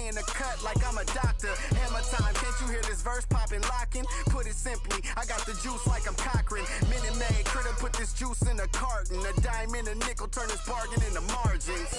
stay in the cut like I'm a doctor. Hammer time, can't you hear this verse popping, locking? Put it simply, I got the juice like I'm Cochran. Minute Maid, critter put this juice in a carton. A dime and a nickel turn this bargain into margins.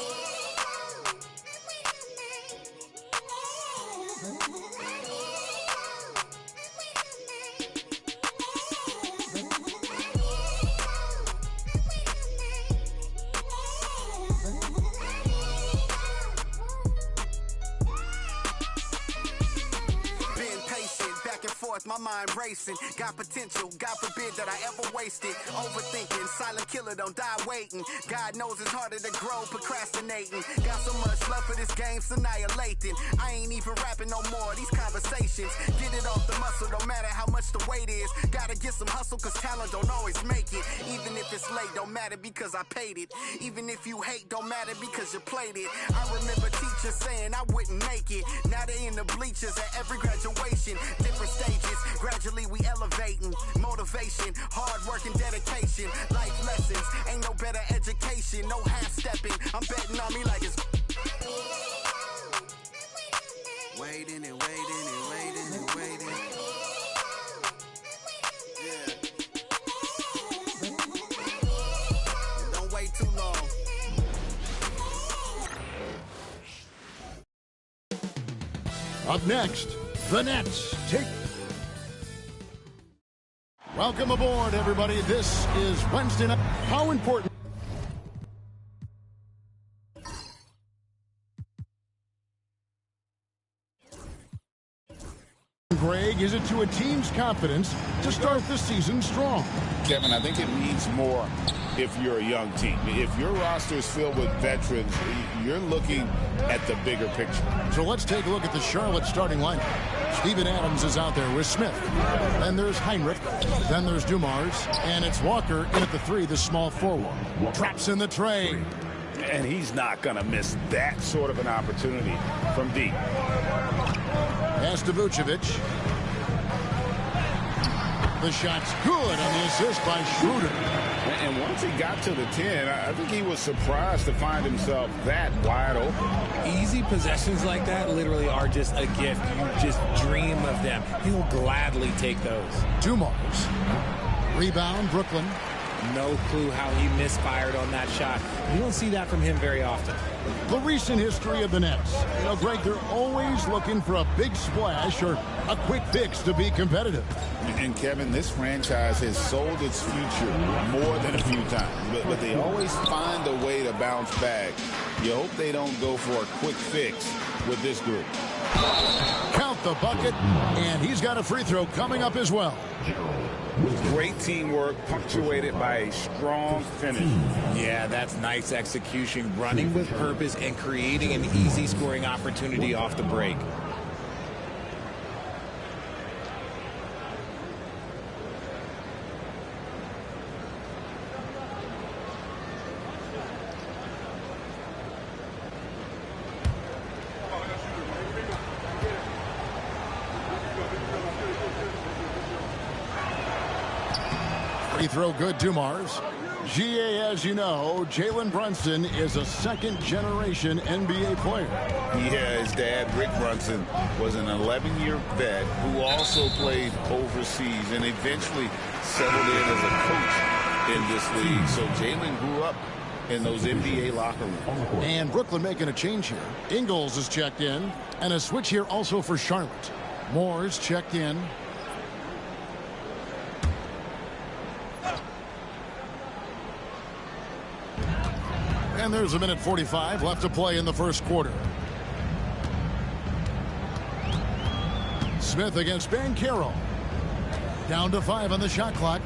My mind racing, got potential, God forbid that I ever waste it. Overthinking, silent killer, don't die waiting. God knows it's harder to grow, procrastinating. Got so much love for this game, it's annihilating. I ain't even rapping no more, these conversations. Get it off the muscle, no matter how much the weight is. Gotta get some hustle, cause talent don't always make it. Even if it's late, don't matter because I paid it. Even if you hate, don't matter because you played it. I remember teachers saying I wouldn't make it. Now they in the bleachers at every graduation. Different stages. Gradually we elevating, motivation, hard work and dedication, life lessons, ain't no better education, no half-stepping, I'm betting on me like it's waiting and waiting and waiting and waiting. Yeah. Don't wait too long. Up next, the Nets take. Welcome aboard, everybody. This is Wednesday night. How important? Greg, is it to a team's confidence to start the season strong? Kevin, I think it means more if you're a young team. If your roster is filled with veterans, you're looking at the bigger picture. So let's take a look at the Charlotte starting lineup. Steven Adams is out there with Smith. Then there's Heinrich. Then there's Dumars. And it's Walker in at the 3, the small forward. Traps in the tray. And he's not going to miss that sort of an opportunity from deep. Pass to Vucevic. The shot's good, and the assist by Schroeder. And once he got to the 10, I think he was surprised to find himself that wide open. Easy possessions like that literally are just a gift. You just dream of them. He'll gladly take those. Dumars. Rebound, Brooklyn. No clue how he misfired on that shot. You don't see that from him very often. The recent history of the Nets. You know, Greg, they're always looking for a big splash or a quick fix to be competitive. And Kevin, this franchise has sold its future more than a few times, but they always find a way to bounce back. You hope they don't go for a quick fix with this group. Count the bucket, and he's got a free throw coming up as well. Great teamwork punctuated by a strong finish. Yeah, that's nice execution, running with purpose and creating an easy scoring opportunity off the break. Free throw good, Dumars. GA, as you know, Jalen Brunson is a second-generation NBA player. Yeah, his dad, Rick Brunson, was an 11-year vet who also played overseas and eventually settled in as a coach in this league. So Jalen grew up in those NBA locker rooms. And Brooklyn making a change here. Ingles is checked in, and a switch here also for Charlotte. Moore's checked in. And there's a minute 45 left to play in the first quarter. Smith against Banchero. Down to 5 on the shot clock.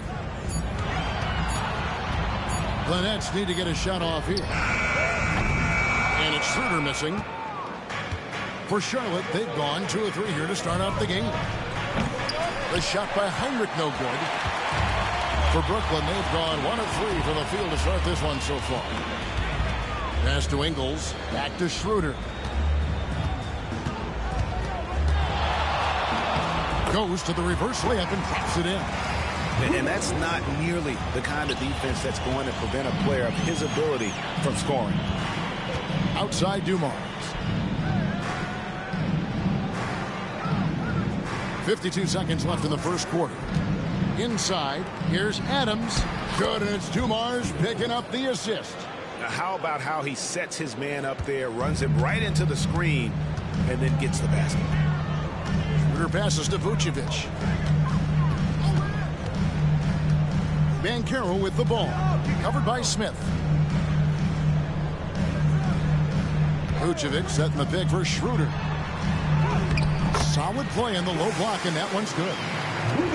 The Nets need to get a shot off here. And it's Schroeder missing. For Charlotte, they've gone 2 of 3 here to start out the game. The shot by Heinrich, no good. For Brooklyn, they've gone 1 of 3 for the field to start this one so far. Pass to Ingles. Back to Schroeder. Goes to the reverse layup and drops it in. And that's not nearly the kind of defense that's going to prevent a player of his ability from scoring. Outside Dumars. 52 seconds left in the first quarter. Inside, here's Adams. Good, and it's Dumars picking up the assist. Now, how about how he sets his man up there, runs him right into the screen, and then gets the basket. Schroeder passes to Vucevic. Banchero with the ball. Covered by Smith. Vucevic setting the pick for Schroeder. Solid play in the low block, and that one's good.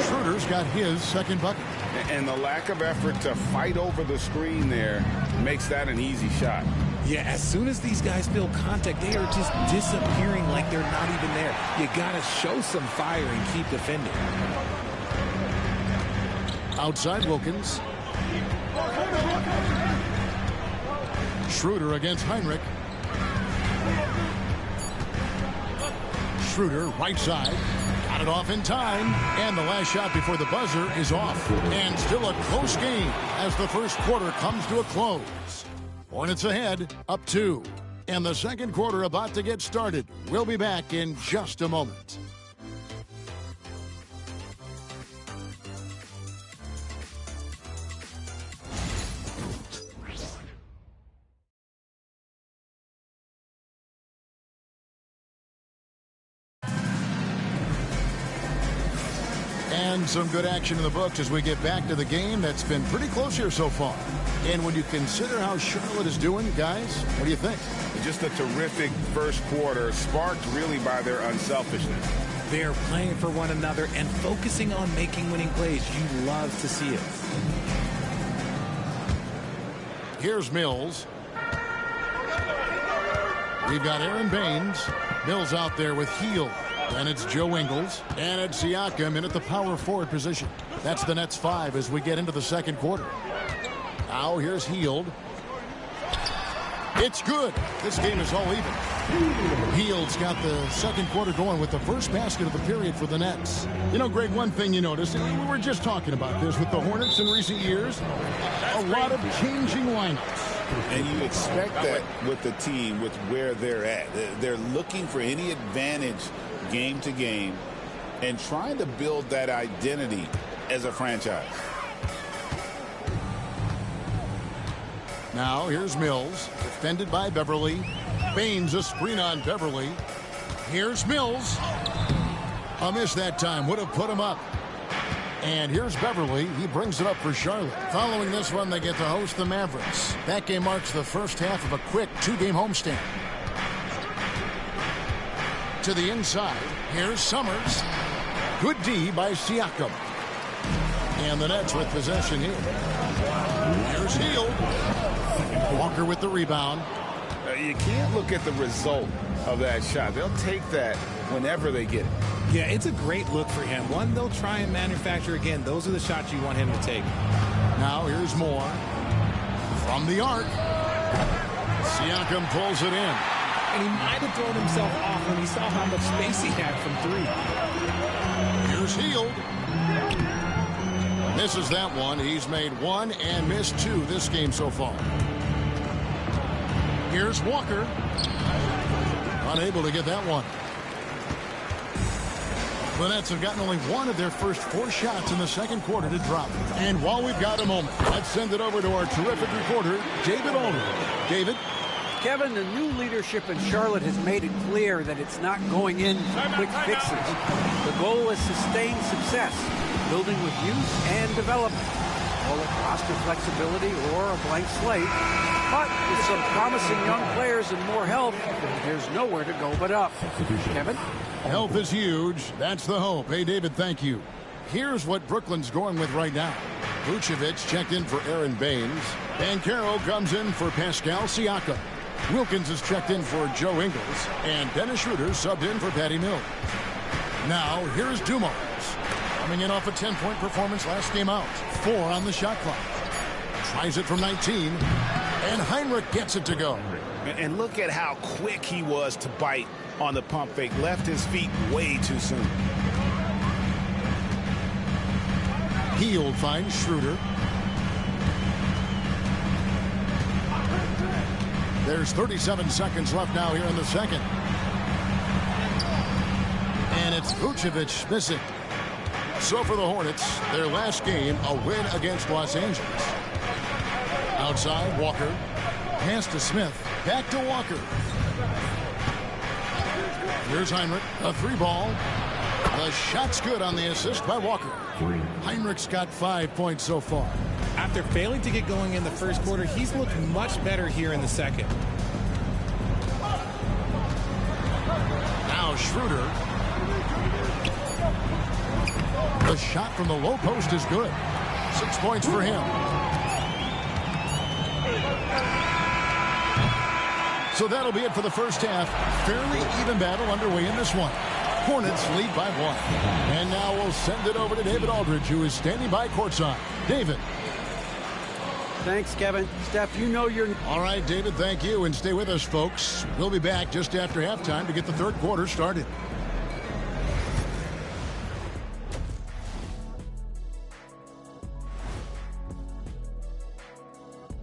Schroeder's got his second bucket. And the lack of effort to fight over the screen there makes that an easy shot. Yeah, as soon as these guys feel contact, they are just disappearing like they're not even there. You got to show some fire and keep defending. Outside Wilkins. Schroeder against Heinrich. Schroeder, right side. Got it off in time. And the last shot before the buzzer is off. And still a close game as the first quarter comes to a close. Hornets ahead, up 2. And the second quarter about to get started. We'll be back in just a moment. And some good action in the books as we get back to the game that's been pretty close here so far. And when you consider how Charlotte is doing, guys, what do you think? Just a terrific first quarter, sparked really by their unselfishness. They're playing for one another and focusing on making winning plays. You love to see it. Here's Mills. We've got Aaron Baines. Mills out there with Hield. And it's Joe Ingles. And it's Siakam in at the power forward position. That's the Nets 5 as we get into the second quarter. Now here's Hield. It's good. This game is all even. Hield's got the second quarter going with the first basket of the period for the Nets. You know, Greg, one thing you notice, and we were just talking about this with the Hornets in recent years, a lot of changing lineups. And you expect that with the team, with where they're at. They're looking for any advantage game to game and trying to build that identity as a franchise. Now here's Mills, defended by Beverly. Baines a screen on Beverly. Here's Mills. A miss that time, would have put him up. And here's Beverly. He brings it up for Charlotte. Following this one, they get to host the Mavericks. That game marks the first half of a quick 2-game homestand. To the inside, here's Summers. Good D by Siakam. And the Nets with possession here. Here's Hield. Walker with the rebound. You can't look at the result of that shot. They'll take that whenever they get it. Yeah, it's a great look for him. One they'll try and manufacture again. Those are the shots you want him to take. Now here's Moore. From the arc. Siakam pulls it in. And he might have thrown himself off when he saw how much space he had from 3. Here's Hield. Misses that one. He's made 1 and missed 2 this game so far. Here's Walker. Unable to get that one. The Nets have gotten only 1 of their first 4 shots in the second quarter to drop. And while we've got a moment, let's send it over to our terrific reporter, David Aldridge. David? Kevin, the new leadership in Charlotte has made it clear that it's not going in for quick fixes. The goal is sustained success, building with youth and development. Call it roster flexibility or a blank slate. But with some promising young players and more help, there's nowhere to go but up. Kevin? Health is huge. That's the hope. Hey, David, thank you. Here's what Brooklyn's going with right now. Vucevic checked in for Aaron Baines. Banchero comes in for Pascal Siakam. Wilkins is checked in for Joe Ingles. And Dennis Schroeder subbed in for Patty Mills. Now, here's Dumars. Coming in off a 10-point performance last game out. 4 on the shot clock. Tries it from 19. And Heinrich gets it to go. And look at how quick he was to bite on the pump fake. Left his feet way too soon. Hield finds Schroeder. There's 37 seconds left now here in the second. And it's Vucevic missing. So for the Hornets, their last game, a win against Los Angeles. Outside, Walker. Pass to Smith. Back to Walker. Here's Heinrich. A 3-ball. The shot's good on the assist by Walker. Heinrich's got 5 points so far. After failing to get going in the first quarter, he's looked much better here in the second. Now Schroeder. The shot from the low post is good. 6 points for him. So that'll be it for the first half. Fairly even battle underway in this one. Hornets lead by 1. And now we'll send it over to David Aldridge, who is standing by courtside. David. Thanks, Kevin. Steph, you know you're... All right, David, thank you. And stay with us, folks. We'll be back just after halftime to get the third quarter started.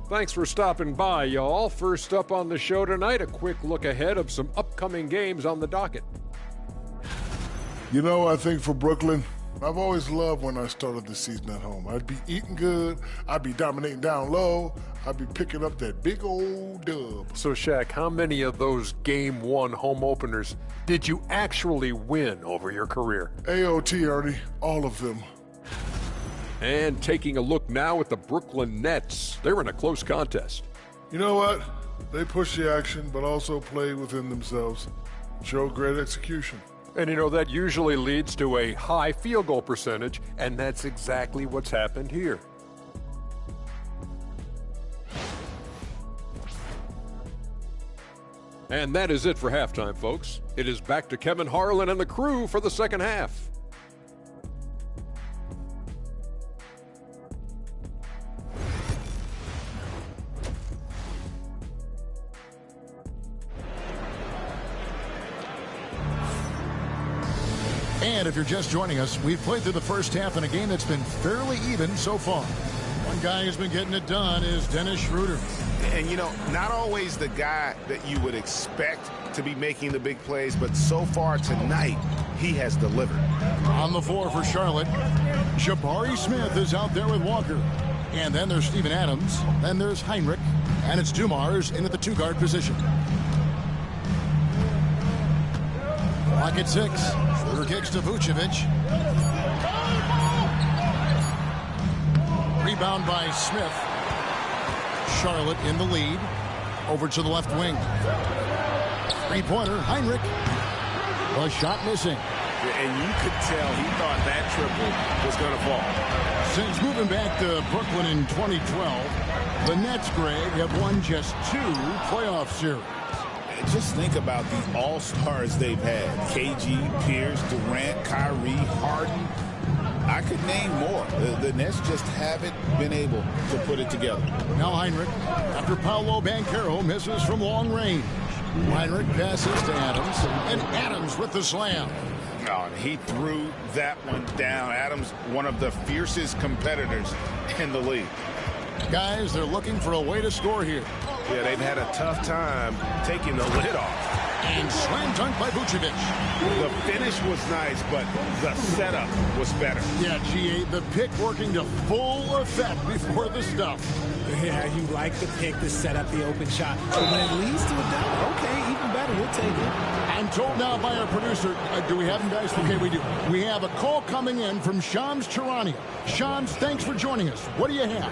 Thanks for stopping by, y'all. First up on the show tonight, a quick look ahead of some upcoming games on the docket. You know, I think for Brooklyn, I've always loved when I started the season at home. I'd be eating good, I'd be dominating down low, I'd be picking up that big old dub. So, Shaq, how many of those Game 1 home openers did you actually win over your career? AOT, Ernie, all of them. And taking a look now at the Brooklyn Nets. They're in a close contest. You know what? They push the action, but also play within themselves. Show great execution. And, you know, that usually leads to a high field goal percentage, and that's exactly what's happened here. And that is it for halftime, folks. It is back to Kevin Harlan and the crew for the second half. And if you're just joining us, we've played through the first half in a game that's been fairly even so far. One guy who's been getting it done is Dennis Schroeder. And, you know, not always the guy that you would expect to be making the big plays, but so far tonight, he has delivered. On the floor for Charlotte, Jabari Smith is out there with Walker. And then there's Steven Adams. Then there's Heinrich. And it's Dumars in at the 2-guard position. Clock at 6. Schroeder kicks to Vucevic. Rebound by Smith. Charlotte in the lead. Over to the left wing. 3-pointer, Heinrich. The shot missing. And you could tell he thought that triple was going to fall. Since moving back to Brooklyn in 2012, the Nets, Greg, have won just 2 playoff series. Just think about the all-stars they've had. KG, Pierce, Durant, Kyrie, Harden. I could name more. The Nets just haven't been able to put it together. Now Heinrich, after Paolo Banchero misses from long range. Heinrich passes to Adams, and Adams with the slam. Oh, and he threw that one down. Adams, one of the fiercest competitors in the league. Guys, they're looking for a way to score here. Yeah, they've had a tough time taking the lid off. And slam dunk by Vucevic. The finish was nice, but the setup was better. Yeah, GA, the pick working to full effect before the stuff. Yeah, you like the pick to set up the open shot. But when it leads to a dunk, okay, even better, we'll take it. I'm told now by our producer, do we have him, guys? Okay, we do. We have a call coming in from Shams Charania. Shams, thanks for joining us. What do you have?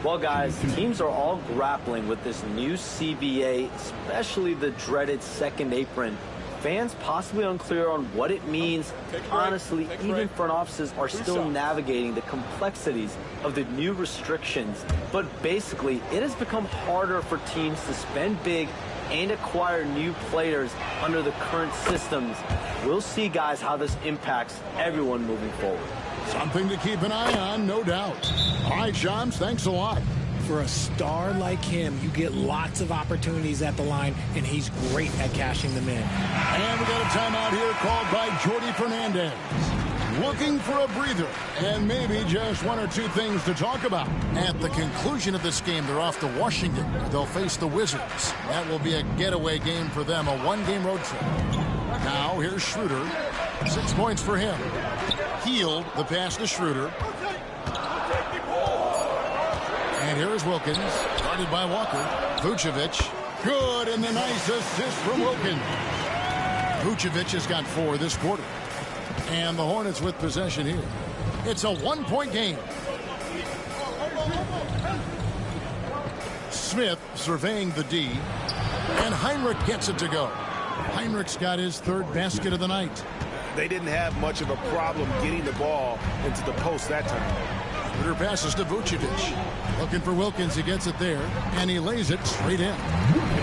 Well, guys, teams are all grappling with this new CBA, especially the dreaded second apron. Fans possibly unclear on what it means. Honestly, even front offices are still navigating the complexities of the new restrictions. But basically, it has become harder for teams to spend big and acquire new players under the current systems. We'll see, guys, how this impacts everyone moving forward. Something to keep an eye on, no doubt. All right, Shams, thanks a lot. For a star like him, you get lots of opportunities at the line, and he's great at cashing them in. And we got a timeout here called by Jordi Fernandez. Looking for a breather, and maybe just 1 or 2 things to talk about. At the conclusion of this game, they're off to Washington. They'll face the Wizards. That will be a getaway game for them, a 1-game road trip. Now, here's Schroeder. 6 points for him. Healed the pass to Schroeder. And here is Wilkins, guarded by Walker. Vucevic, good, and the nice assist from Wilkins. Vucevic has got 4 this quarter. And the Hornets with possession here. It's a 1-point game. Smith surveying the D. And Heinrich gets it to go. Heinrich's got his 3rd basket of the night. They didn't have much of a problem getting the ball into the post that time. Schroeder passes to Vucevic. Looking for Wilkins. He gets it there. And he lays it straight in.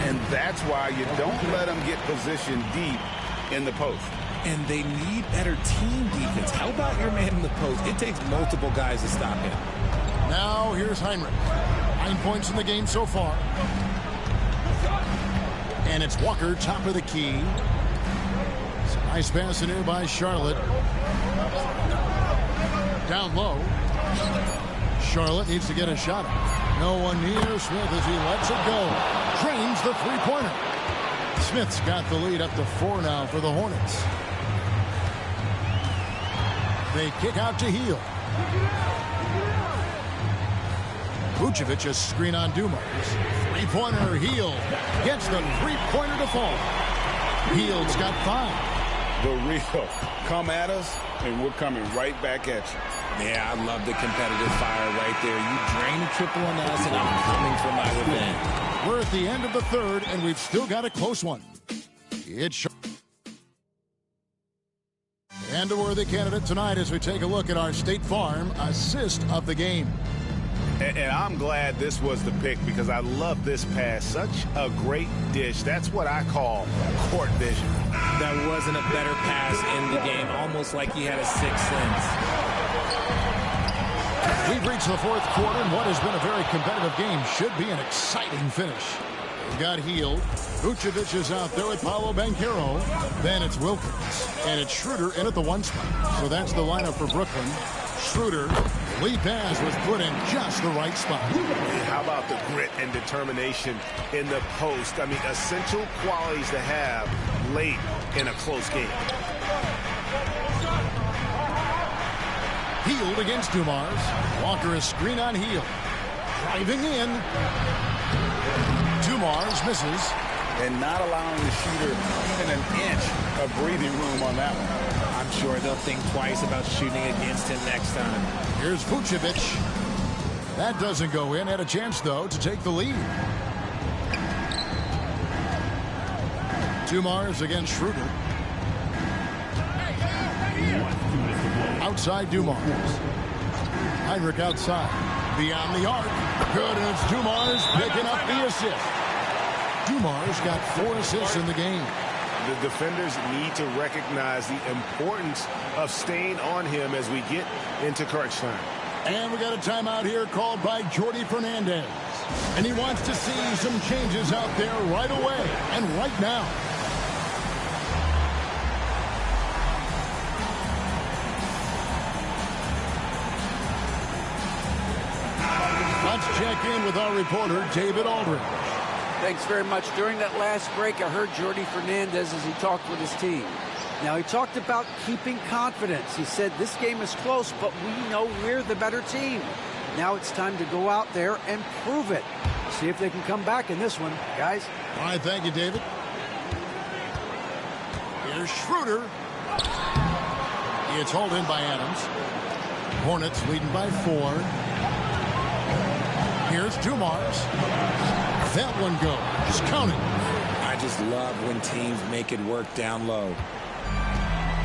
And that's why you don't let them get positioned deep in the post. And they need better team defense. How about your man in the post? It takes multiple guys to stop him. Now here's Heinrich. 9 points in the game so far. And it's Walker, top of the key. It's a nice pass in here by Charlotte. Down low. Charlotte needs to get a shot. No one near Smith as he lets it go. Drains the three-pointer. Smith's got the lead up to 4 now for the Hornets. They kick out to Heel. Vucevic a screen on Dumars. Three-pointer, Heel gets the three-pointer to fall. Heel's got 5. The real come at us, and we're coming right back at you. Yeah, I love the competitive fire right there. You drain a triple on us, and I'm coming for my revenge. We're at the end of the 3rd, and we've still got a close one. It's and a worthy candidate tonight as we take a look at our State Farm assist of the game. And I'm glad this was the pick because I love this pass. Such a great dish. That's what I call court vision. That wasn't a better pass in the game. Almost like he had a 6th sense. We've reached the 4th quarter, and what has been a very competitive game should be an exciting finish. We've got Heel. Vucevic is out there with Paolo Banchero. Then it's Wilkins. And it's Schroeder in at the 1 spot. So that's the lineup for Brooklyn. Schroeder, lead pass was put in just the right spot. How about the grit and determination in the post? I mean, essential qualities to have late in a close game. Healed against Dumars. Walker is screen on Heel. Driving in. Dumars misses. And not allowing the shooter even an inch of breathing room on that one. I'm sure they'll think twice about shooting against him next time. Here's Vucevic. That doesn't go in. Had a chance, though, to take the lead. Dumars against Schroeder. Outside Dumars. Heinrich outside. Beyond the arc. Good, and it's Dumars picking up the assist. Dumars got 4 assists in the game. The defenders need to recognize the importance of staying on him as we get into crunch time. And we got a timeout here called by Jordi Fernandez. And he wants to see some changes out there right away and right now. Let's check in with our reporter, David Aldridge. Thanks very much. During that last break, I heard Jordi Fernandez as he talked with his team. Now, he talked about keeping confidence. He said, this game is close, but we know we're the better team. Now it's time to go out there and prove it. See if they can come back in this one, guys. All right, thank you, David. Here's Schroeder. It's hauled in by Adams. Hornets leading by 4. Here's Dumars. That one goes. Counting. I just love when teams make it work down low.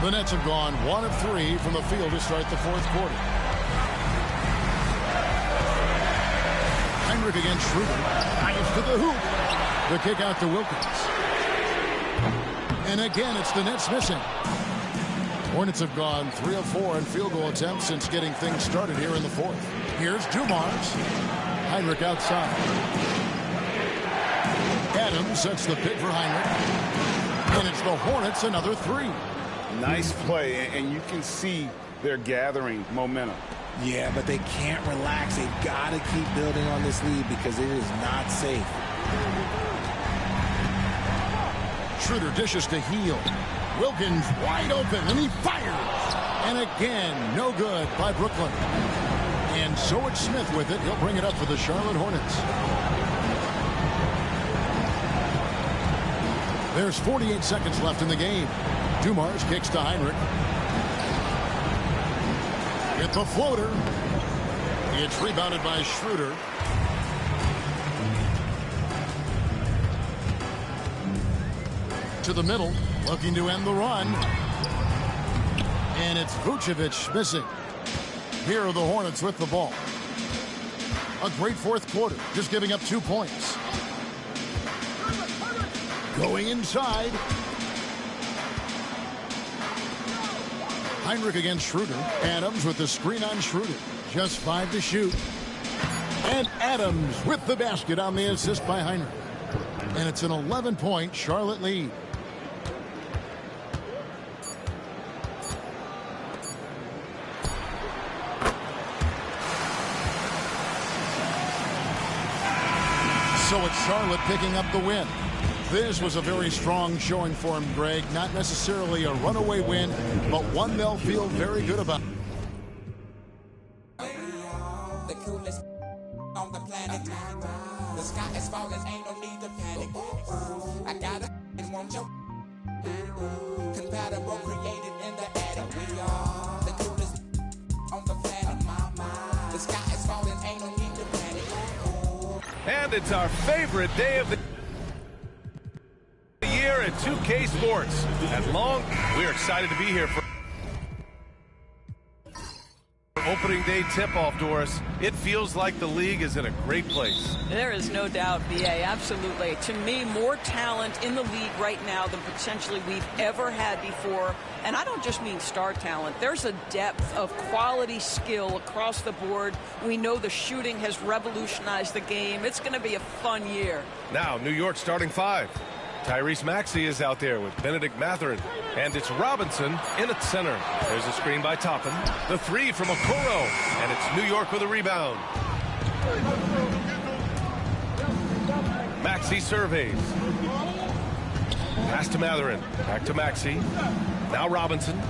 The Nets have gone 1 of 3 from the field to start the 4th quarter. Heinrich against Schroeder. Dives to the hoop. The kick out to Wilkins. And again, it's the Nets missing. Hornets have gone 3 of 4 in field goal attempts since getting things started here in the 4th. Here's Dumars. Heinrich outside. Adams sets the pick for Heinrich. And it's the Hornets another 3. Nice play, and you can see they're gathering momentum. Yeah, but they can't relax. They've got to keep building on this lead because it is not safe. Schroeder dishes to Heel. Wilkins wide open, and he fires. And again, no good by Brooklyn. And so it's Smith with it. He'll bring it up for the Charlotte Hornets. There's 48 seconds left in the game. Dumars kicks to Heinrich. It's a floater. It's rebounded by Schroeder. To the middle, looking to end the run. And it's Vucevic missing. Here are the Hornets with the ball. A great fourth quarter, just giving up 2 points. Going inside. Heinrich against Schroeder. Adams with the screen on Schroeder. Just 5 to shoot. And Adams with the basket on the assist by Heinrich. And it's an 11-point Charlotte lead. So it's Charlotte picking up the win. This was a very strong showing for him, Greg. Not necessarily a runaway win, but one they'll feel very good about. The coolest on the planet. The sky is falling, ain't no need to panic. I got it, want your compatible, created in the attic. We are the coolest on the planet. The sky is falling, ain't no need to panic. And it's our favorite day of the year at 2K Sports. At long, we're excited to be here for opening day tip-off, Doris. It feels like the league is in a great place. There is no doubt, BA, absolutely. To me, more talent in the league right now than potentially we've ever had before. And I don't just mean star talent. There's a depth of quality skill across the board. We know the shooting has revolutionized the game. It's going to be a fun year. Now, New York starting 5. Tyrese Maxey is out there with Benedict Mathurin. And it's Robinson in at center. There's a screen by Toppin. The 3 from Okoro. And it's New York with a rebound. Maxey surveys. Pass to Mathurin. Back to Maxey. Now Robinson.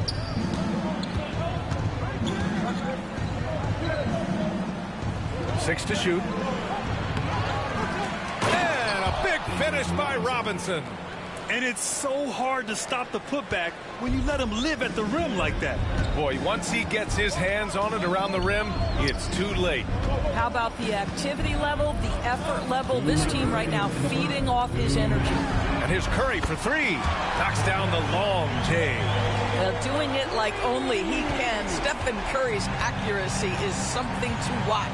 Six to shoot. And a big finish by Robinson. And it's so hard to stop the putback when you let him live at the rim like that. Boy, once he gets his hands on it around the rim, it's too late. How about the activity level, the effort level? This team right now feeding off his energy. And here's Curry for 3. Knocks down the long J. Well, doing it like only he can. Stephen Curry's accuracy is something to watch.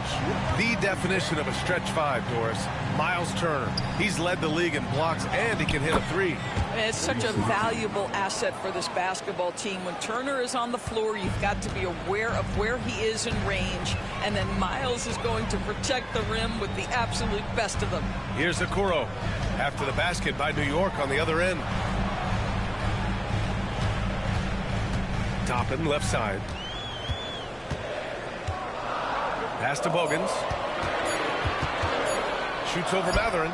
The definition of a stretch 5, Doris. Miles Turner. He's led the league in blocks, and he can hit a 3. It's such a valuable asset for this basketball team. When Turner is on the floor, you've got to be aware of where he is in range. And then Miles is going to protect the rim with the absolute best of them. Here's Okoro. After the basket by New York on the other end. Toppin left side. Pass to Bogans. Shoots over Mathurin.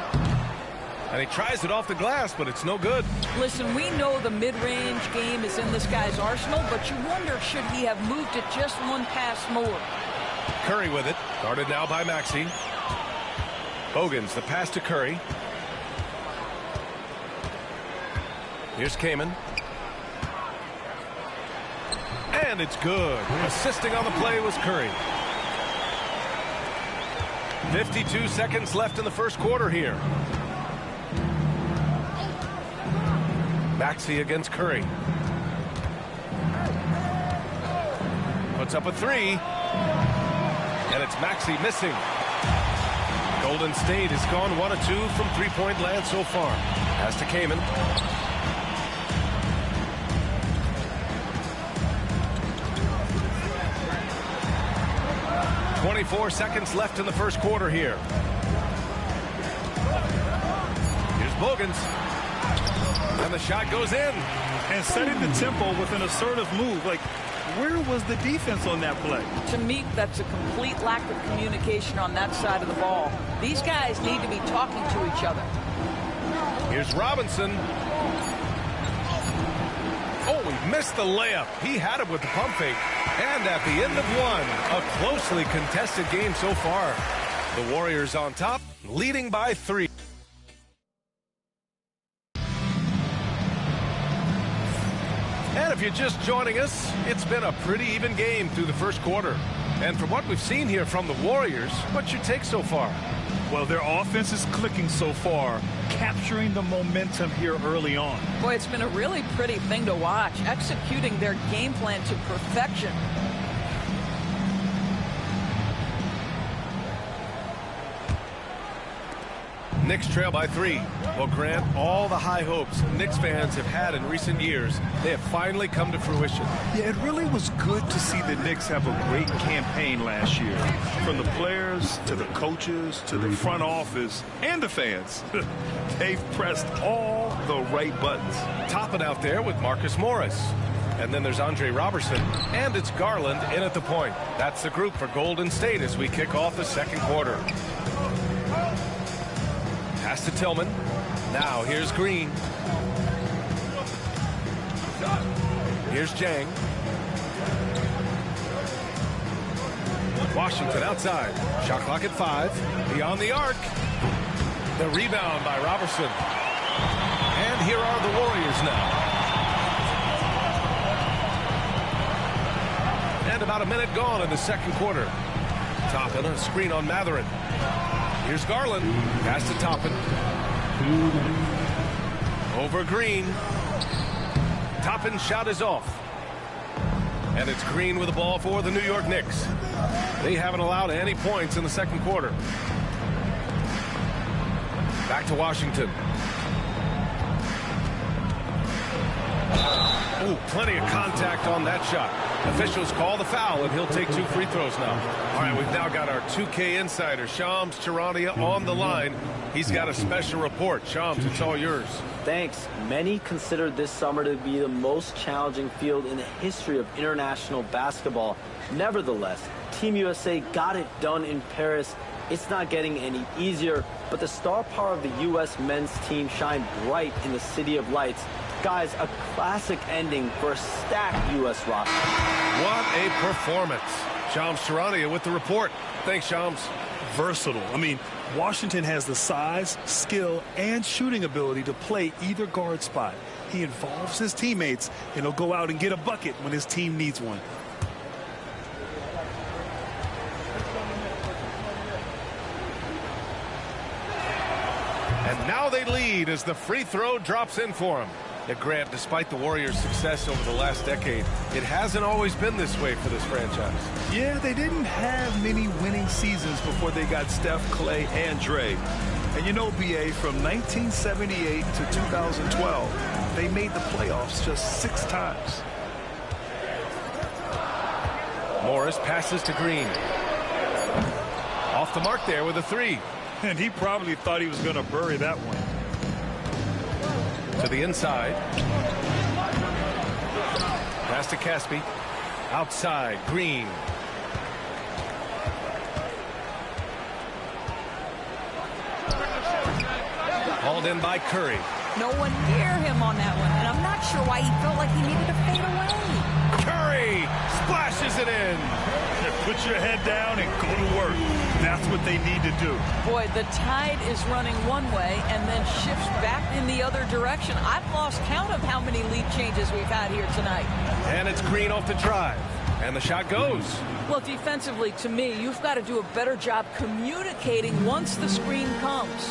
And he tries it off the glass, but it's no good. Listen, we know the mid-range game is in this guy's arsenal, but you wonder, should he have moved it just one pass more? Curry with it. Guarded now by Maxey. Bogans, the pass to Curry. Here's Kaman. And it's good. Assisting on the play was Curry. 52 seconds left in the first quarter here. Maxey against Curry. Puts up a 3. And it's Maxey missing. Golden State has gone 1 of 2 from three-point land so far. Pass to Kaman. 24 seconds left in the first quarter here. Here's Bogans. And the shot goes in. And setting the tempo with an assertive move. Like, where was the defense on that play? To me, that's a complete lack of communication on that side of the ball. These guys need to be talking to each other. Here's Robinson. Missed the layup. He had it with the pump fake. And at the end of one, a closely contested game so far. The Warriors on top, leading by 3. And if you're just joining us, it's been a pretty even game through the first quarter. And from what we've seen here from the Warriors, what's your take so far? Well, their offense is clicking so far, capturing the momentum here early on. Boy, it's been a really pretty thing to watch, executing their game plan to perfection. Knicks trail by 3. Well, Grant, all the high hopes Knicks fans have had in recent years, they have finally come to fruition. Yeah, it really was good to see the Knicks have a great campaign last year. From the players to the coaches to the front office and the fans. They've pressed all the right buttons. Topping out there with Marcus Morris. And then there's Andre Robertson, and it's Garland in at the point. That's the group for Golden State as we kick off the second quarter. Pass to Tillman. Now here's Green. Here's Jang. Washington outside. Shot clock at 5. Beyond the arc. The rebound by Robertson. And here are the Warriors now. And about a minute gone in the second quarter. Toppin, a screen on Matherin. Here's Garland. Pass to Toppin. Over Green. Toppin's shot is off. And it's Green with the ball for the New York Knicks. They haven't allowed any points in the second quarter. Back to Washington. Ooh, plenty of contact on that shot. Officials call the foul, and he'll take 2 free throws now. All right, we've now got our 2K insider, Shams Charania, on the line. He's got a special report. Shams, it's all yours. Thanks. Many consider this summer to be the most challenging field in the history of international basketball. Nevertheless, Team USA got it done in Paris. It's not getting any easier, but the star power of the U.S. men's team shined bright in the City of Lights. Guys, a classic ending for a stacked U.S. roster. What a performance. Shams Charania with the report. Thanks, Shams. Versatile. I mean, Washington has the size, skill, and shooting ability to play either guard spot. He involves his teammates, and he'll go out and get a bucket when his team needs one. And now they lead as the free throw drops in for him. Grant, despite the Warriors' success over the last decade, it hasn't always been this way for this franchise. Yeah, they didn't have many winning seasons before they got Steph, Clay, and Dre. And you know, BA, from 1978 to 2012, they made the playoffs just 6 times. Morris passes to Green. Off the mark there with a 3. And he probably thought he was going to bury that one. To the inside. Pass to Caspi. Outside, Green. Hauled in by Curry. No one near him on that one, and I'm not sure why he felt like he needed to fade away. Curry splashes it in. Put your head down and go to work. That's what they need to do. Boy, the tide is running one way and then shifts back in the other direction. I've lost count of how many lead changes we've had here tonight. And it's Green off the drive. And the shot goes. Well, defensively, to me, you've got to do a better job communicating once the screen comes.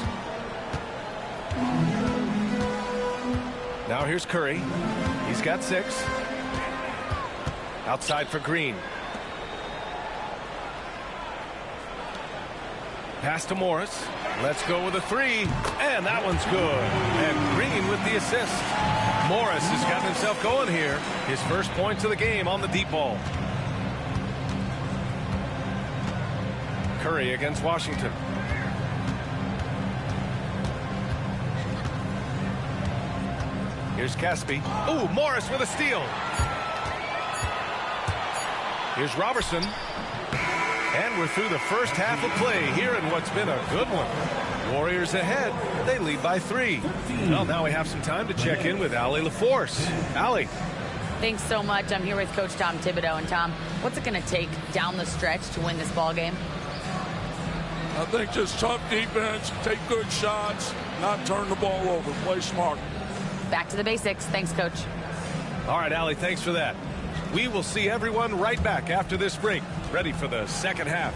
Now here's Curry. He's got 6. Outside for Green. Pass to Morris. Let's go with a 3. And that one's good. And Green with the assist. Morris has gotten himself going here. His first points of the game on the deep ball. Curry against Washington. Here's Caspi. Ooh, Morris with a steal. Here's Robertson. And we're through the first half of play here in what's been a good one. Warriors ahead. They lead by 3. Well, now we have some time to check in with Allie LaForce. Allie. Thanks so much. I'm here with Coach Tom Thibodeau. And Tom, what's it going to take down the stretch to win this ball game? I think just tough defense, take good shots, not turn the ball over, play smart. Back to the basics. Thanks, Coach. All right, Allie, thanks for that. We will see everyone right back after this break, ready for the second half.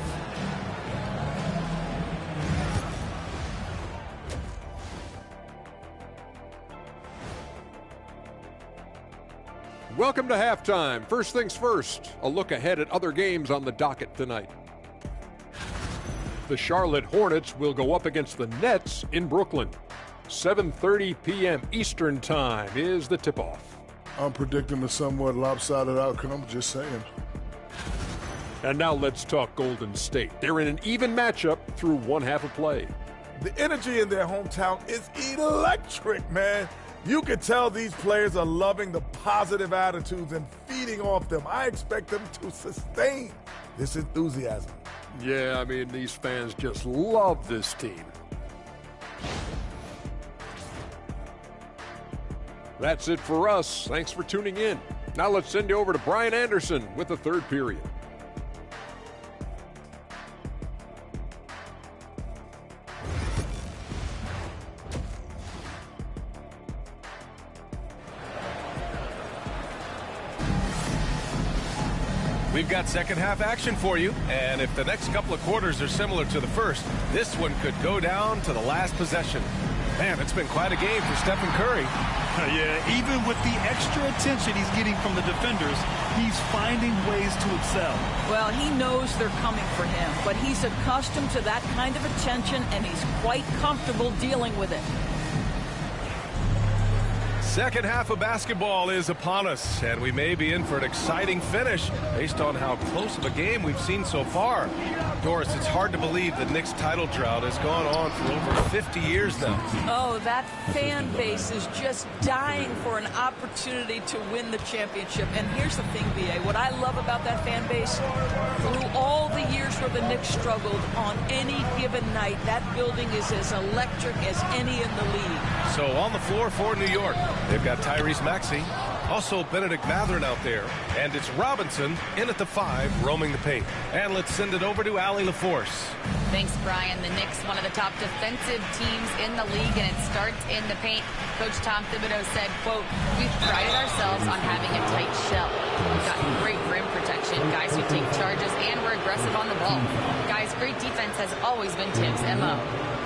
Welcome to halftime. First things first, a look ahead at other games on the docket tonight. The Charlotte Hornets will go up against the Nets in Brooklyn. 7:30 p.m. Eastern Time is the tip-off. I'm predicting a somewhat lopsided outcome, just saying. And now let's talk Golden State. They're in an even matchup through one half of play. The energy in their hometown is electric, man. You can tell these players are loving the positive attitudes and feeding off them. I expect them to sustain this enthusiasm. Yeah, I mean, these fans just love this team. That's it for us. Thanks for tuning in. Now let's send you over to Brian Anderson with the third period. We've got second half action for you, and if the next couple of quarters are similar to the first, this one could go down to the last possession. Man, it's been quite a game for Stephen Curry. Yeah, even with the extra attention he's getting from the defenders, he's finding ways to excel. Well, he knows they're coming for him, but he's accustomed to that kind of attention, and he's quite comfortable dealing with it. Second half of basketball is upon us, and we may be in for an exciting finish based on how close of a game we've seen so far. Doris, it's hard to believe the Knicks title drought has gone on for over 50 years now. Oh, that fan base is just dying for an opportunity to win the championship. And here's the thing, B.A., what I love about that fan base, through all the years where the Knicks struggled, on any given night, that building is as electric as any in the league. So on the floor for New York, they've got Tyrese Maxey, also Benedict Mathurin out there, and it's Robinson in at the 5, roaming the paint. And let's send it over to Allie LaForce. Thanks, Brian. The Knicks, one of the top defensive teams in the league, and it starts in the paint. Coach Tom Thibodeau said, quote, "We've prided ourselves on having a tight shell. We've got great rim protection, guys who take charges, and we're aggressive on the ball. Guys, great defense has always been Tim's MO."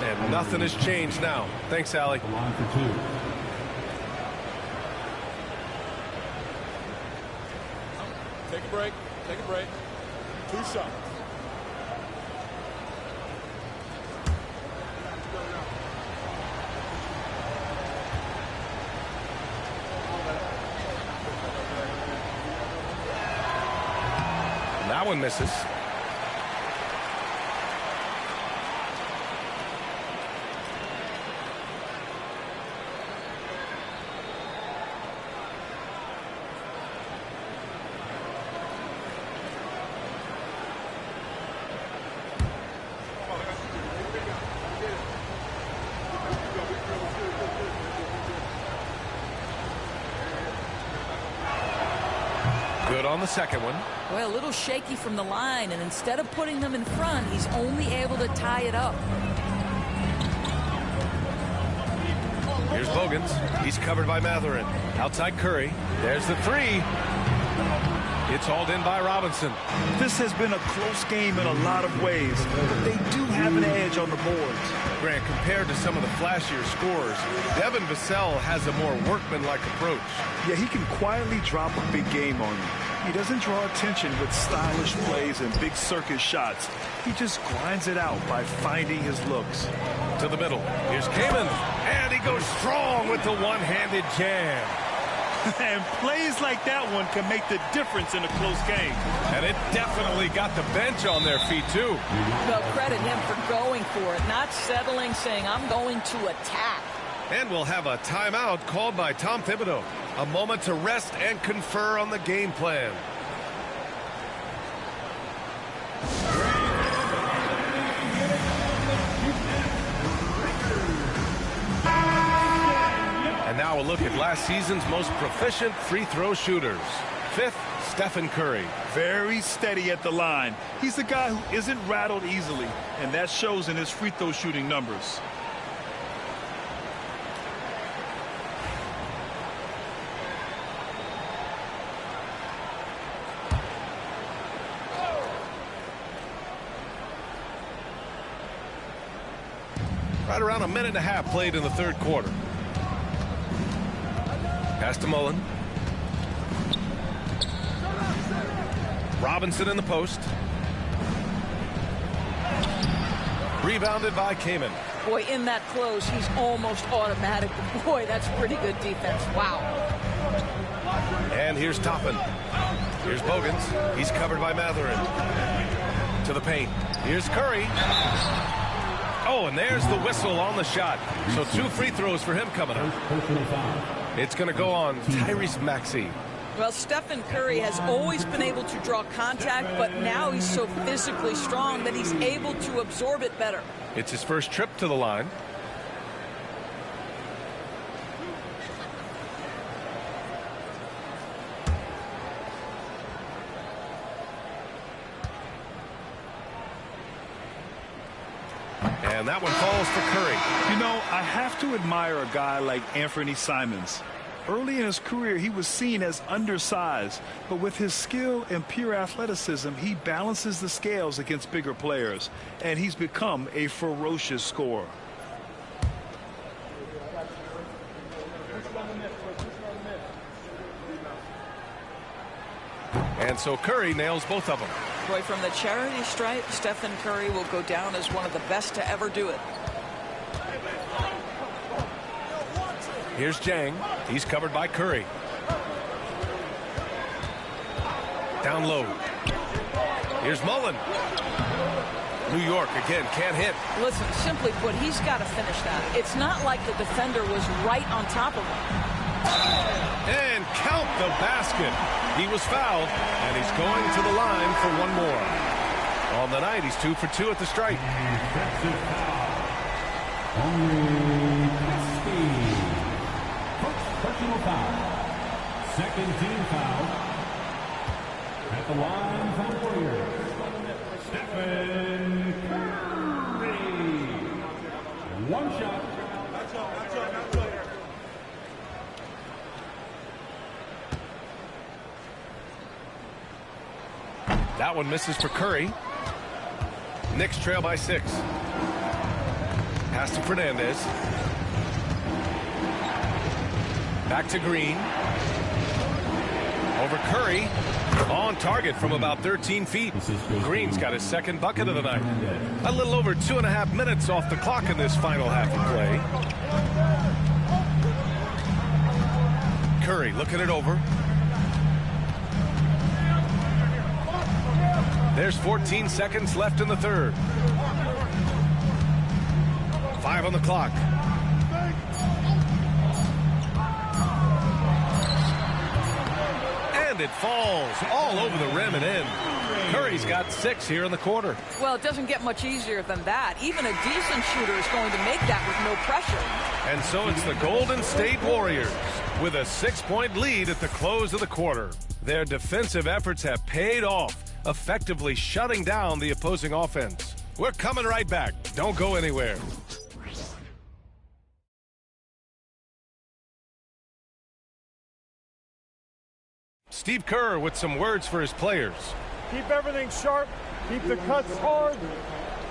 And nothing has changed now. Thanks, Allie. Line for 2. Take a break. Take a break. 2 shots. That one misses. Good on the second one. Well, a little shaky from the line, and instead of putting them in front, he's only able to tie it up. Here's Bogans. He's covered by Mathurin. Outside Curry. There's the 3. It's hauled in by Robinson. This has been a close game in a lot of ways, but they do have an edge on the boards. Grant, compared to some of the flashier scorers, Devin Vassell has a more workmanlike approach. Yeah, he can quietly drop a big game on you. He doesn't draw attention with stylish plays and big circus shots. He just grinds it out by finding his looks. To the middle. Here's Kaman. And he goes strong with the one-handed jam. And plays like that one can make the difference in a close game. And it definitely got the bench on their feet, too. Well, credit him for going for it, not settling, saying, "I'm going to attack." And we'll have a timeout called by Tom Thibodeau. A moment to rest and confer on the game plan. And now a look at last season's most proficient free throw shooters. 5th, Stephen Curry. Very steady at the line. He's a guy who isn't rattled easily, and that shows in his free throw shooting numbers. Right around a minute and a half played in the third quarter. Pass to Mullen. Robinson in the post. Rebounded by Kamen. Boy, in that close, he's almost automatic. Boy, that's pretty good defense. Wow. And here's Toppin. Here's Bogans. He's covered by Matherin. To the paint. Here's Curry. Oh, and there's the whistle on the shot. So 2 free throws for him coming up. It's going to go on Tyrese Maxey. Well, Stephen Curry has always been able to draw contact, but now he's so physically strong that he's able to absorb it better. It's his first trip to the line. And that one falls for Curry. You know, I have to admire a guy like Anthony Simons. Early in his career, he was seen as undersized, but with his skill and pure athleticism, he balances the scales against bigger players, and he's become a ferocious scorer. And so Curry nails both of them. Boy, from the charity stripe, Stephen Curry will go down as one of the best to ever do it. Here's Jang. He's covered by Curry. Down low. Here's Mullen. New York again can't hit. Listen, simply put, he's got to finish that. It's not like the defender was right on top of him. And count the basket. He was fouled, and he's going to the line for one more. On the night, he's 2 for 2 at the stripe. Personal foul. Second team foul. At the line for the Warriors, Stephen Curry. One shot. That one misses for Curry. Knicks trail by 6. Pass to Fernandez. Back to Green. Over Curry. On target from about 13 feet. Green's got his second bucket of the night. A little over 2.5 minutes off the clock in this final half of play. Curry looking it over. There's 14 seconds left in the third. 5 on the clock. And it falls all over the rim and in. Curry's got 6 here in the quarter. Well, it doesn't get much easier than that. Even a decent shooter is going to make that with no pressure. And so it's the Golden State Warriors with a 6-point lead at the close of the quarter. Their defensive efforts have paid off, effectively shutting down the opposing offense. We're coming right back. Don't go anywhere. Steve Kerr with some words for his players. Keep everything sharp. Keep the cuts hard.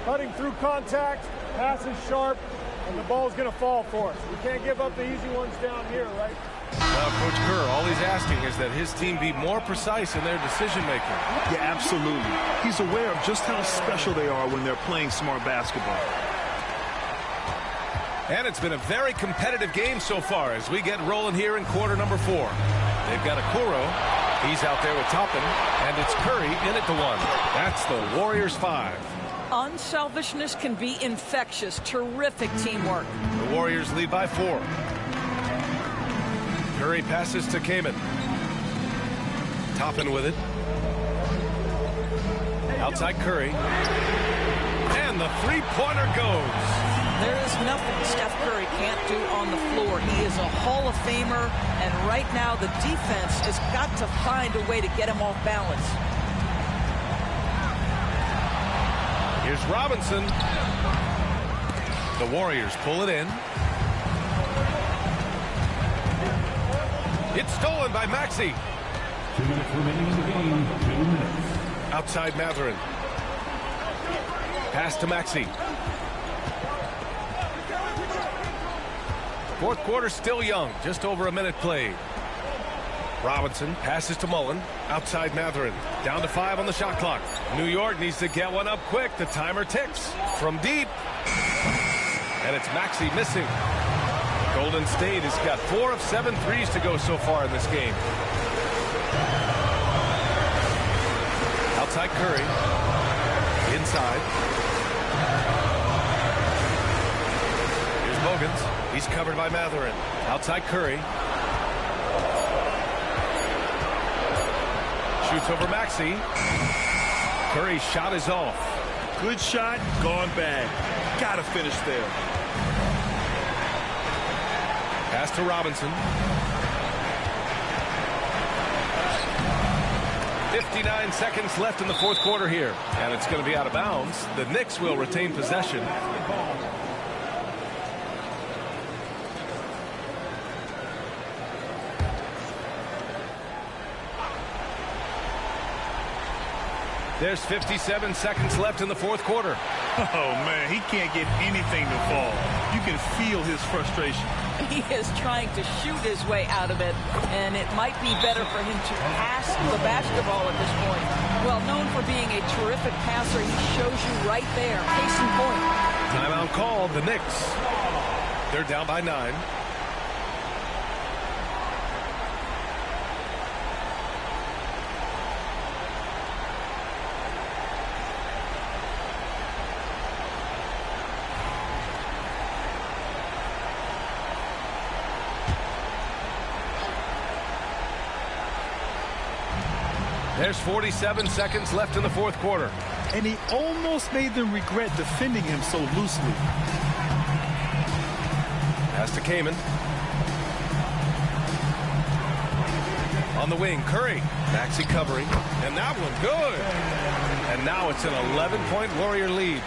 Cutting through contact. Passes sharp. And the ball's going to fall for us. We can't give up the easy ones down here, right? Well, Coach Kerr, all he's asking is that his team be more precise in their decision-making. Yeah, absolutely. He's aware of just how special they are when they're playing smart basketball. And it's been a very competitive game so far as we get rolling here in quarter number 4. They've got Okoro. He's out there with Toppin. And it's Curry in at the 1. That's the Warriors 5. Unselfishness can be infectious. Terrific teamwork. The Warriors lead by 4. Curry passes to Kamen. Toppin with it. Outside Curry. And the three-pointer goes. There is nothing Steph Curry can't do on the floor. He is a Hall of Famer, and right now the defense has got to find a way to get him off balance. Here's Robinson. The Warriors pull it in. It's stolen by Maxey. 2 minutes remaining in the game. 2 minutes. Outside Mathurin. Pass to Maxey. Fourth quarter still young. Just over a minute played. Robinson passes to Mullen. Outside Mathurin. Down to 5 on the shot clock. New York needs to get one up quick. The timer ticks. From deep. And it's Maxey missing. Golden State has got 4 of 7 threes to go so far in this game. Outside Curry. Inside. Here's Bogans. He's covered by Mathurin. Outside Curry. Shoots over Maxey. Curry's shot is off. Good shot, gone bad. Gotta finish there. Pass to Robinson. 59 seconds left in the fourth quarter here. And it's going to be out of bounds. The Knicks will retain possession. There's 57 seconds left in the fourth quarter. Oh, man, he can't get anything to fall. You can feel his frustration. He is trying to shoot his way out of it, and it might be better for him to pass the basketball at this point. Well, known for being a terrific passer, he shows you right there. Case in point. Timeout called. The Knicks. They're down by 9. There's 47 seconds left in the fourth quarter. And he almost made them regret defending him so loosely. Pass to Kaman. On the wing, Curry. Maxey covering. And that one, good. And now it's an 11-point Warrior lead.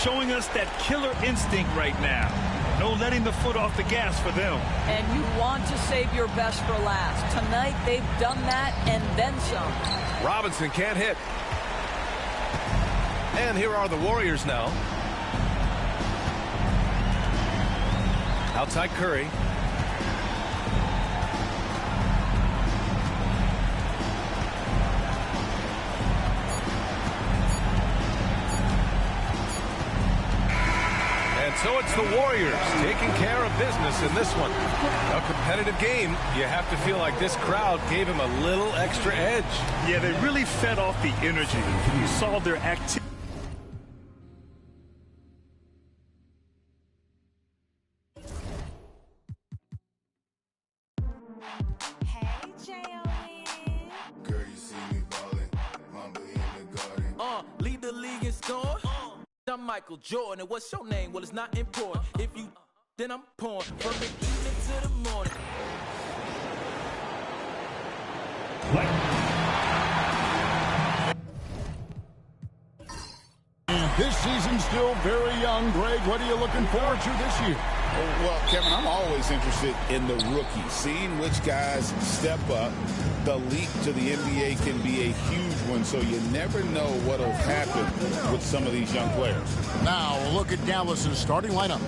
Showing us that killer instinct right now. No letting the foot off the gas for them. And you want to save your best for last. Tonight, they've done that and then some. Robinson can't hit. And here are the Warriors now. Outside Curry. So it's the Warriors taking care of business in this one. A competitive game. You have to feel like this crowd gave him a little extra edge. Yeah, they really fed off the energy. You saw their activity. Girl, you see me ballin', Mamba in the garden. Lead the league in scoring. I'm Michael Jordan, and what's your name? Well, it's not important. If you, then I'm pouring from the evening to the morning. And this season's still very young. Greg, what are you looking forward to this year? Well, Kevin, I'm always interested in the rookies, seeing which guys step up. The leap to the NBA can be a huge one, so you never know what will happen with some of these young players. Now, a look at Dallas's starting lineup.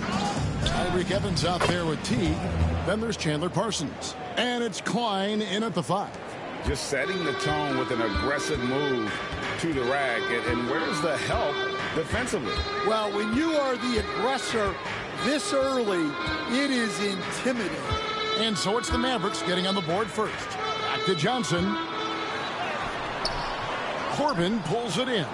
Tyreek Evans out there with Teague. Then there's Chandler Parsons. And it's Klein in at the 5. Just setting the tone with an aggressive move to the rack. And where's the help defensively? Well, when you are the aggressor this early, it is intimidating. And so it's the Mavericks getting on the board first. Back to Johnson. Corbin pulls it in.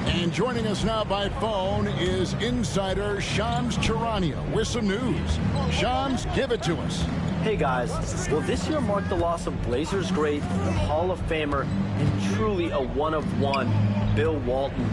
And joining us now by phone is insider Shams Charania with some news. Shams, give it to us. Hey guys, will this year mark the loss of Blazers great, Hall of Famer, and truly a one-of-one, Bill Walton?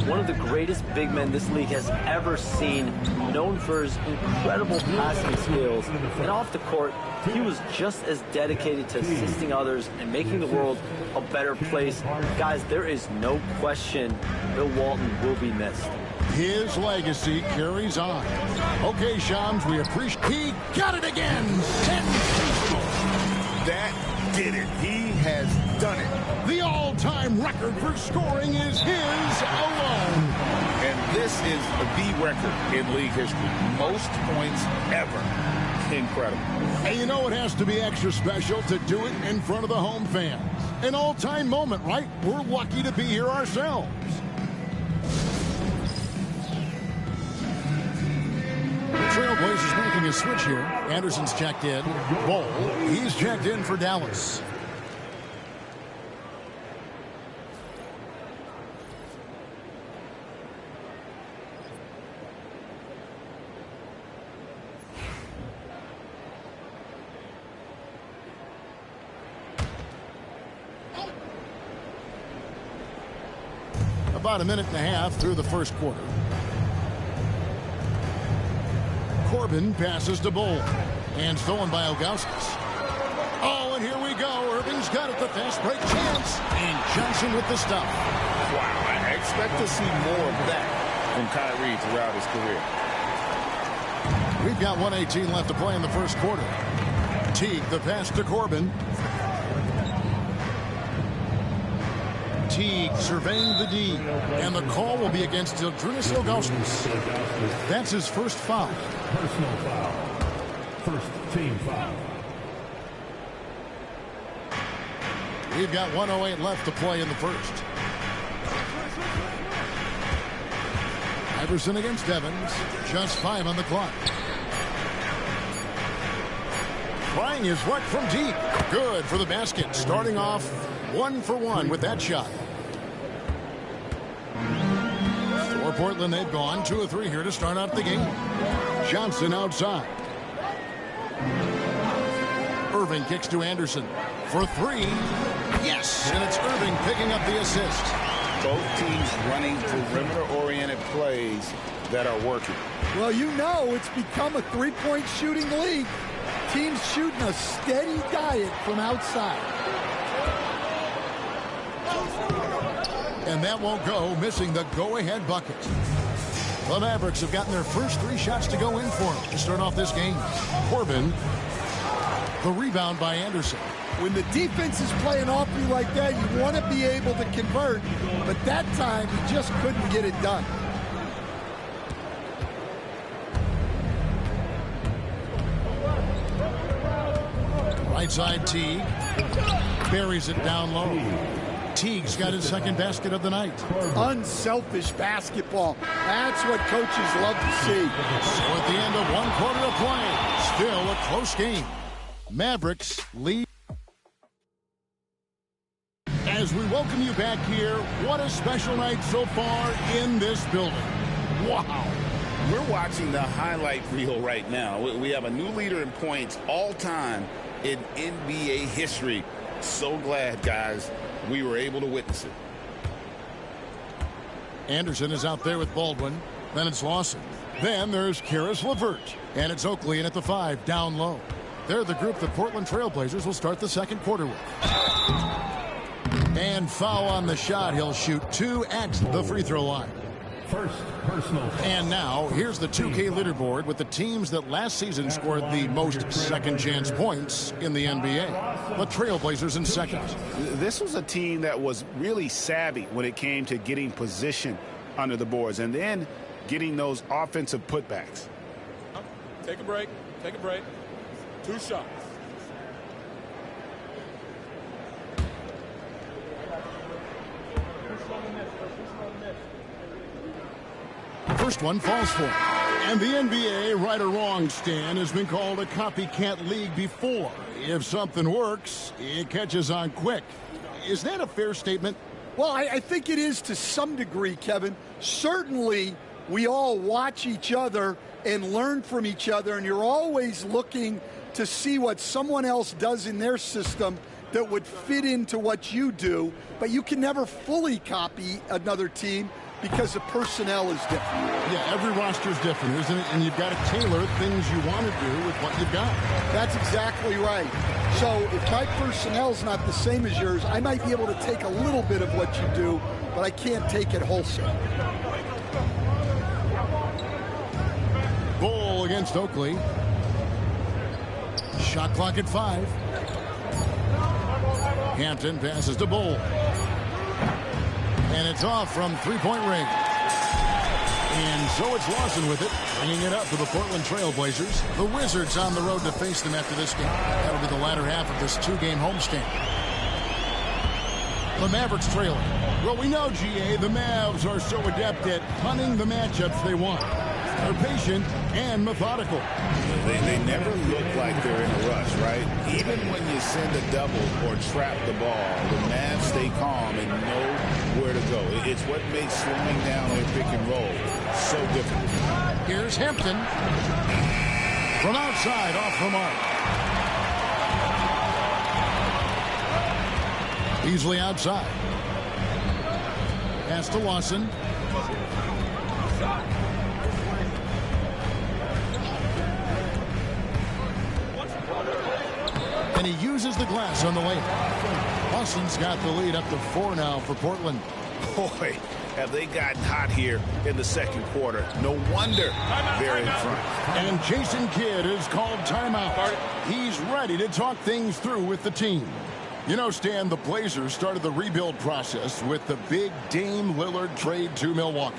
One of the greatest big men this league has ever seen, known for his incredible passing skills. And off the court, he was just as dedicated to assisting others and making the world a better place. Guys, there is no question Bill Walton will be missed. His legacy carries on. Okay, Shams, we appreciate. He got it again. Sensational. That did it. He has done it. The all-time record for scoring is his alone. And this is the record in league history. Most points ever. Incredible. And you know it has to be extra special to do it in front of the home fans. An all-time moment, right? We're lucky to be here ourselves. Trailblazers making a switch here. Anderson's checked in. Ball, he's checked in for Dallas. About a minute and a half through the first quarter. Corbin passes to Bull. And stolen by Ilgauskas. Oh, and here we go. Irving's got it. The fast break chance. And Johnson with the stuff. Wow, I expect to see more of that from Kyrie throughout his career. We've got 1:18 left to play in the first quarter. Teague, the pass to Corbin. Teague surveying the D. And the call will be against Zydrunas Ilgauskas. That's his first foul. Personal foul. First team foul. We've got 1:08 left to play in the first. Iverson against Evans. Just 5 on the clock. Trying his luck from deep. Good for the basket. Starting off 1 for 1 with that shot. For Portland, they've gone 2 of 3 here to start out the game. Johnson outside. Irving kicks to Anderson for 3. Yes, and it's Irving picking up the assist. Both teams running perimeter-oriented plays that are working. Well, you know it's become a three-point shooting league. Teams shooting a steady diet from outside. And that won't go, missing the go-ahead bucket. The Mavericks have gotten their first 3 shots to go in for them to start off this game. Corbin, the rebound by Anderson. When the defense is playing off you like that, you want to be able to convert, but that time he just couldn't get it done. Right side Teague. Buries it down low. Teague's got his second basket of the night. Unselfish basketball. That's what coaches love to see. So at the end of 1 quarter of play, still a close game. Mavericks lead. As we welcome you back here, what a special night so far in this building. Wow. We're watching the highlight reel right now. We have a new leader in points all time in NBA history. So glad, guys, we were able to witness it. Anderson is out there with Baldwin. Then it's Lawson. Then there's Karis LeVert. And it's Oakley in at the 5, down low. They're the group the Portland Trailblazers will start the second quarter with. And foul on the shot. He'll shoot 2 at the free throw line. First personal. And now, here's the 2K leaderboard with the teams that last season scored the most second-chance points in the NBA. The Trailblazers in second. This was a team that was really savvy when it came to getting position under the boards and then getting those offensive putbacks. Take a break. Take a break. 2 shots. First one falls for him. And the NBA, right or wrong, Stan, has been called a copycat league before. If something works, it catches on quick. Is that a fair statement? Well, I think it is to some degree, Kevin. Certainly, we all watch each other and learn from each other, and you're always looking to see what someone else does in their system that would fit into what you do, but you can never fully copy another team because the personnel is different. Yeah, every roster is different, isn't it? And you've got to tailor things you want to do with what you've got. That's exactly right. So if my personnel's not the same as yours, I might be able to take a little bit of what you do, but I can't take it wholesale. Bull against Oakley. Shot clock at 5. Hampton passes to Bull. And it's off from three-point range. And so it's Lawson with it, bringing it up for the Portland Trail Blazers. The Wizards on the road to face them after this game. That'll be the latter half of this two-game homestand. The Mavericks trailing. Well, we know, GA, the Mavs are so adept at hunting the matchups they want. They're patient and methodical. They never look like they're in a rush, right? Even when you send a double or trap the ball, the Mavs stay calm and know where to go. It's what makes slowing down their pick and roll so difficult. Here's Hampton. From outside, off the mark. Easily outside. Pass to Lawson. And he uses the glass on the layup. Lawson's got the lead up to 4 now for Portland. Boy, have they gotten hot here in the second quarter. No wonder they're in front. And Jason Kidd is called timeout. He's ready to talk things through with the team. You know, Stan, the Blazers started the rebuild process with the big Dame Lillard trade to Milwaukee.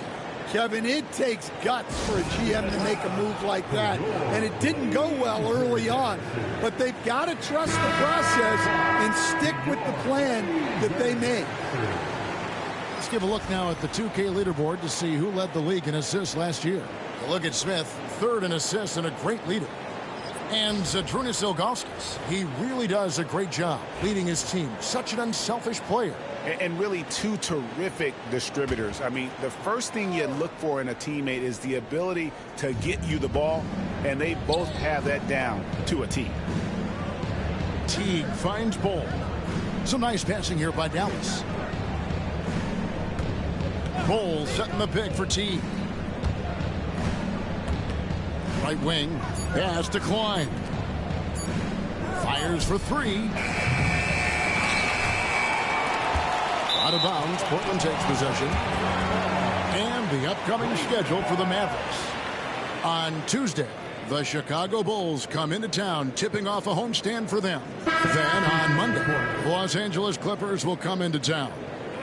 Kevin, it takes guts for a GM to make a move like that, and it didn't go well early on. But they've got to trust the process and stick with the plan that they made. Let's give a look now at the 2K leaderboard to see who led the league in assists last year. Look at Smith, third in assists and a great leader. And Zydrunas Ilgauskas, he really does a great job leading his team. Such an unselfish player. And really two terrific distributors. I mean, the first thing you look for in a teammate is the ability to get you the ball, and they both have that down to a T. Teague finds Bull. Some nice passing here by Dallas. Bull setting the pick for Teague. Right wing, pass to Klein. Fires for 3. Out of bounds, Portland takes possession. And the upcoming schedule for the Mavericks. On Tuesday, the Chicago Bulls come into town, tipping off a homestand for them. Then on Monday, the Los Angeles Clippers will come into town.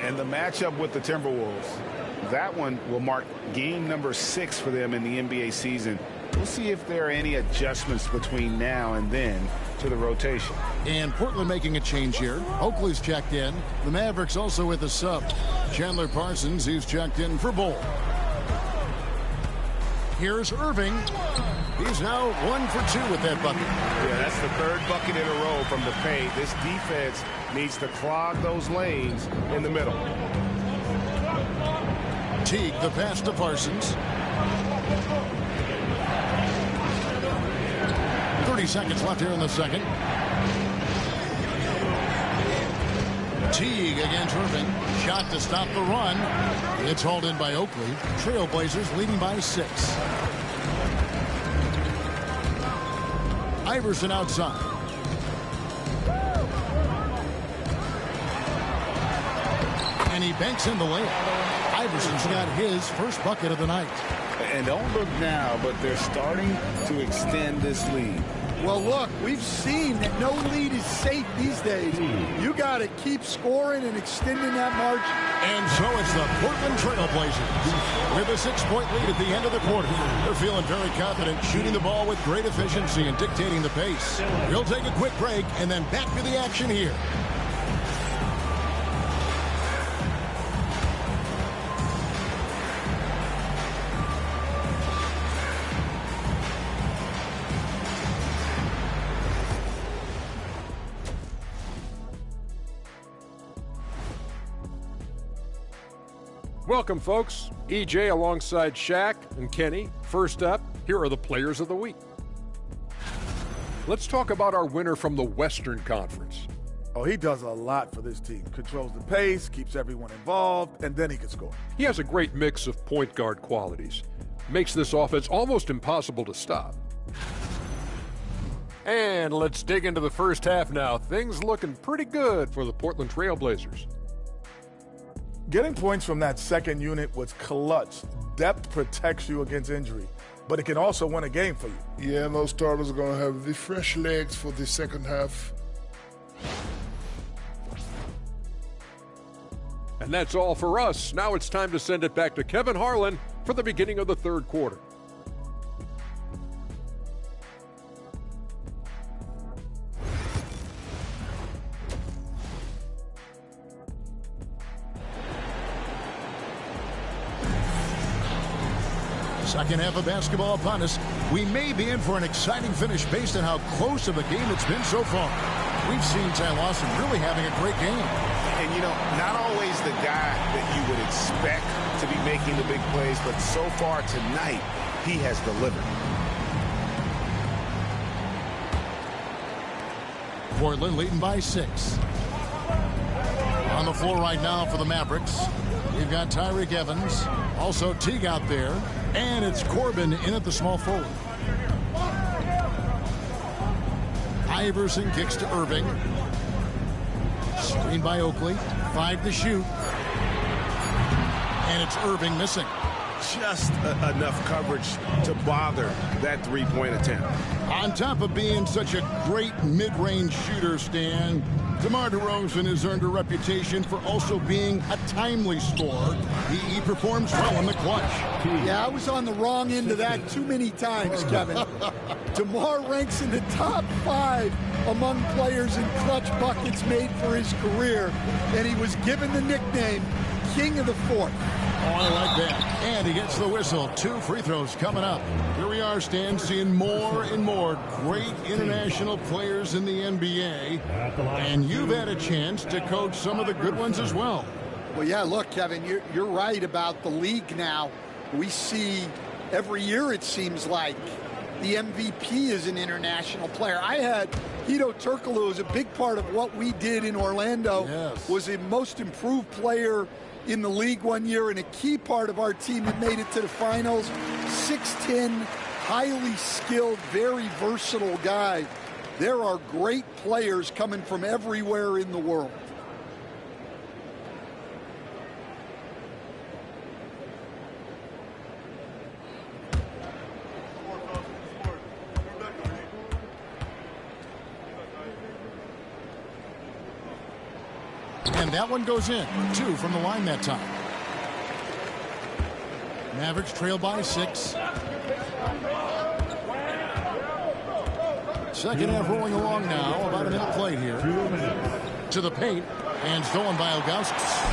And the matchup with the Timberwolves, that one will mark game number 6 for them in the NBA season. We'll see if there are any adjustments between now and then to the rotation. And Portland making a change here. Oakley's checked in. The Mavericks also with a sub. Chandler Parsons, who's checked in for Bull. Here's Irving. He's now 1 for 2 with that bucket. Yeah, that's the 3rd bucket in a row from the paint. This defense needs to clog those lanes in the middle. Teague, the pass to Parsons. 30 seconds left here in the second. Teague against Irving. Shot to stop the run. It's hauled in by Oakley. Trailblazers leading by 6. Iverson outside. And he banks in the layup. Iverson's got his first bucket of the night. And don't look now, but they're starting to extend this lead. Well, look, we've seen that no lead is safe these days. You got to keep scoring and extending that margin. And so it's the Portland Trail Blazers with a 6-point lead at the end of the quarter. They're feeling very confident, shooting the ball with great efficiency and dictating the pace. We'll take a quick break and then back to the action here. Welcome, folks. EJ alongside Shaq and Kenny. First up, here are the players of the week. Let's talk about our winner from the Western Conference. Oh, he does a lot for this team. Controls the pace, keeps everyone involved, and then he can score. He has a great mix of point guard qualities. Makes this offense almost impossible to stop. And let's dig into the first half now. Things looking pretty good for the Portland Trail Blazers. Getting points from that second unit was clutch. Depth protects you against injury, but it can also win a game for you. Yeah, and those starters are going to have the fresh legs for the second half. And that's all for us. Now it's time to send it back to Kevin Harlan for the beginning of the third quarter. Second half of basketball upon us. We may be in for an exciting finish based on how close of a game it's been so far. We've seen Ty Lawson really having a great game. And, you know, not always the guy that you would expect to be making the big plays, but so far tonight, he has delivered. Portland leading by 6. On the floor right now for the Mavericks, we've got Tyreke Evans, also Teague out there, and it's Corbin in at the small forward. Iverson kicks to Irving. Screen by Oakley. 5 to shoot. And it's Irving missing. Just enough coverage to bother that three-point attempt. On top of being such a great mid-range shooter, Stan, DeMar DeRozan has earned a reputation for also being a timely scorer. He performs well in the clutch. Yeah, I was on the wrong end of that too many times, Kevin. DeMar ranks in the top 5 among players in clutch buckets made for his career, and he was given the nickname King of the Fourth. Oh, I like that. And he gets the whistle. 2 free throws coming up. Here we are, Stan, seeing more and more great international players in the NBA. And you've had a chance to coach some of the good ones as well. Well, yeah, look, Kevin, you're right about the league now. We see every year, it seems like, the MVP is an international player. I had Hito Turkoglu, who was a big part of what we did in Orlando, was the most improved player in the league one year and a key part of our team that made it to the finals. 6'10", highly skilled, very versatile guy. There are great players coming from everywhere in the world. And that one goes in. 2 from the line that time. Mavericks trail by 6. Second half rolling along now. About a minute played here. To the paint. And stolen by Ilgauskas.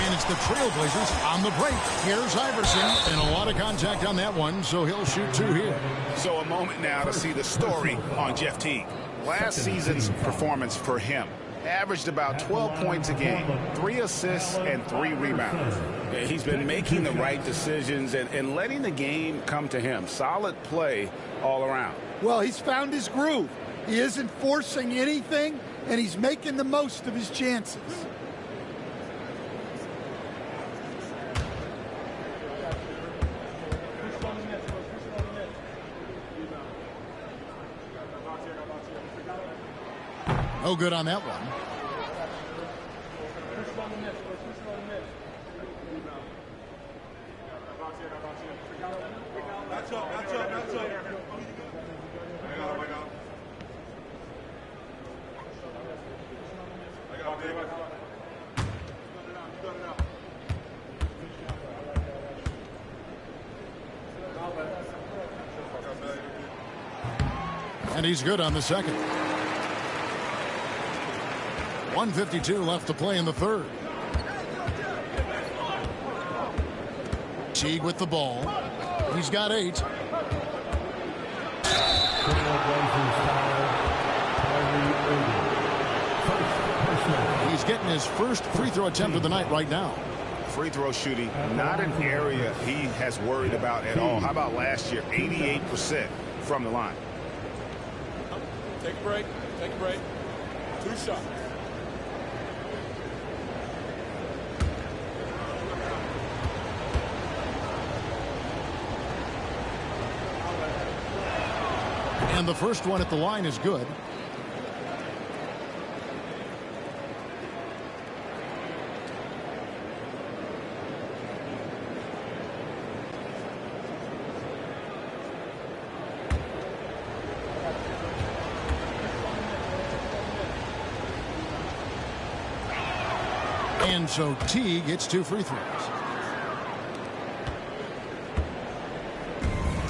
And it's the Trailblazers on the break. Here's Iverson. And a lot of contact on that one, so he'll shoot 2 here. So a moment now to see the story on Jeff Teague. Last season's performance for him averaged about 12 points a game, 3 assists and 3 rebounds. He's been making the right decisions and letting the game come to him. Solid play all around. Well, he's found his groove. He isn't forcing anything, and he's making the most of his chances. No good on that one. And he's good on the second. 1:52 left to play in the third. Teague with the ball. He's got 8. He's getting his first free throw attempt of the night right now. Free throw shooting, not an area he has worried about at all. How about last year? 88% from the line. Take a break. Take a break. 2 shots. And the first one at the line is good. And so T gets 2 free throws.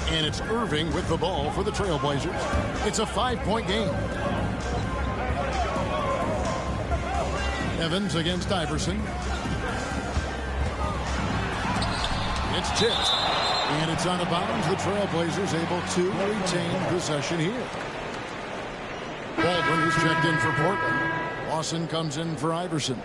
And it's Irving with the ball for the Trailblazers. It's a 5-point game. Evans against Iverson. It's tipped. And it's out of bounds. The Trailblazers able to retain possession here. Baldwin is checked in for Portland. Lawson comes in for Iverson.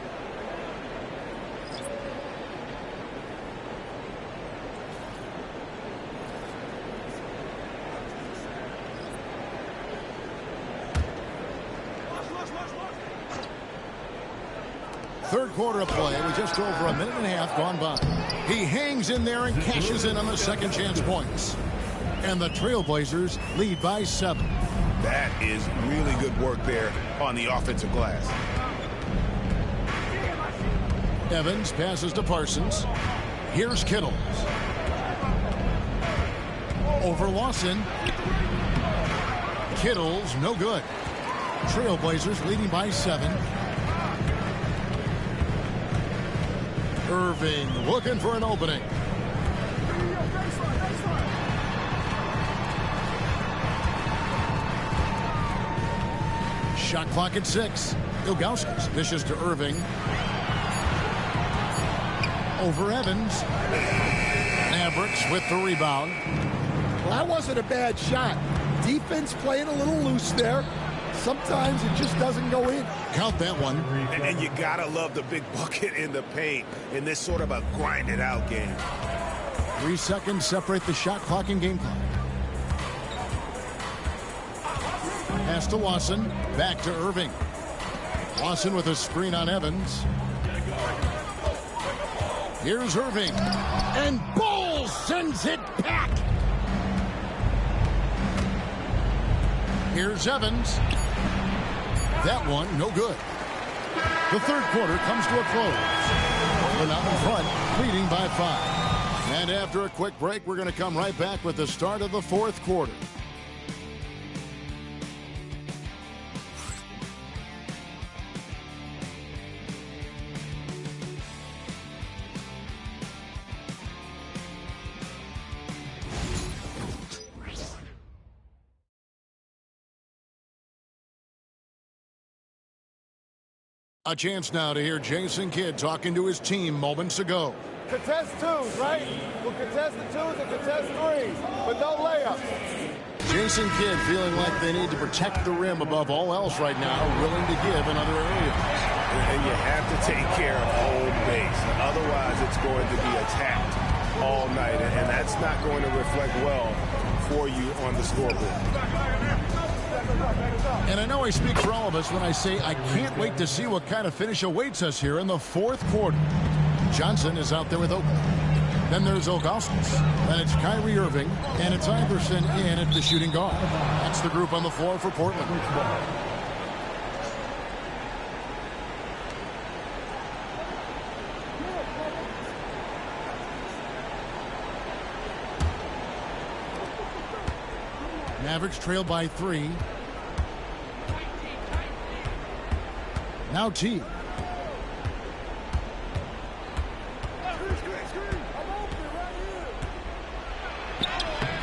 Third quarter of play with just over a minute and a half gone by. He hangs in there and cashes in on the second chance points. And the Trailblazers lead by 7. That is really good work there on the offensive glass. Evans passes to Parsons. Here's Kittles. Over Lawson. Kittles, no good. Trailblazers leading by 7. Irving looking for an opening. Shot clock at 6. Ilgauskas dishes to Irving. Over Evans. Mavericks with the rebound. Well, that wasn't a bad shot. Defense playing a little loose there. Sometimes it just doesn't go in. Count that one. And you gotta love the big bucket in the paint in this sort of a grinded out game. 3 seconds separate the shot clock and game clock. Pass to Lawson. Back to Irving. Lawson with a screen on Evans. Here's Irving. And Bowles sends it back. Here's Evans. That one, no good. The third quarter comes to a close. Portland out in front, leading by 5. And after a quick break, we're going to come right back with the start of the fourth quarter. A chance now to hear Jason Kidd talking to his team moments ago. Contest 2s, right? We'll contest the 2s and contest 3s, but no layups. Jason Kidd feeling like they need to protect the rim above all else right now, willing to give in other areas. And you have to take care of home base. Otherwise, it's going to be attacked all night, and that's not going to reflect well for you on the scoreboard. And I know I speak for all of us when I say I can't wait to see what kind of finish awaits us here in the fourth quarter. Johnson is out there with Oakland. Then there's Ilgauskas. Then it's Kyrie Irving. And it's Iverson in at the shooting guard. That's the group on the floor for Portland. Mavericks trail by 3. Now T.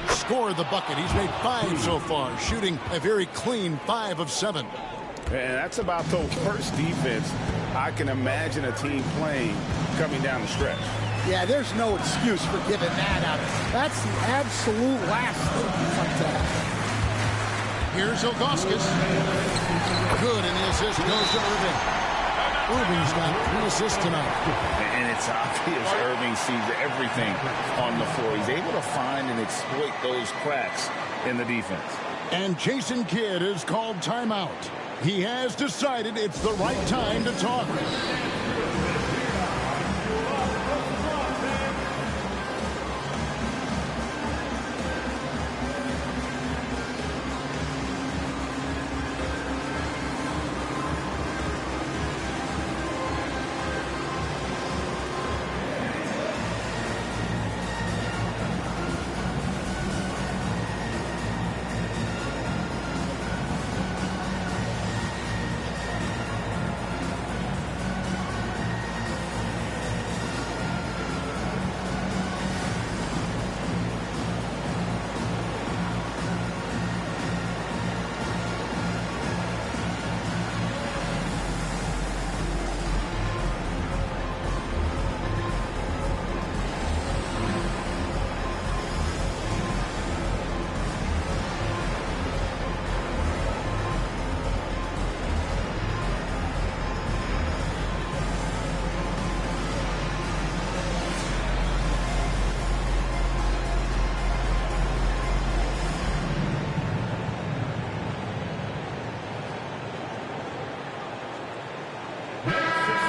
Scored the bucket. He's made 5 so far, shooting a very clean 5 of 7. And that's about the worst defense I can imagine a team playing coming down the stretch. Yeah, there's no excuse for giving that up. That's the absolute last thing sometimes. Here's Ilgauskas. Good, and the assist goes to Irving. Irving's got 3 assists tonight. And it's obvious Irving sees everything on the floor. He's able to find and exploit those cracks in the defense. And Jason Kidd is called timeout. He has decided it's the right time to talk.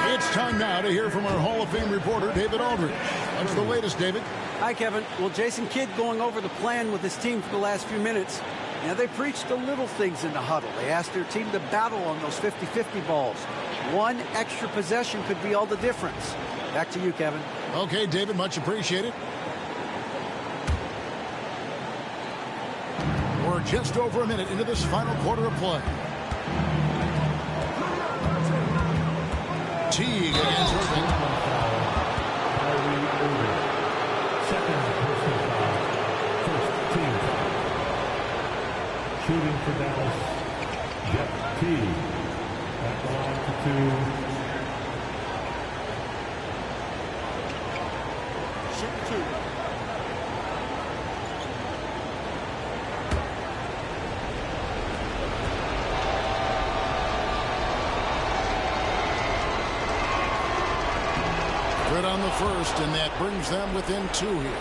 It's time now to hear from our Hall of Fame reporter, David Aldridge. What's the latest, David? Hi, Kevin. Well, Jason Kidd going over the plan with his team for the last few minutes. Now, they preached the little things in the huddle. They asked their team to battle on those 50-50 balls. One extra possession could be all the difference. Back to you, Kevin. Okay, David, much appreciated. We're just over a minute into this final quarter of play. Teague against Irving. Second personal foul. First team foul. Shooting for Dallas, Jeff Teague. At the line for two. Shoot two. Good on the first, and that brings them within two here.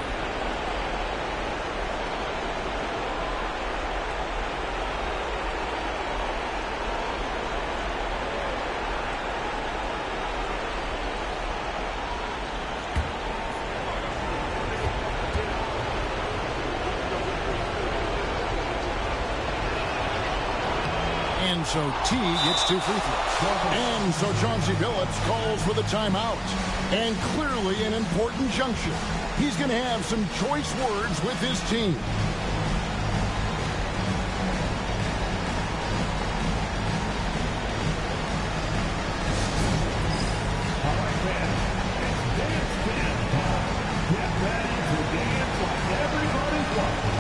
And so T gets 2 free throws. And so Chauncey Billups calls for the timeout. And clearly an important juncture. He's going to have some choice words with his team. All right, fans, it's dance time. Get ready to dance like everybody's watching.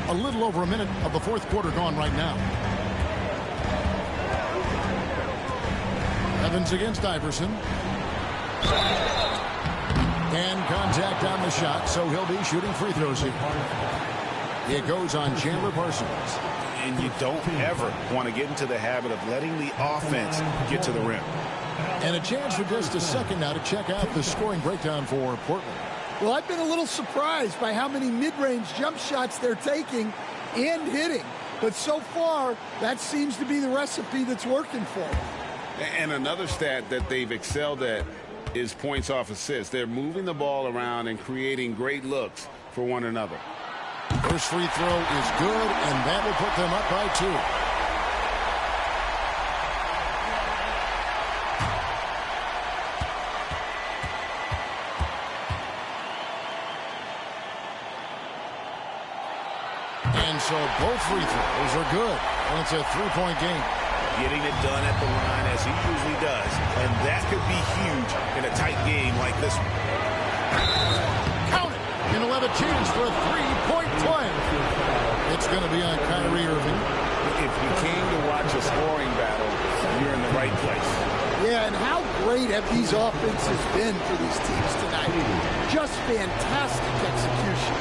A little over a minute of the fourth quarter gone right now. Evans against Iverson. And contact on the shot, so he'll be shooting free throws here. It goes on Chandler Parsons. And you don't ever want to get into the habit of letting the offense get to the rim. And a chance for just a second now to check out the scoring breakdown for Portland. Well, I've been a little surprised by how many mid-range jump shots they're taking and hitting. But so far, that seems to be the recipe that's working for them. And another stat that they've excelled at is points off assists. They're moving the ball around and creating great looks for one another. First free throw is good, and that will put them up by 2. And so both free throws are good, and it's a 3-point game. getting it done at the line as he usually does. And that could be huge in a tight game like this one. Count it. And he'll have a chance for a three-point play. It's going to be on Kyrie Irving. If you came to watch a scoring battle, you're in the right place. Yeah, and how great have these offenses been for these teams tonight? Just fantastic execution.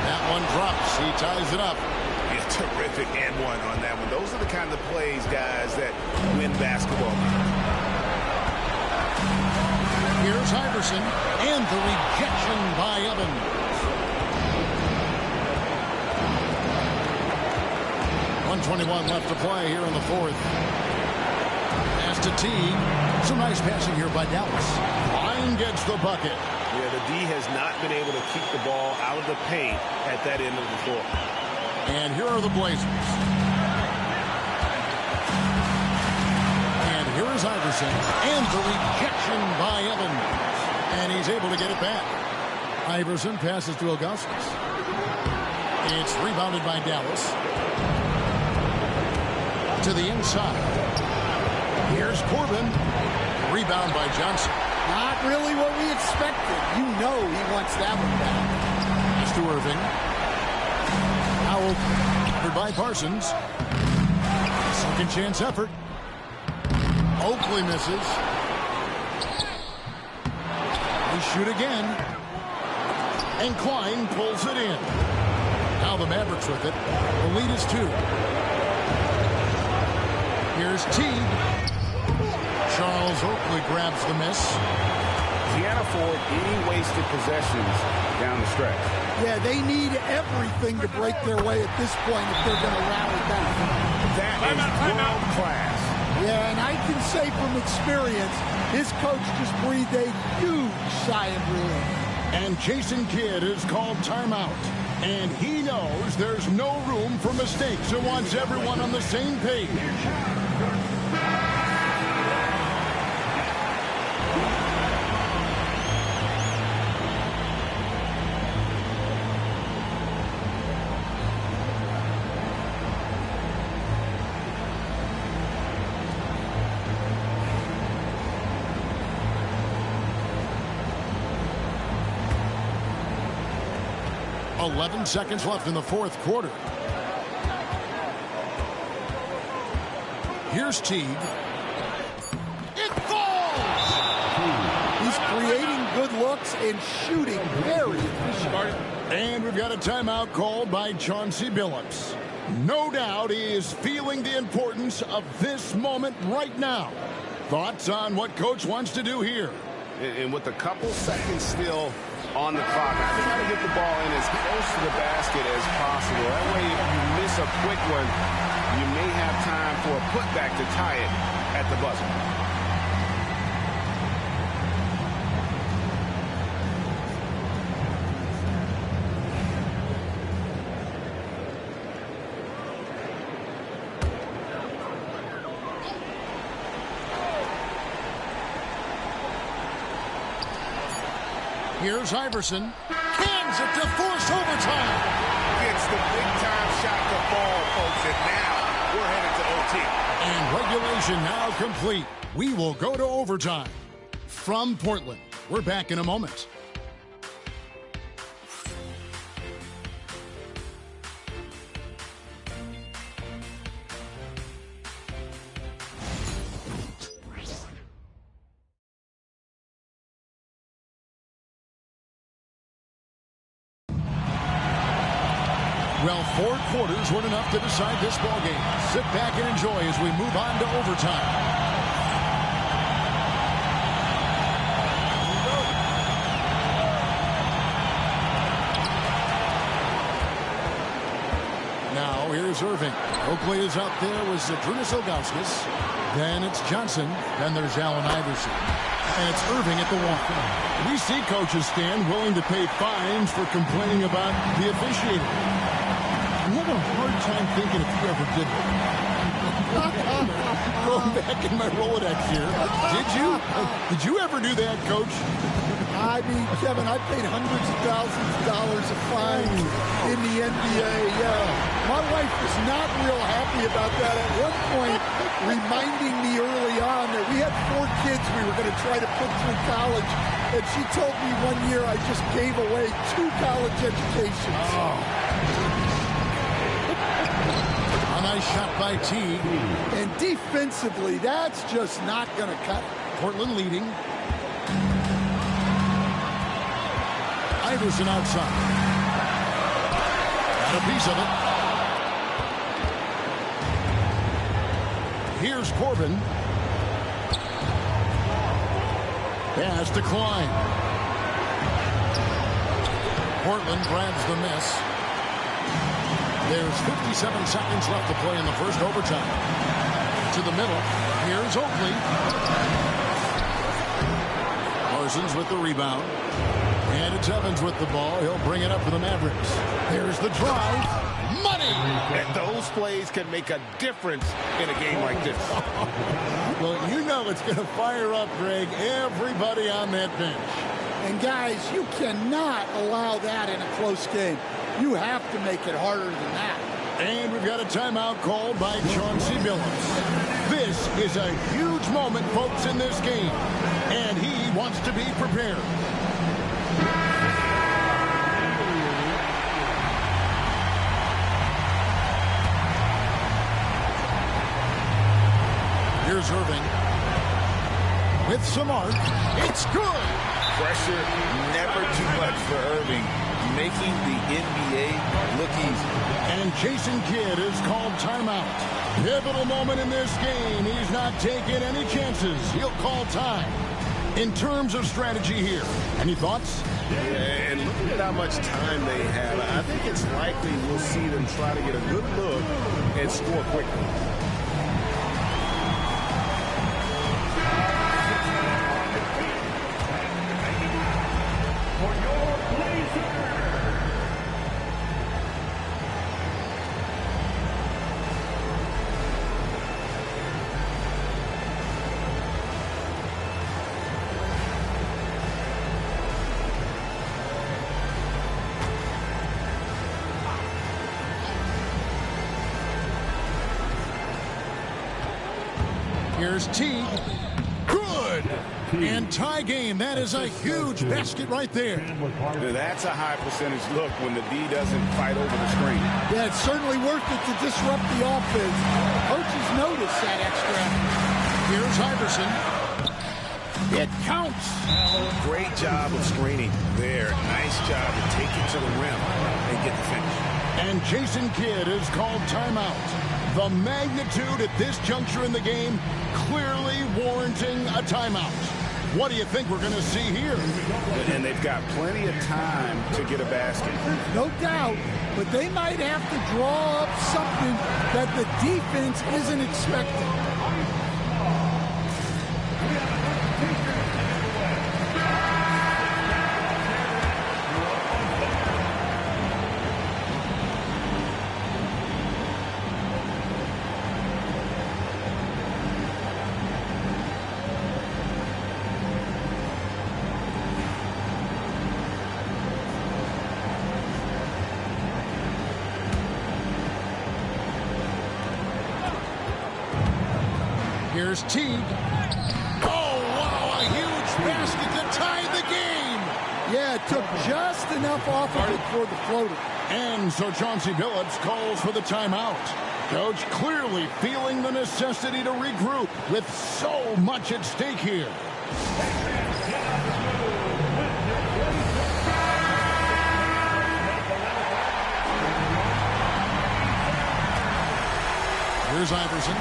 That one drops. He ties it up. Yeah, terrific and one on that one. Those are the kind of plays, guys, that win basketball games. Here's Iverson, and the rejection by Evans. 1:21 left to play here in the fourth. Pass to Teague. Some nice passing here by Dallas. Line gets the bucket. Yeah, the D has not been able to keep the ball out of the paint at that end of the floor. And here are the Blazers. And here is Iverson. And the rejection by Evans. And he's able to get it back. Iverson passes to Augustus. It's rebounded by Dallas. To the inside. Here's Corbin. Rebound by Johnson. Not really what we expected. You know he wants that one back. Pass to Irving. Howell covered by Parsons. Second chance effort. Oakley misses. They shoot again. And Klein pulls it in. Now the Mavericks with it. The lead is 2. Here's Teague. Charles Oakley grabs the miss. Can't afford any wasted possessions down the stretch. Yeah, they need everything to break their way at this point if they're going to rally back. That is world class. Yeah, and I can say from experience, his coach just breathed a huge sigh of relief. And Jason Kidd is called timeout. And he knows there's no room for mistakes and wants everyone on the same page. 11 seconds left in the fourth quarter. Here's Teague. It falls! He's creating good looks and shooting very efficient. And we've got a timeout called by Chauncey Billups. No doubt he is feeling the importance of this moment right now. Thoughts on what Coach wants to do here? And with a couple seconds still on the clock, I try to get the ball in as close to the basket as possible. That way, if you miss a quick one, you may have time for a putback to tie it at the buzzer. Here's Iverson. Cans it to force overtime. Gets the big-time shot to fall, folks, and now we're headed to OT. And regulation now complete. We will go to overtime. From Portland, we're back in a moment. Well, 4 quarters weren't enough to decide this ball game. Sit back and enjoy as we move on to overtime. Now, here's Irving. Oakley is out there with Zydrunas Ilgauskas. Then it's Johnson. Then there's Allen Iverson. And it's Irving at the 1. We see coaches stand willing to pay fines for complaining about the officiating. I'm having a hard time thinking if you ever did that. For going back in my Rolodex here. Did you ever do that, Coach? I mean, Kevin, I paid hundreds of thousands of dollars of fines in the NBA. Yeah, my wife was not real happy about that. At one point, reminding me early on that we had 4 kids we were going to try to put through college, and she told me one year I just gave away 2 college educations. A nice shot by Teague. And defensively, that's just not going to cut it. Portland leading. Iverson outside. Got a piece of it. Here's Corbin. Pass to Klein. Portland grabs the miss. There's 57 seconds left to play in the first overtime. To the middle. Here's Oakley. Parsons with the rebound. And it's Evans with the ball. He'll bring it up for the Mavericks. Here's the drive. Money! And those plays can make a difference in a game like this. Well, you know it's going to fire up, Greg, everybody on that bench. And, guys, you cannot allow that in a close game. You have to make it harder than that. And we've got a timeout called by Chauncey Billups. This is a huge moment, folks, in this game. And he wants to be prepared. Here's Irving. With Samart. It's good. Pressure never too much for Irving, making the NBA look easy. And Jason Kidd is called timeout. Pivotal moment in this game. He's not taking any chances. He'll call time. In terms of strategy here, any thoughts? Yeah, and looking at how much time they have, I think it's likely we'll see them try to get a good look and score quickly. Here's Teague. Good. And tie game. That is a huge basket right there. That's a high percentage look when the D doesn't fight over the screen. Yeah, it's certainly worth it to disrupt the offense. Coaches notice that extra effort. Here's Iverson. It counts. Great job of screening there. Nice job to take it to the rim and get the finish. And Jason Kidd is called timeout. The magnitude at this juncture in the game clearly warranting a timeout. What do you think we're going to see here? And they've got plenty of time to get a basket. No doubt, but they might have to draw up something that the defense isn't expecting. Here's Teague. Oh, wow, a huge basket to tie the game. Yeah, it took just enough off of it for the floater. And so Chauncey Billups calls for the timeout. Coach clearly feeling the necessity to regroup with so much at stake here. Here's Iverson.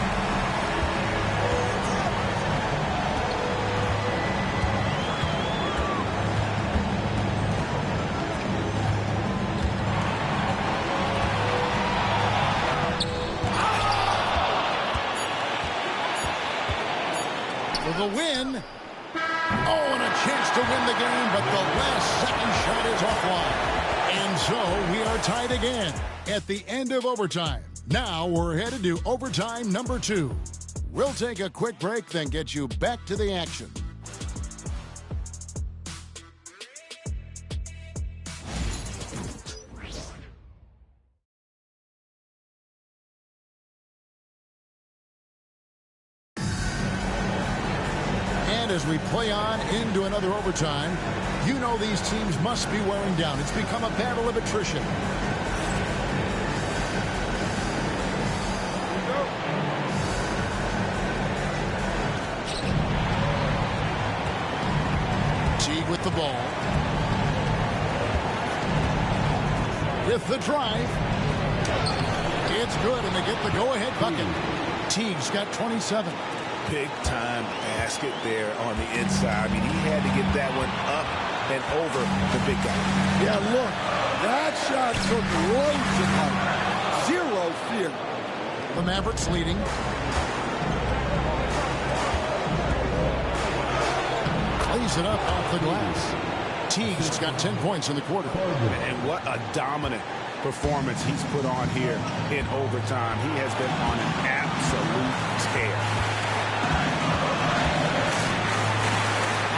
For the win. Oh, and a chance to win the game, but the last second shot is offline. And so we are tied again at the end of overtime. Now we're headed to overtime number 2. We'll take a quick break, then get you back to the action. And as we play on into another overtime, you know these teams must be wearing down. It's become a battle of attrition. With the ball. With the drive. It's good, and they get the go-ahead bucket. Teague's got 27. Big-time basket there on the inside. I mean, he had to get that one up and over the big guy. Yeah, look, that shot took loads of height. Zero fear. The Mavericks leading. Plays it up off the glass. Teague's got 10 points in the quarter. And what a dominant performance he's put on here in overtime. He has been on an absolute tear.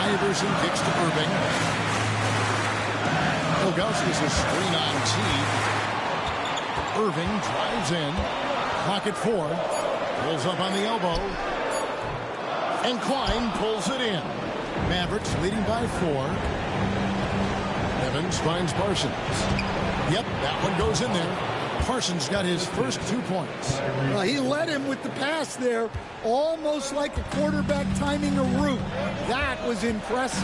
Iverson kicks to Irving. Ilgauskas a screen on Teague. Irving drives in. Clock at 4. Pulls up on the elbow. And Klein pulls it in. Mavericks leading by 4. Evans finds Parsons. Yep, that one goes in there. Parsons got his first 2 points. He led him with the pass there, almost like a quarterback timing a route. That was impressive.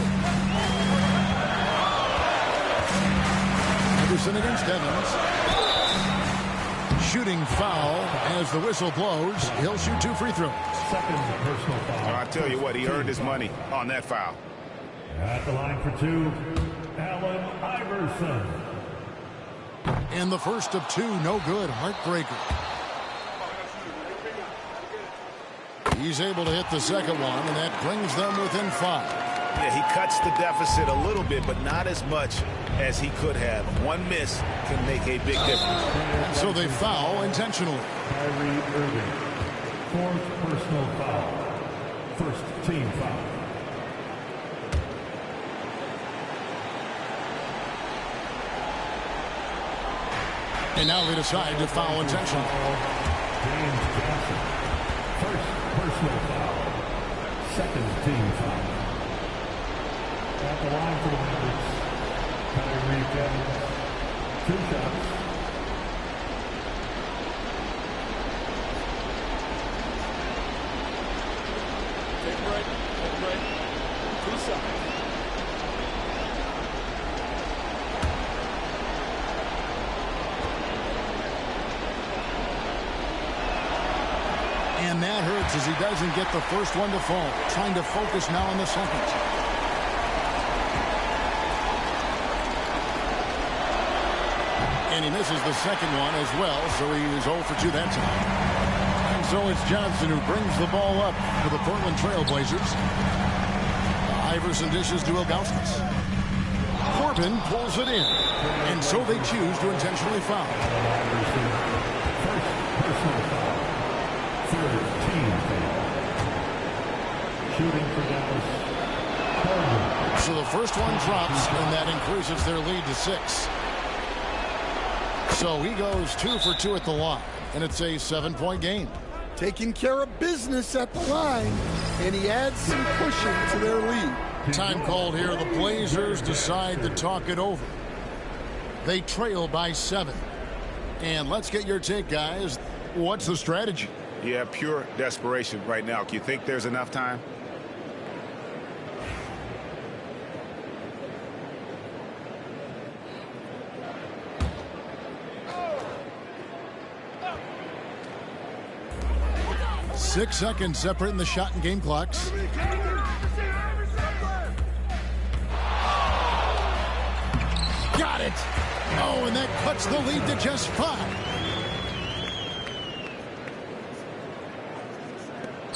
Anderson against Evans. Shooting foul as the whistle blows. He'll shoot 2 free throws. Second personal foul. I tell you what, he earned his money on that foul. At the line for 2, Allen Iverson. And the first of 2, no good. Heartbreaker. He's able to hit the second one, and that brings them within 5. Yeah, he cuts the deficit a little bit, but not as much as he could have. One miss can make a big difference. So they foul intentionally. Kyrie Irving. 4th personal foul. First team foul. And now they decide to foul intentionally. James Johnson. First personal foul. Second team foul. At the line for the Mavericks, Kyrie Irving. 2 shots. Take a break. Take a break. 2 seconds. And that hurts as he doesn't get the first one to fall. Trying to focus now on the second. And he misses the second one as well, so he is 0 for 2 that time. And so it's Johnson who brings the ball up for the Portland Trail Blazers. Iverson dishes to Ilgauskas. Corbin pulls it in. And so they choose to intentionally foul. Personal foul. Third team foul. Shooting for Dallas. So the first one drops, and that increases their lead to 6. So he goes 2 for 2 at the line, and it's a 7-point game. Taking care of business at the line, and he adds some cushion to their lead. Time called here. The Blazers decide to talk it over. They trail by 7. And let's get your take, guys. What's the strategy? Yeah, pure desperation right now. Do you think there's enough time? Six seconds separating the shot and game clocks. Got it. Oh, and that cuts the lead to just 5.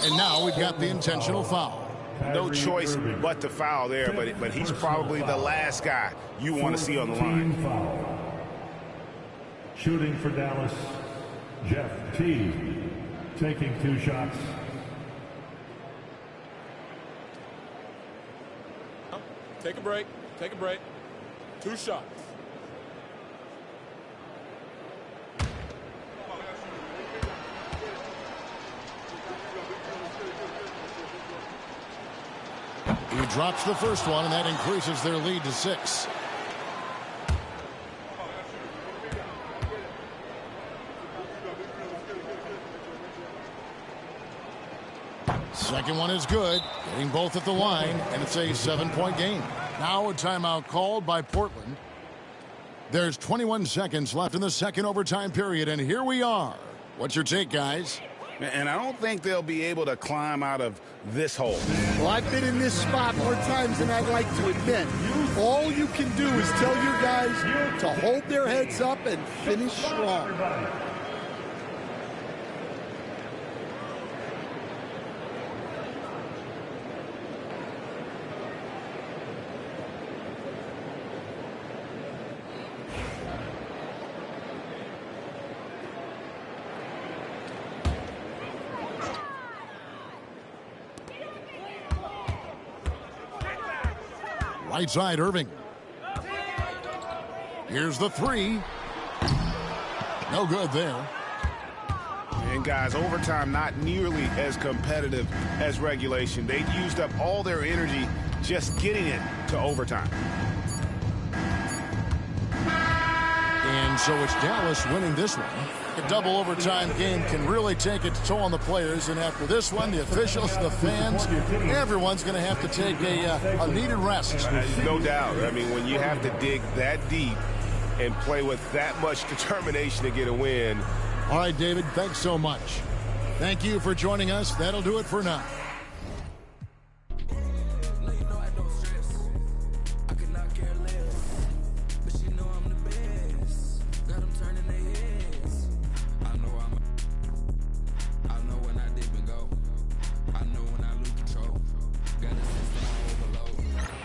And now we've got the intentional foul. No choice but to foul there, but he's probably the last guy you want to see on the line. Foul. Shooting for Dallas, Jeff Teague. Taking 2 shots. Take a break. Take a break. 2 shots. He drops the first one, and that increases their lead to 6. Second one is good, getting both at the line, and it's a 7-point game. Now a timeout called by Portland. There's 21 seconds left in the second overtime period, and here we are. What's your take, guys? And I don't think they'll be able to climb out of this hole. Well, I've been in this spot more times than I'd like to admit. All you can do is tell your guys to hold their heads up and finish strong. Right side, Irving. Here's the 3. No good there. And guys, overtime not nearly as competitive as regulation. They used up all their energy just getting it to overtime. And so it's Dallas winning this one. A double overtime game can really take its toll on the players, and after this one, the officials, the fans, everyone's going to have to take a needed rest. No doubt. I mean, when you have to dig that deep and play with that much determination to get a win. All right, David, thanks so much. Thank you for joining us. That'll do it for now.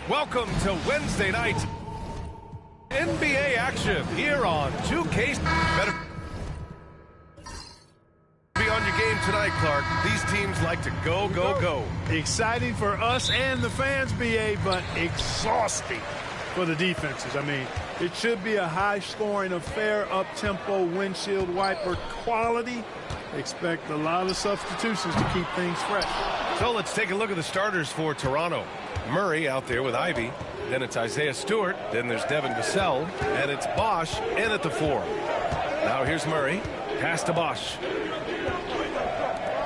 Welcome to Wednesday night NBA action here on 2K. Better be on your game tonight, Clark. These teams like to go, go, go. Exciting for us and the fans, BA, but exhausting for the defenses. I mean, it should be a high-scoring affair, up-tempo, windshield wiper quality. Expect a lot of substitutions to keep things fresh. So let's take a look at the starters for Toronto. Murray out there with Ivy. Then it's Isaiah Stewart. Then there's Devin Vassell. And it's Bosch in at the 4. Now here's Murray. Pass to Bosch.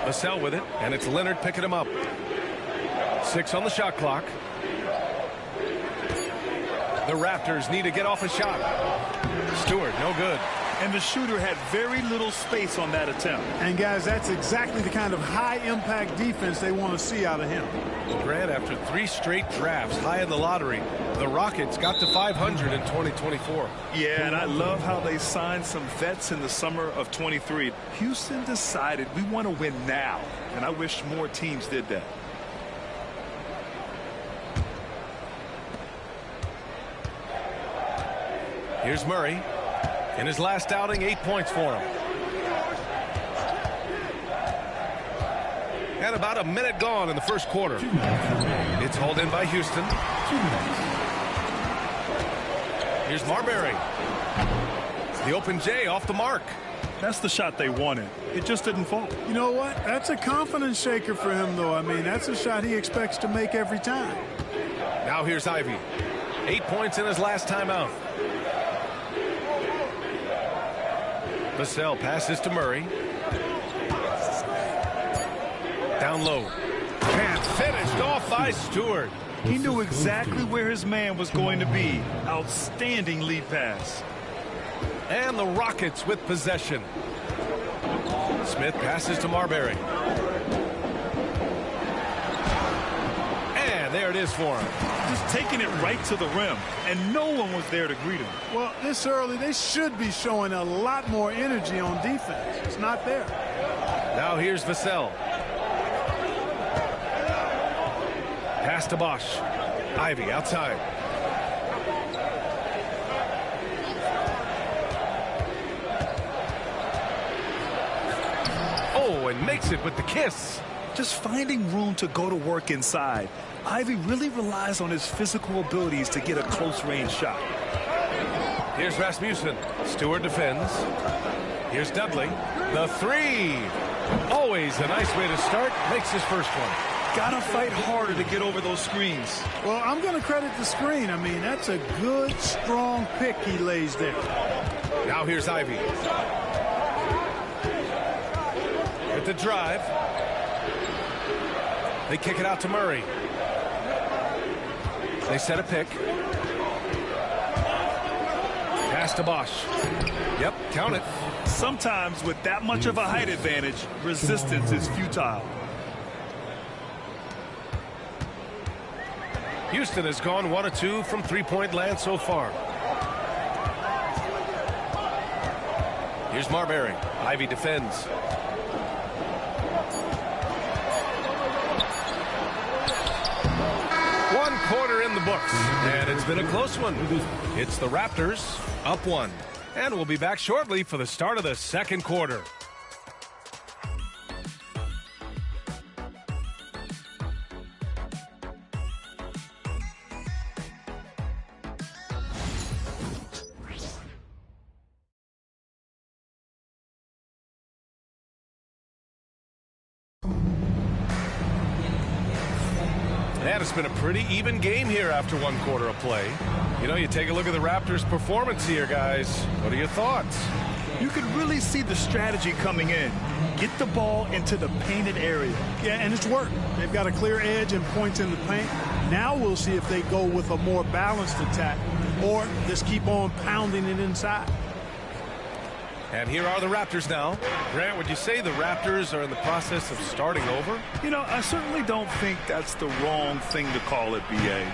Vassell with it. And it's Leonard picking him up. 6 on the shot clock. The Raptors need to get off a shot. Stewart, no good. And the shooter had very little space on that attempt. And, guys, that's exactly the kind of high-impact defense they want to see out of him. Well, Grant, after 3 straight drafts high in the lottery, the Rockets got to 500 in 2024. Yeah, and I love how they signed some vets in the summer of 23. Houston decided we want to win now, and I wish more teams did that. Here's Murray. In his last outing, 8 points for him. And about a minute gone in the first quarter. It's hauled in by Houston. Here's Marbury. The open J off the mark. That's the shot they wanted. It just didn't fall. You know what? That's a confidence shaker for him, though. I mean, that's a shot he expects to make every time. Now here's Ivy. 8 points in his last timeout. Vassell passes to Murray. Down low. And finished off by Stewart. He knew exactly where his man was going to be. Outstanding lead pass. And the Rockets with possession. Smith passes to Marbury. And there it is for him. Just taking it right to the rim, and no one was there to greet him. Well, this early, they should be showing a lot more energy on defense. It's not there. Now here's Vassell. Pass to Bosch. Ivy outside. Oh, and makes it with the kiss. just finding room to go to work inside. Ivy really relies on his physical abilities to get a close-range shot. Here's Rasmussen. Stewart defends. Here's Dudley. The three. Always a nice way to start. Makes his first one. Gotta fight harder to get over those screens. Well, I'm going to credit the screen. I mean, that's a good, strong pick he lays there. Now here's Ivy. With the drive. They kick it out to Murray. They set a pick. Pass to Bosch. Yep, count it. Sometimes with that much of a height advantage, resistance is futile. Houston has gone 1 of 2 from three-point land so far. Here's Marbury. Ivy defends. One quarter in the books, and it's been a close one. It's the Raptors up 1, and we'll be back shortly for the start of the second quarter. And it's been a pretty even game here after 1 quarter of play. You know, you take a look at the Raptors' performance here, guys. What are your thoughts? You can really see the strategy coming in. Get the ball into the painted area. Yeah, and it's worked. They've got a clear edge and points in the paint. Now we'll see if they go with a more balanced attack or just keep on pounding it inside. And here are the Raptors now. Grant, would you say the Raptors are in the process of starting over? You know, I certainly don't think that's the wrong thing to call it, B.A.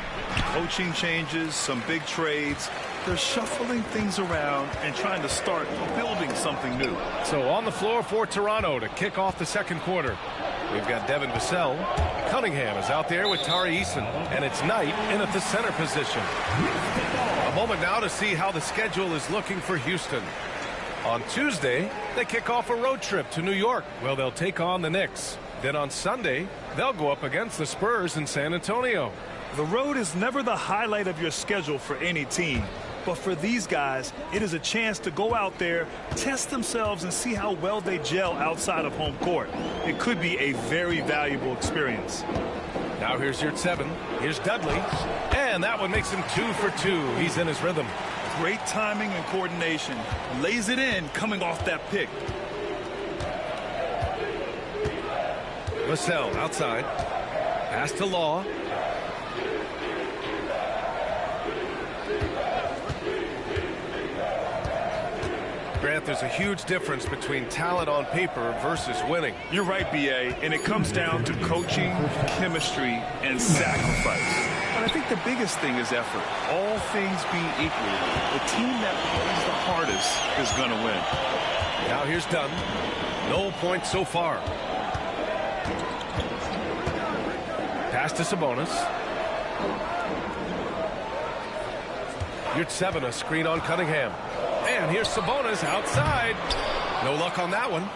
Coaching changes, some big trades. They're shuffling things around and trying to start building something new. So on the floor for Toronto to kick off the second quarter. We've got Devin Vassell. Cunningham is out there with Tari Eason. And it's Knight in at the center position. A moment now to see how the schedule is looking for Houston. On Tuesday, they kick off a road trip to New York. Well, they'll take on the Knicks. Then on Sunday, they'll go up against the Spurs in San Antonio. The road is never the highlight of your schedule for any team. But for these guys, it is a chance to go out there, test themselves, and see how well they gel outside of home court. It could be a very valuable experience. Now here's your 7. Here's Dudley. And that one makes him 2 for 2. He's in his rhythm. Great timing and coordination. Lays it in coming off that pick. Vassell outside. Pass to Law. Grant, there's a huge difference between talent on paper versus winning. You're right, B.A., and it comes down to coaching, chemistry, and sacrifice. But I think the biggest thing is effort. All things being equal, the team that plays the hardest is going to win. Now here's Dunn. No points so far. Pass to Sabonis. You're 7, a screen on Cunningham. And here's Sabonis outside. No luck on that one.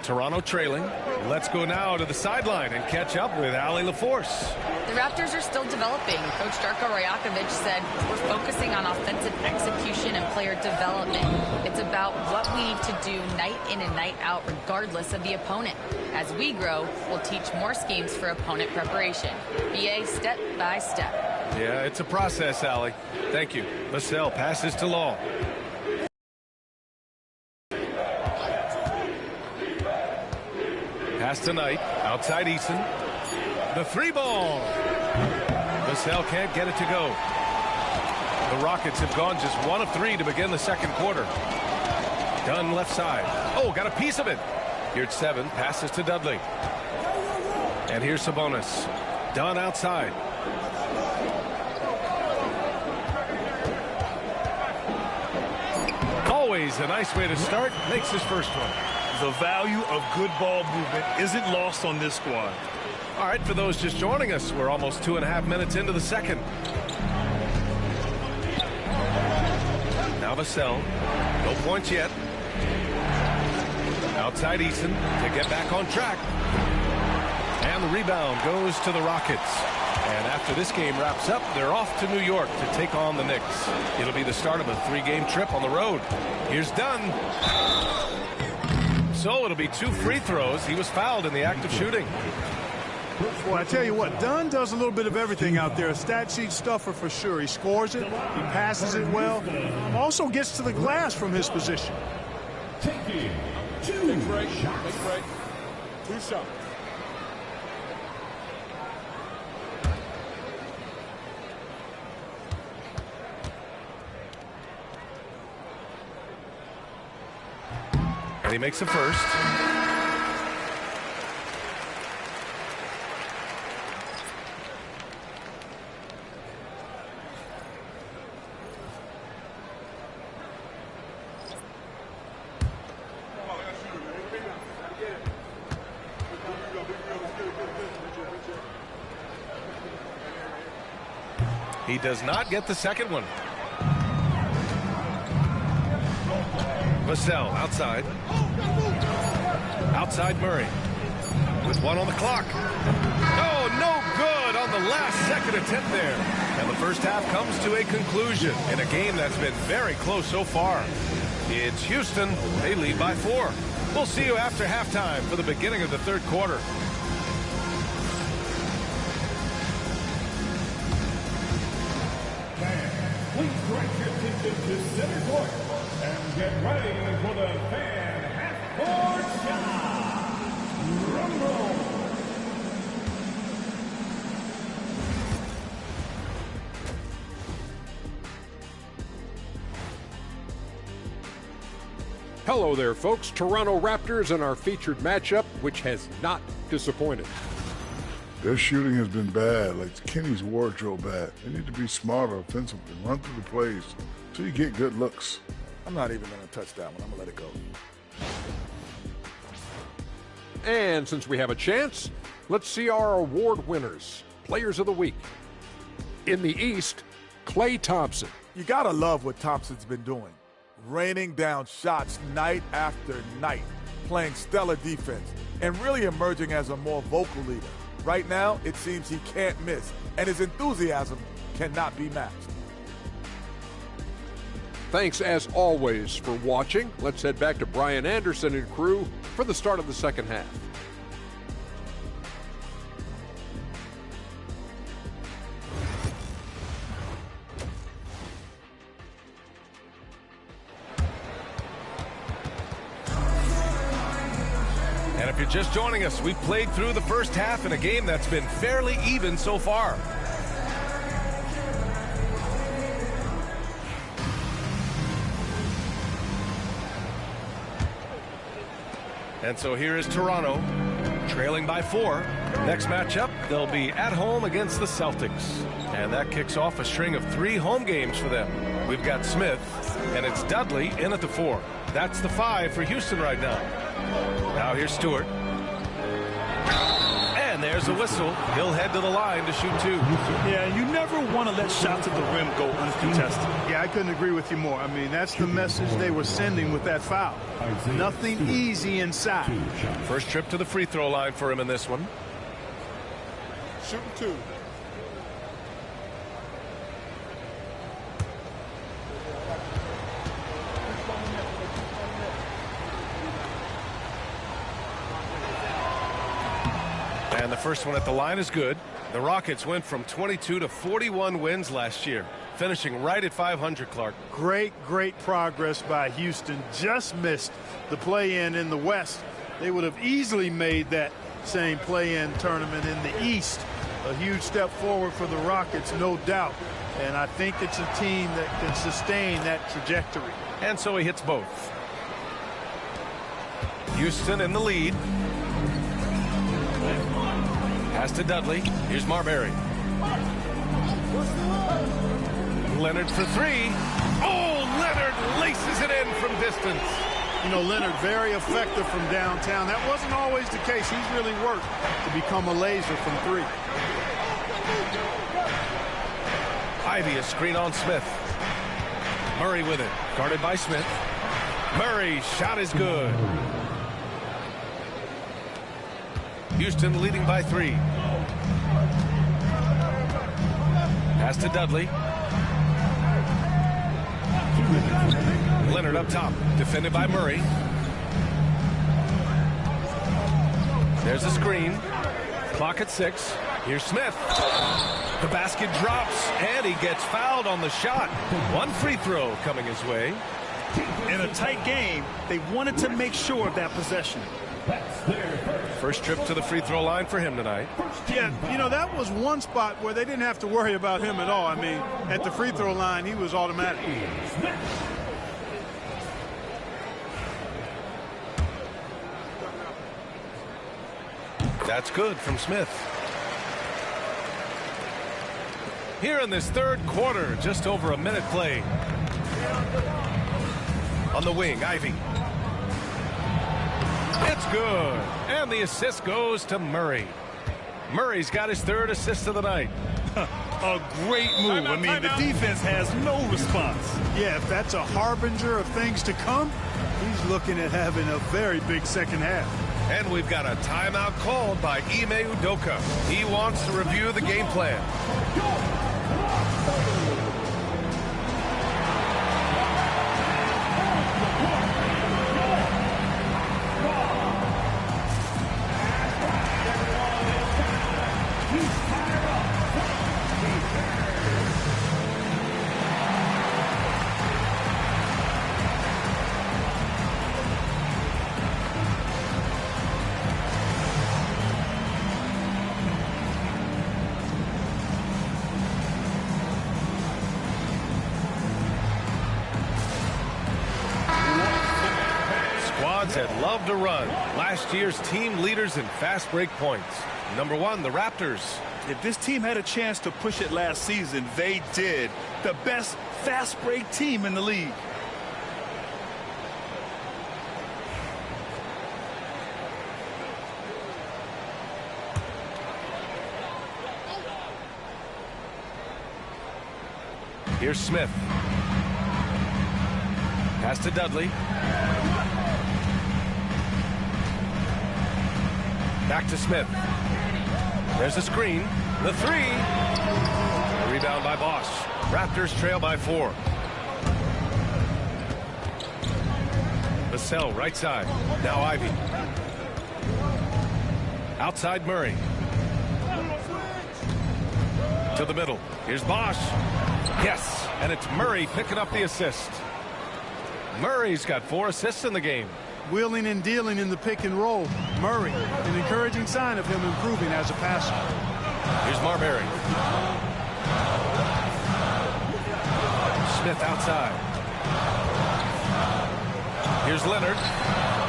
Toronto trailing. Let's go now to the sideline and catch up with Allie LaForce. The Raptors are still developing. Coach Darko Rajakovic said, we're focusing on offensive execution and player development. It's about what we need to do night in and night out, regardless of the opponent. As we grow, we'll teach more schemes for opponent preparation. BA step by step. Yeah, it's a process, Allie. Thank you. Vassell passes to Law. Pass to Knight. Outside Eason. The 3-ball. Vassell can't get it to go. The Rockets have gone just 1 of 3 to begin the second quarter. Dunn left side. Oh, got a piece of it. Here's 7. Passes to Dudley. And here's Sabonis. Dunn outside. Always a nice way to start. Makes his first one. The value of good ball movement isn't lost on this squad. All right, for those just joining us, we're almost 2.5 minutes into the second. Now Vassell. No points yet. Outside Eason to get back on track. And the rebound goes to the Rockets. And after this game wraps up, they're off to New York to take on the Knicks. It'll be the start of a 3-game trip on the road. Here's Dunn. So it'll be 2 free throws. He was fouled in the act of shooting. Well, I tell you what, Dunn does a little bit of everything out there. A stat sheet stuffer for sure. He scores it, he passes it well, also gets to the glass from his position. Big break. 2 shots. And he makes the first. He does not get the second one. Vassell outside. Outside Murray. With 1 on the clock. Oh, no good on the last second attempt there. And the first half comes to a conclusion in a game that's been very close so far. It's Houston. They lead by 4. We'll see you after halftime for the beginning of the third quarter. Please direct your attention to center court and get ready for the fan half-court shot. Rumble. Hello there, folks. Toronto Raptors in our featured matchup, which has not disappointed. Their shooting has been bad, like Kenny's wardrobe bad. They need to be smarter offensively, run through the plays so you get good looks. I'm not even going to touch that one. I'm going to let it go. And since we have a chance, let's see our award winners. Players of the week. In the East, Klay Thompson. You got to love what Thompson's been doing. Raining down shots night after night, playing stellar defense, and really emerging as a more vocal leader. Right now, it seems he can't miss, and his enthusiasm cannot be matched. Thanks, as always, for watching. Let's head back to Brian Anderson and crew for the start of the second half. And if you're just joining us, we've played through the first half in a game that's been fairly even so far. And so here is Toronto, trailing by 4. Next matchup, they'll be at home against the Celtics. And that kicks off a string of 3 home games for them. We've got Smith, and it's Dudley in at the 4. That's the 5 for Houston right now. Now here's Stewart. And there's a whistle. He'll head to the line to shoot 2. Yeah, you never want to let shots at the rim go uncontested. Yeah, I couldn't agree with you more. I mean, that's the message they were sending with that foul. Nothing easy inside. First trip to the free throw line for him in this one. Shooting 2. And the first one at the line is good. The Rockets went from 22 to 41 wins last year, finishing right at 500, Clark. Great progress by Houston. Just missed the play-in in the West. They would have easily made that same play-in tournament in the East. A huge step forward for the Rockets, no doubt. And I think it's a team that can sustain that trajectory. And so he hits both. Houston in the lead. Pass to Dudley. Here's Marbury. Leonard for 3. Oh, Leonard laces it in from distance. You know, Leonard very effective from downtown. That wasn't always the case. He's really worked to become a laser from 3. Ivy a screen on Smith. Murray with it. Guarded by Smith. Murray's shot is good. Houston leading by 3. Pass to Dudley. Leonard up top, defended by Murray. There's a screen. Clock at 6. Here's Smith. The basket drops, and he gets fouled on the shot. One free throw coming his way. In a tight game, they wanted to make sure of that possession. First trip to the free throw line for him tonight. Yeah, you know, that was one spot where they didn't have to worry about him at all. I mean, at the free throw line, he was automatic. That's good from Smith. Here in this third quarter, just over a minute played. On the wing, Ivy. It's good. And the assist goes to Murray. Murray's got his 3rd assist of the night. A great move. I mean, the defense has no response. Yeah, if that's a harbinger of things to come, he's looking at having a very big second half. And we've got a timeout called by Ime Udoka. He wants to review the game plan. That love to run. Last year's team leaders in fast break points. Number 1, the Raptors. If this team had a chance to push it last season, they did. The best fast break team in the league. Here's Smith. Pass to Dudley. Back to Smith. There's a screen. The 3. A rebound by Bosch. Raptors trail by 4. Vassell right side. Now Ivy. Outside Murray. To the middle. Here's Bosch. Yes, and it's Murray picking up the assist. Murray's got 4 assists in the game. Wheeling and dealing in the pick and roll. Murray, an encouraging sign of him improving as a passer. Here's Marbury. Smith outside. Here's Leonard.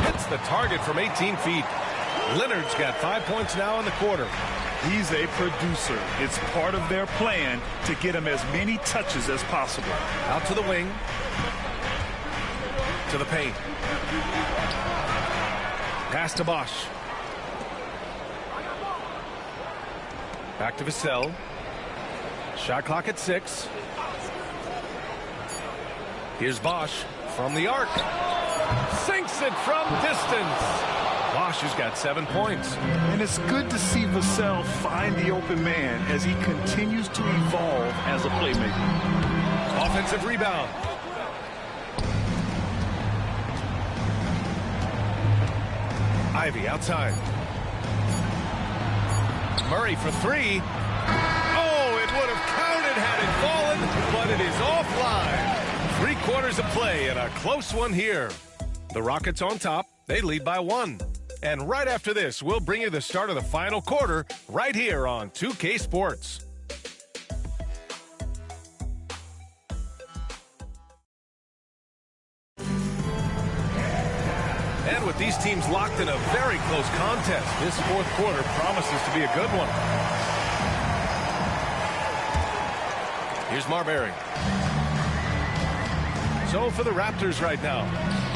Hits the target from 18 feet. Leonard's got 5 points now in the quarter. He's a producer. It's part of their plan to get him as many touches as possible. Out to the wing. To the paint. Pass to Bosch. Back to Vassell. Shot clock at 6. Here's Bosch from the arc. Sinks it from distance. Bosch has got 7 points. And it's good to see Vassell find the open man as he continues to evolve as a playmaker. Offensive rebound. Ivy outside. Murray for 3. Oh, it would have counted had it fallen, but it is offline. 3 quarters of play and a close one here. The Rockets on top. They lead by 1. And right after this, we'll bring you the start of the final quarter right here on 2K Sports. And with these teams locked in a very close contest, this 4th quarter promises to be a good one. Here's Marbury. So for the Raptors right now,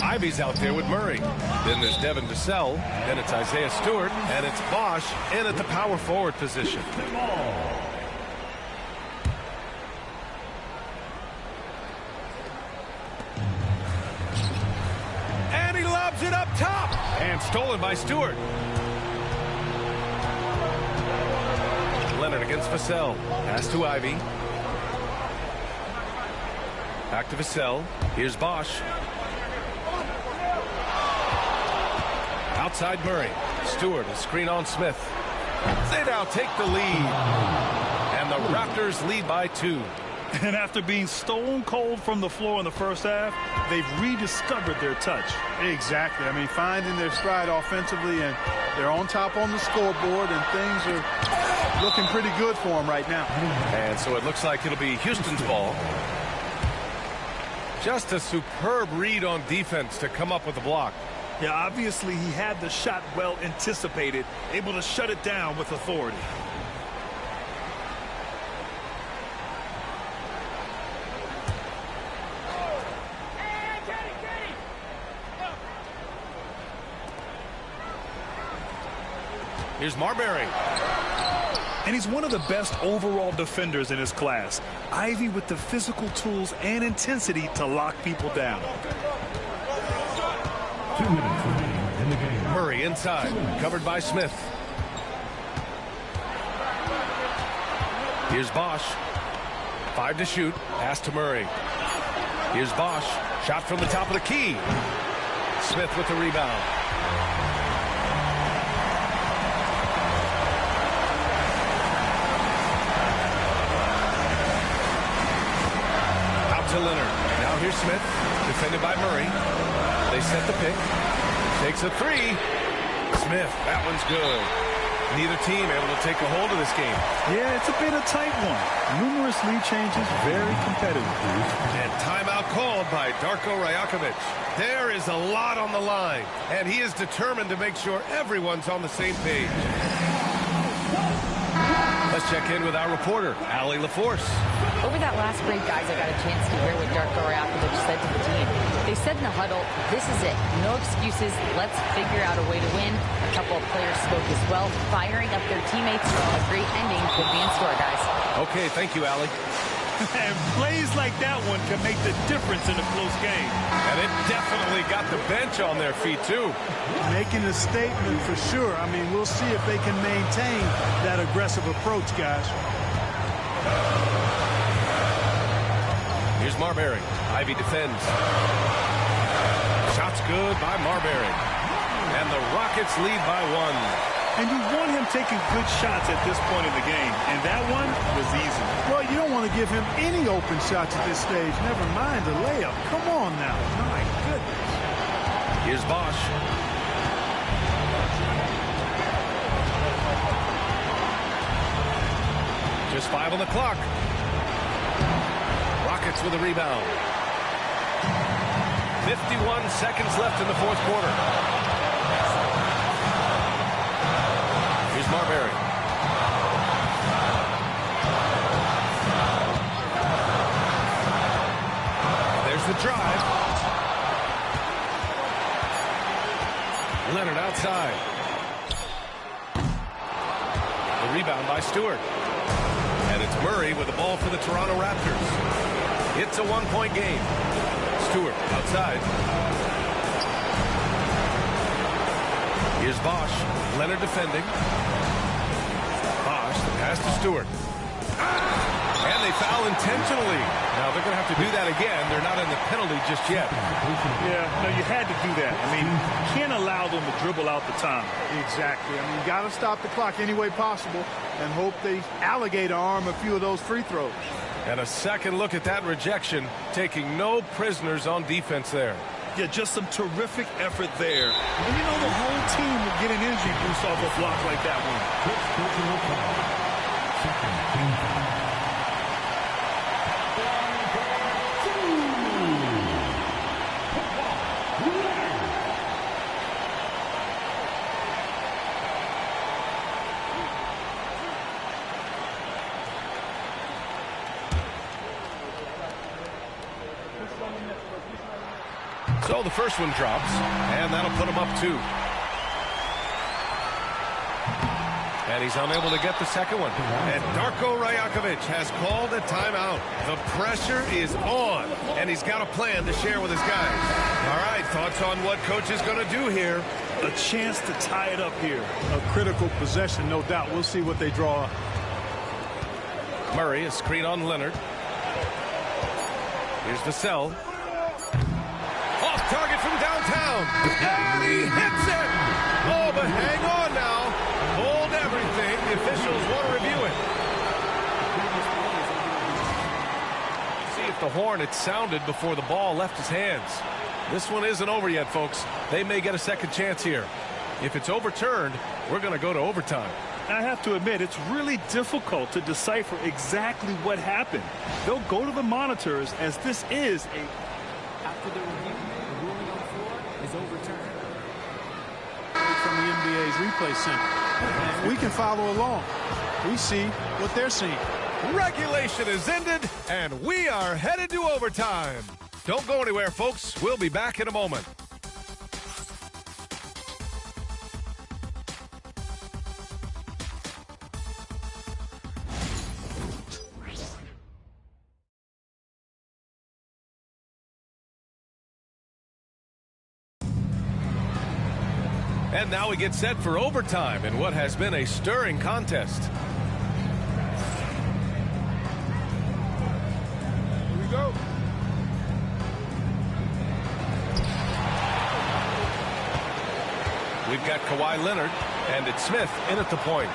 Ivy's out there with Murray. Then there's Devin Vassell. Then it's Isaiah Stewart. And it's Bosch in at the power forward position. And he lobs it up top. And stolen by Stewart. Leonard against Vassell. Pass to Ivy. Back to Vassell. Here's Bosch. Outside Murray. Stewart, a screen on Smith. They now take the lead. And the Raptors lead by 2. And after being stone cold from the floor in the first half, they've rediscovered their touch. Exactly. I mean, finding their stride offensively, and they're on top on the scoreboard, and things are looking pretty good for them right now. And so it looks like it'll be Houston's ball. Just a superb read on defense to come up with the block. Yeah, obviously he had the shot well anticipated, able to shut it down with authority. Here's Marbury. And he's one of the best overall defenders in his class. Ivy with the physical tools and intensity to lock people down. 2 minutes remaining in the game. Murray inside, covered by Smith. Here's Bosch. 5 to shoot. Pass to Murray. Here's Bosch. Shot from the top of the key. Smith with the rebound. To Leonard. Now here's Smith, defended by Murray. They set the pick. Takes a 3. Smith, that one's good. Neither team able to take a hold of this game. Yeah, it's a bit of a tight one. Numerous lead changes, very competitive. And timeout called by Darko Rajakovic. There is a lot on the line, and he is determined to make sure everyone's on the same page. Let's check in with our reporter, Allie LaForce. Over that last break, guys, I got a chance to hear what Darko Rajakovic said to the team. They said in the huddle, this is it. No excuses. Let's figure out a way to win. A couple of players spoke as well, firing up their teammates. A great ending could be in store, guys. Okay, thank you, Allie. And plays like that one can make the difference in a close game. And it definitely got the bench on their feet, too. Making a statement for sure. I mean, we'll see if they can maintain that aggressive approach, guys. Here's Marbury. Ivy defends. Shot's good by Marbury. And the Rockets lead by 1. And you want him taking good shots at this point in the game. And that one was easy. Well, you don't want to give him any open shots at this stage. Never mind the layup. Come on now. My goodness. Here's Bosch. Just 5 on the clock. Rockets with a rebound. 51 seconds left in the fourth quarter. Here's Marbury. There's the drive. Leonard outside. The rebound by Stewart. And it's Murray with the ball for the Toronto Raptors. It's a 1-point game. Stewart outside. Here's Bosch. Leonard defending. Bosch, the pass to Stewart. And they foul intentionally. Now they're going to have to do that again. They're not in the penalty just yet. Yeah, no, you had to do that. I mean, you can't allow them to dribble out the time. Exactly. I mean, you got to stop the clock any way possible and hope they alligator arm a few of those free throws. And a second look at that rejection, taking no prisoners on defense there. Yeah, just some terrific effort there. And you know the whole team will get an energy boost off a block like that one. So the first one drops, and that'll put him up 2. And he's unable to get the second one. And Darko Rajakovic has called a timeout. The pressure is on, and he's got a plan to share with his guys. All right, thoughts on what coach is going to do here? A chance to tie it up here. A critical possession, no doubt. We'll see what they draw up. Murray, a screen on Leonard. Here's the sell. Off target from downtown. And he hits it. Oh, but hang on now. Hold everything. The officials want to review it. See if the horn had sounded before the ball left his hands. This one isn't over yet, folks. They may get a second chance here. If it's overturned, we're going to go to overtime. I have to admit, it's really difficult to decipher exactly what happened. They'll go to the monitors as this is a... After the review, the ruling on the floor is overturned. From the NBA's replay center. And we can follow along. We see what they're seeing. Regulation is ended, and we are headed to overtime. Don't go anywhere, folks. We'll be back in a moment. And now we get set for overtime in what has been a stirring contest. Here we go. We've got Kawhi Leonard, and it's Smith in at the point.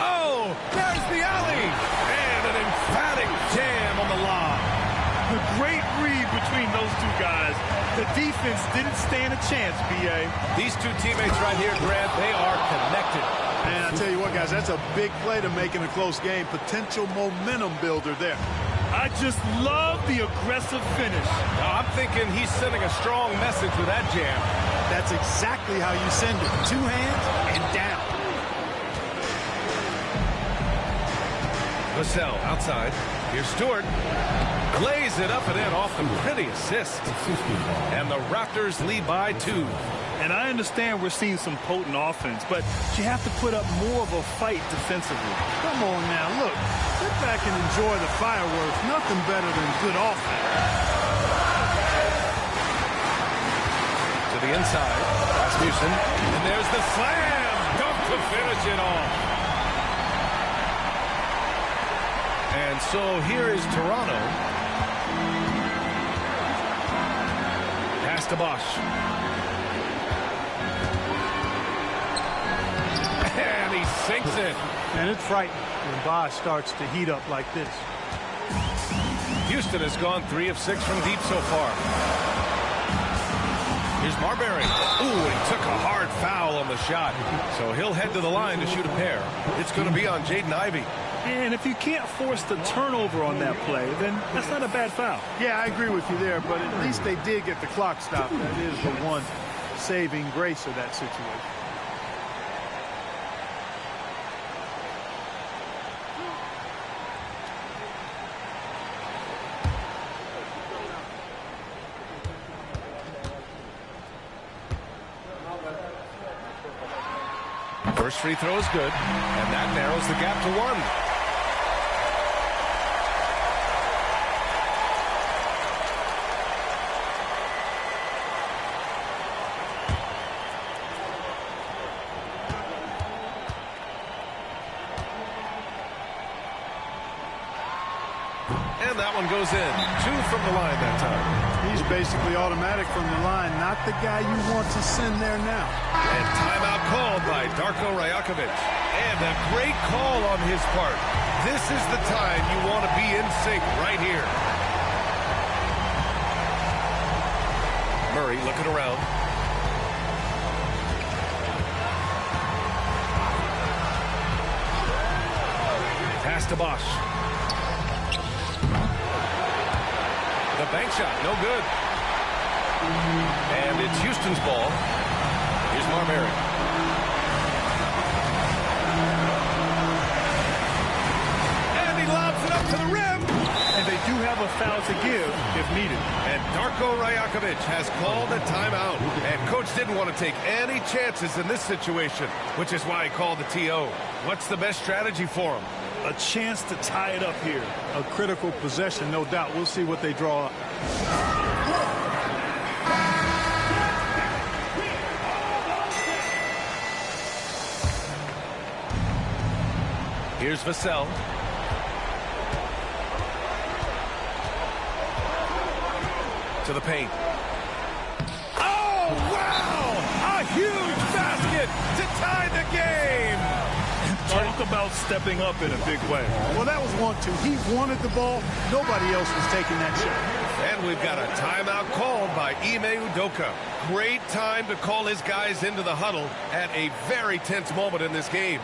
Oh, there's the alley! And an emphatic jam on the lob. A great read between those two guys. The defense didn't stand a chance, B.A. These two teammates right here, Grant, they are connected. And I tell you what, guys, that's a big play to make in a close game. Potential momentum builder there. I just love the aggressive finish. I'm thinking he's sending a strong message with that jam. That's exactly how you send it. Two hands and down. Vassell outside. Here's Stewart. Lays it up and in off the pretty assist. And the Raptors lead by 2. And I understand we're seeing some potent offense, but you have to put up more of a fight defensively. Come on now, look. Sit back and enjoy the fireworks. Nothing better than good offense. To the inside. Rasmussen. And there's the slam. Dunk to finish it off. And so here is Toronto. Pass to Bosch. And he sinks it. And it's frightening when Bosch starts to heat up like this. Houston has gone 3 of 6 from deep so far. Here's Marbury. Ooh, and he took a hard foul on the shot. So he'll head to the line to shoot a pair. It's going to be on Jaden Ivey. And if you can't force the turnover on that play, then that's not a bad foul. Yeah, I agree with you there, but at least they did get the clock stopped. That is the one saving grace of that situation. First free throw is good, and that narrows the gap to 1. And that one goes in. 2 from the line that time. He's basically automatic from the line, not the guy you want to send there now. And timeout called by Darko Rajakovic. And a great call on his part. This is the time you want to be in sync right here. Murray looking around. Pass to Bosch. The bank shot, no good. And it's Houston's ball. Here's Marbury. And he lobs it up to the rim. And they do have a foul to give if needed. And Darko Rajakovic has called a timeout. And coach didn't want to take any chances in this situation, which is why he called the TO. What's the best strategy for him? A chance to tie it up here. A critical possession, no doubt. We'll see what they draw up. Here's Vassell. To the paint. Oh, wow! A huge basket to tie the game! Talk about stepping up in a big way. Well, that was 1-2. He wanted the ball. Nobody else was taking that shot. And we've got a timeout called by Ime Udoka. Great time to call his guys into the huddle at a very tense moment in this game.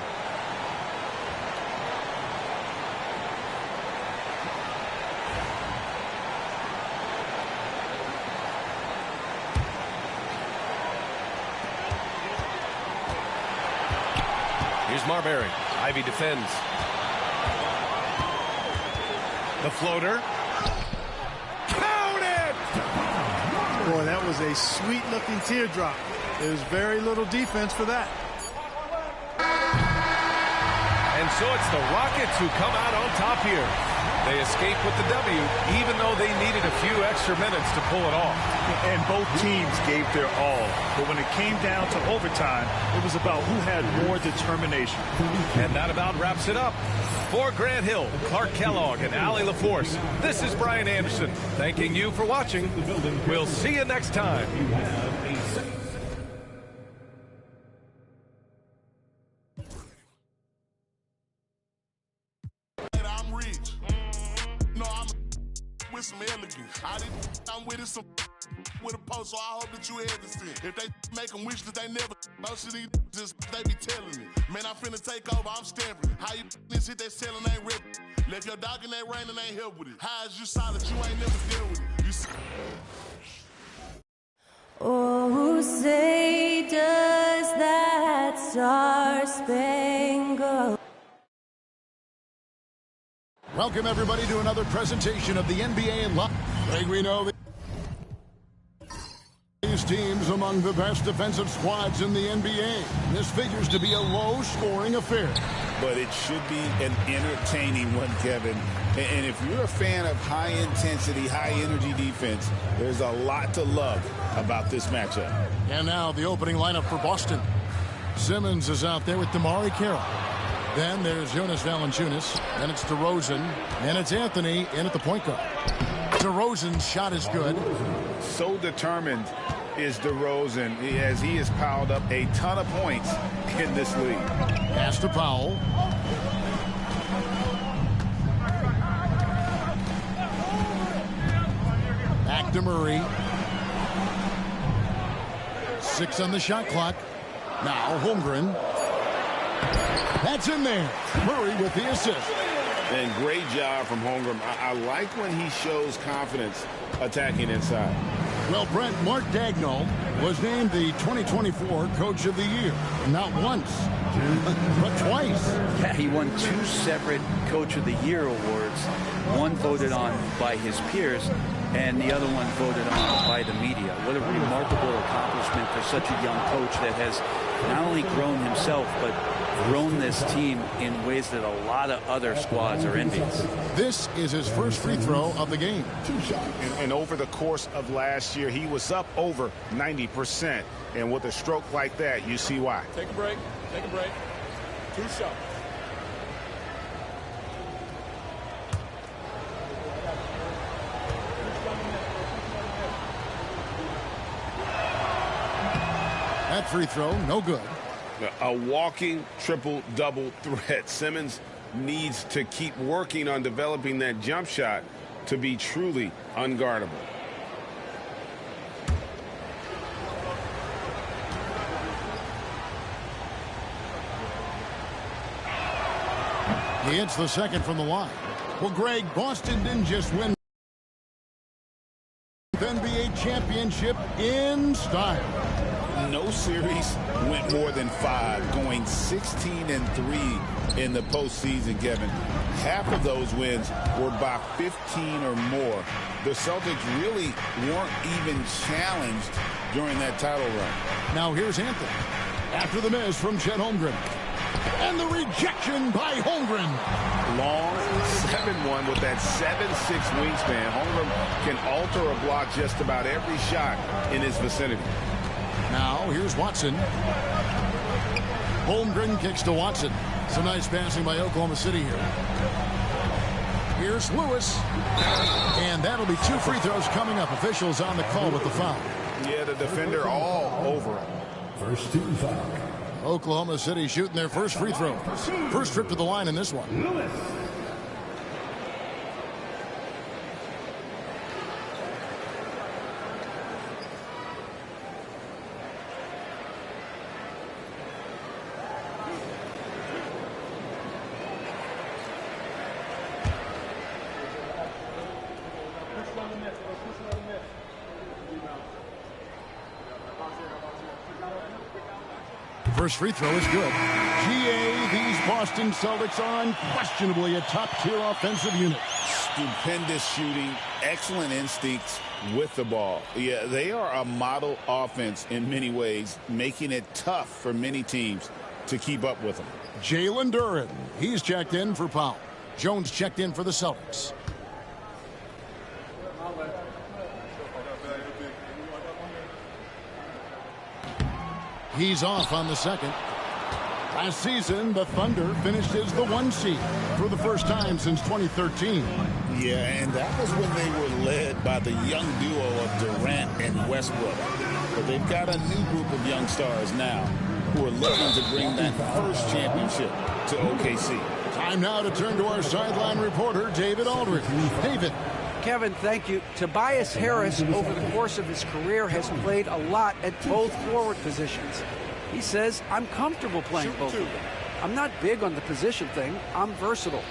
Here's Marbury. Ivy defends. The floater. Count it! Boy, that was a sweet-looking teardrop. There's very little defense for that. And so it's the Rockets who come out on top here. They escape with the W, even though they needed a few extra minutes to pull it off. And both teams gave their all. But when it came down to overtime, it was about who had more determination. And that about wraps it up. For Grant Hill, Clark Kellogg, and Allie LaForce, this is Brian Anderson, thanking you for watching. We'll see you next time. With some elegance. I'm with it, some with a post, so I hope that you hesitant. If they make them wish that they never, most of these just they be telling me. Man, I'm finna take over, I'm stamping. How you this hit that selling ain't rip. Left your dog in that rain and ain't help with it. How is you solid, you ain't never deal with it. You see. Oh, say does that star-spangled. Welcome, everybody, to another presentation of the NBA Live. Like we know, these teams among the best defensive squads in the NBA. This figures to be a low-scoring affair. But it should be an entertaining one, Kevin. And if you're a fan of high-intensity, high-energy defense, there's a lot to love about this matchup. And now the opening lineup for Boston. Simmons is out there with DeMarre Carroll. Then there's Jonas Valanciunas. Then it's DeRozan. And it's Anthony in at the point guard. DeRozan's shot is good. So determined is DeRozan as he has piled up a ton of points in this league. Pass to Powell. Back to Murray. 6 on the shot clock. Now Holmgren. That's in there. Murray with the assist. And great job from Holmgren. I like when he shows confidence attacking inside. Well, Brent, Mark Daigneault was named the 2024 Coach of the Year. Not once, but twice. Yeah, he won 2 separate Coach of the Year awards. One voted on by his peers, and the other one voted on by the media. What a remarkable accomplishment for such a young coach that has not only grown himself, but grown this team in ways that a lot of other squads are envious. This is his first free throw of the game. 2 shots. And over the course of last year, he was up over 90%. And with a stroke like that, you see why. Take a break. Take a break. 2 shots. That free throw, no good. A walking triple-double threat. Simmons needs to keep working on developing that jump shot to be truly unguardable. He hits the second from the line. Well, Greg, Boston didn't just win the NBA championship in style. No series went more than 5, going 16-3 in the postseason, Kevin. Half of those wins were by 15 or more. The Celtics really weren't even challenged during that title run. Now here's Anthony. After the miss from Chet Holmgren. And the rejection by Holmgren. Long 7-1 with that 7'6" wingspan. Holmgren can alter a block just about every shot in his vicinity. Now here's Watson. Holmgren kicks to Watson. Some nice passing by Oklahoma City here. Here's Lewis. And that'll be 2 free throws coming up. Officials on the call with the foul. Yeah, the defender all over him. First team foul. Oklahoma City shooting their first free throw. First trip to the line in this one. Lewis. First free throw is good. GA, these Boston Celtics are unquestionably a top-tier offensive unit. Stupendous shooting, excellent instincts with the ball. Yeah, they are a model offense in many ways, making it tough for many teams to keep up with them. Jalen Duren, he's checked in for Powell. Jones checked in for the Celtics. He's off on the second. Last season, the Thunder finished as the 1 seed for the first time since 2013. Yeah, and that was when they were led by the young duo of Durant and Westbrook. But they've got a new group of young stars now who are looking to bring that first championship to OKC. Time now to turn to our sideline reporter, David Aldridge. David. Kevin, thank you. Tobias Harris, over the course of his career, has played a lot at both forward positions. He says, I'm comfortable playing both of them. I'm not big on the position thing. I'm versatile.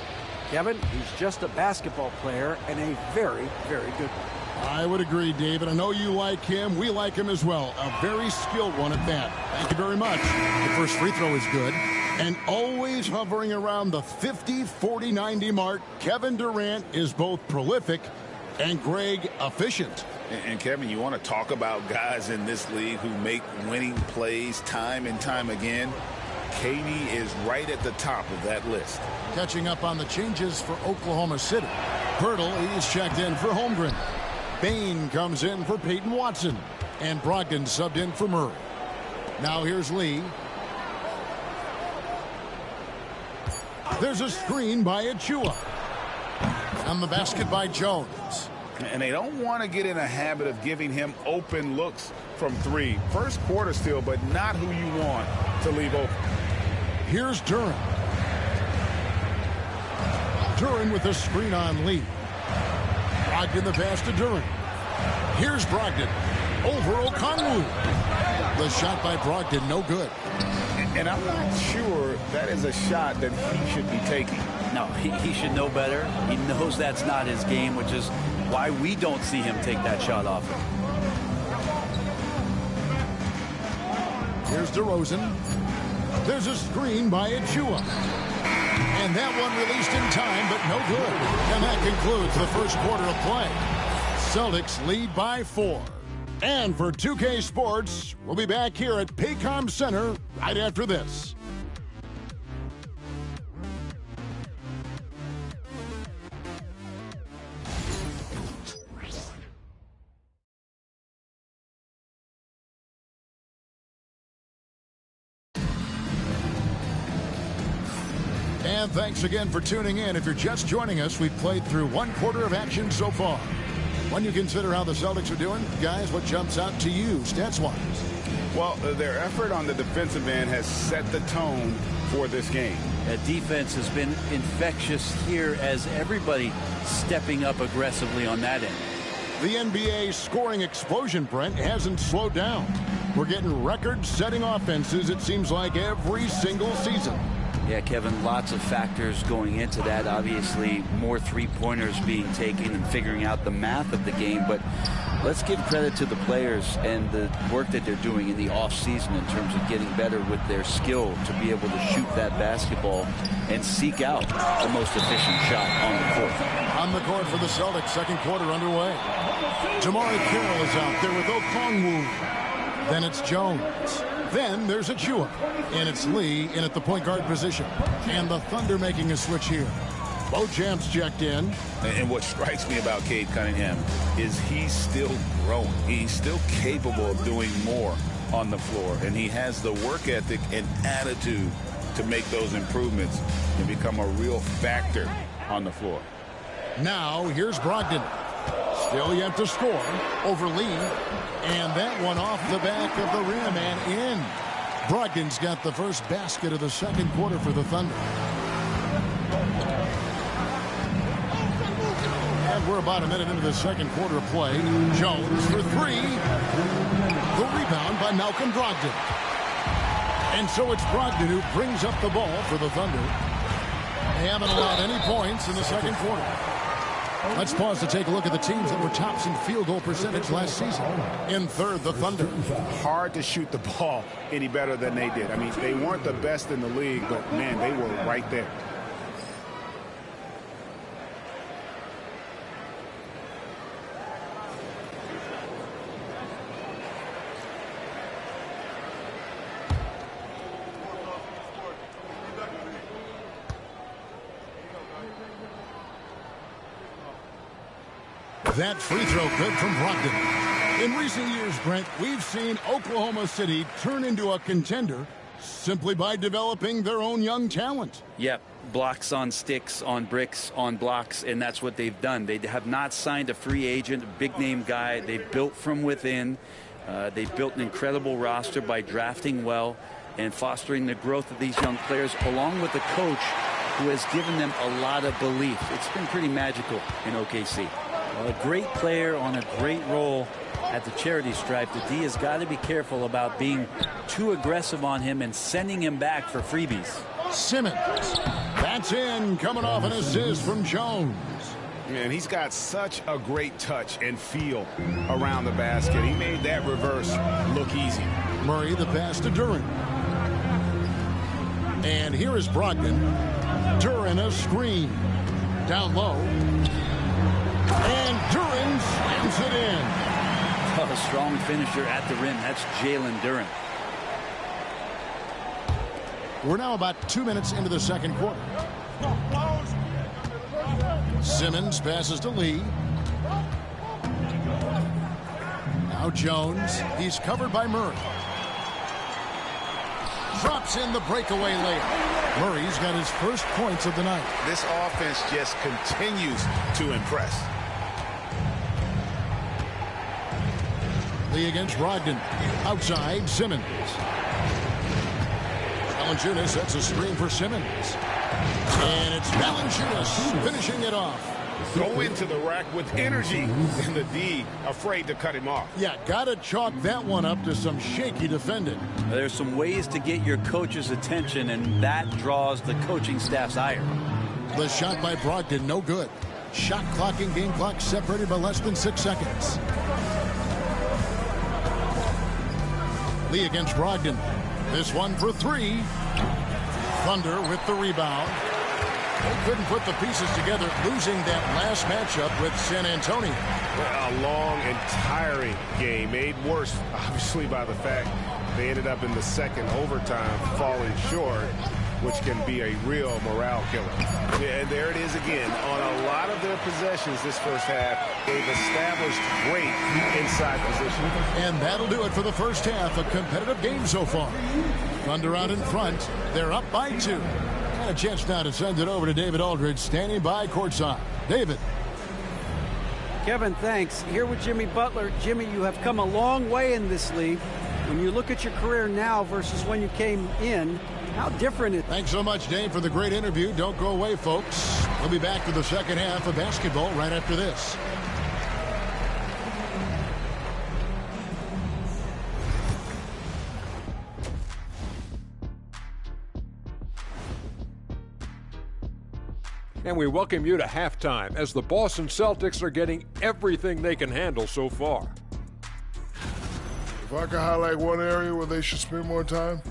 Kevin, he's just a basketball player and a very, very good one. I would agree, David. I know you like him. We like him as well. A very skilled one at that. Thank you very much. The first free throw is good. And always hovering around the 50, 40, 90 mark, Kevin Durant is both prolific and Greg efficient. And Kevin, you want to talk about guys in this league who make winning plays time and time again? KD is right at the top of that list. Catching up on the changes for Oklahoma City. Hurdle is checked in for Holmgren. Bain comes in for Peyton Watson. And Brogdon subbed in for Murray. Now here's Lee. There's a screen by Achua. On the basket by Jones. And they don't want to get in a habit of giving him open looks from 3. First quarter still, but not who you want to leave open. Here's Duren. Duren with a screen on Lee. Brogdon the pass to Duren. Here's Brogdon. Over Okongwu. The shot by Brogdon, no good. And I'm not sure that is a shot that he should be taking. No, he should know better. He knows that's not his game, which is why we don't see him take that shot off him. Here's DeRozan. There's a screen by Achua. And that one released in time, but no good. And that concludes the first quarter of play. Celtics lead by 4. And for 2K Sports, we'll be back here at Paycom Center right after this. And thanks again for tuning in. If you're just joining us, we've played through 1 quarter of action so far. When you consider how the Celtics are doing, guys, what jumps out to you stats-wise? Well, their effort on the defensive end has set the tone for this game. That defense has been infectious here as everybody stepping up aggressively on that end. The NBA scoring explosion, Brent, hasn't slowed down. We're getting record-setting offenses, it seems like, every single season. Yeah, Kevin, lots of factors going into that. Obviously, more three-pointers being taken and figuring out the math of the game. But let's give credit to the players and the work that they're doing in the offseason in terms of getting better with their skill to be able to shoot that basketball and seek out the most efficient shot on the court. On the court for the Celtics, second quarter underway. Jamari Carroll is out there with Okongwu. Then it's Jones. Then there's Achua. And it's Lee in at the point guard position. And the Thunder making a switch here. Beauchamp's checked in. And what strikes me about Cade Cunningham is he's still growing. He's still capable of doing more on the floor. And he has the work ethic and attitude to make those improvements and become a real factor on the floor. Now, here's Brogdon. Still yet to score over Lee. And that one off the back of the rim and in. Brogdon's got the first basket of the second quarter for the Thunder. And we're about a minute into the second quarter of play. Jones for three. The rebound by Malcolm Brogdon. And so it's Brogdon who brings up the ball for the Thunder. They haven't allowed any points in the second quarter. Let's pause to take a look at the teams that were tops in field goal percentage last season. In third, the Thunder. Hard to shoot the ball any better than they did. I mean, they weren't the best in the league, but, man, they were right there. That free throw good from Brogdon. In recent years, Brent, we've seen Oklahoma City turn into a contender simply by developing their own young talent. Yep, blocks on sticks, on bricks, on blocks, and that's what they've done. They have not signed a free agent, a big-name guy. They built from within. They built an incredible roster by drafting well and fostering the growth of these young players, along with a coach who has given them a lot of belief. It's been pretty magical in OKC. Well, a great player on a great role at the charity stripe. The D has got to be careful about being too aggressive on him and sending him back for freebies. Simmons. That's in, coming off an assist from Jones. Man, he's got such a great touch and feel around the basket. He made that reverse look easy. Murray, the pass to Duren. And here is Brogdon. Duren, a screen. Down low. And Duren slams it in. Oh, a strong finisher at the rim. That's Jalen Duren. We're now about 2 minutes into the second quarter. Simmons passes to Lee. Now Jones. He's covered by Murray. Drops in the breakaway layup. Murray's got his first points of the night. This offense just continues to impress. Lee against Brogdon. Outside, Simmons. Valanciunas sets a screen for Simmons. And it's Valanciunas finishing it off. Go into the rack with energy, and the D afraid to cut him off. Yeah, gotta chalk that one up to some shaky defending. There's some ways to get your coach's attention, and that draws the coaching staff's ire. The shot by Brogdon, no good. Shot clock and game clock separated by less than 6 seconds. Lee against Brogdon. This one for three. Thunder with the rebound. They couldn't put the pieces together, losing that last matchup with San Antonio. A long and tiring game, made worse, obviously, by the fact they ended up in the second overtime falling short, which can be a real morale killer. Yeah, and there it is again. On a lot of their possessions this first half, they've established great inside position. And that'll do it for the first half. A competitive game so far. Thunder out in front. They're up by 2. A chance now to send it over to David Aldridge, standing by courtside. David. Kevin, thanks. Here with Jimmy Butler. Jimmy, you have come a long way in this league. When you look at your career now versus when you came in, how different is it? Thanks so much, Dave, for the great interview. Don't go away, folks. We'll be back to the second half of basketball right after this. And we welcome you to halftime as the Boston Celtics are getting everything they can handle so far. If I could highlight one area where they should spend more time,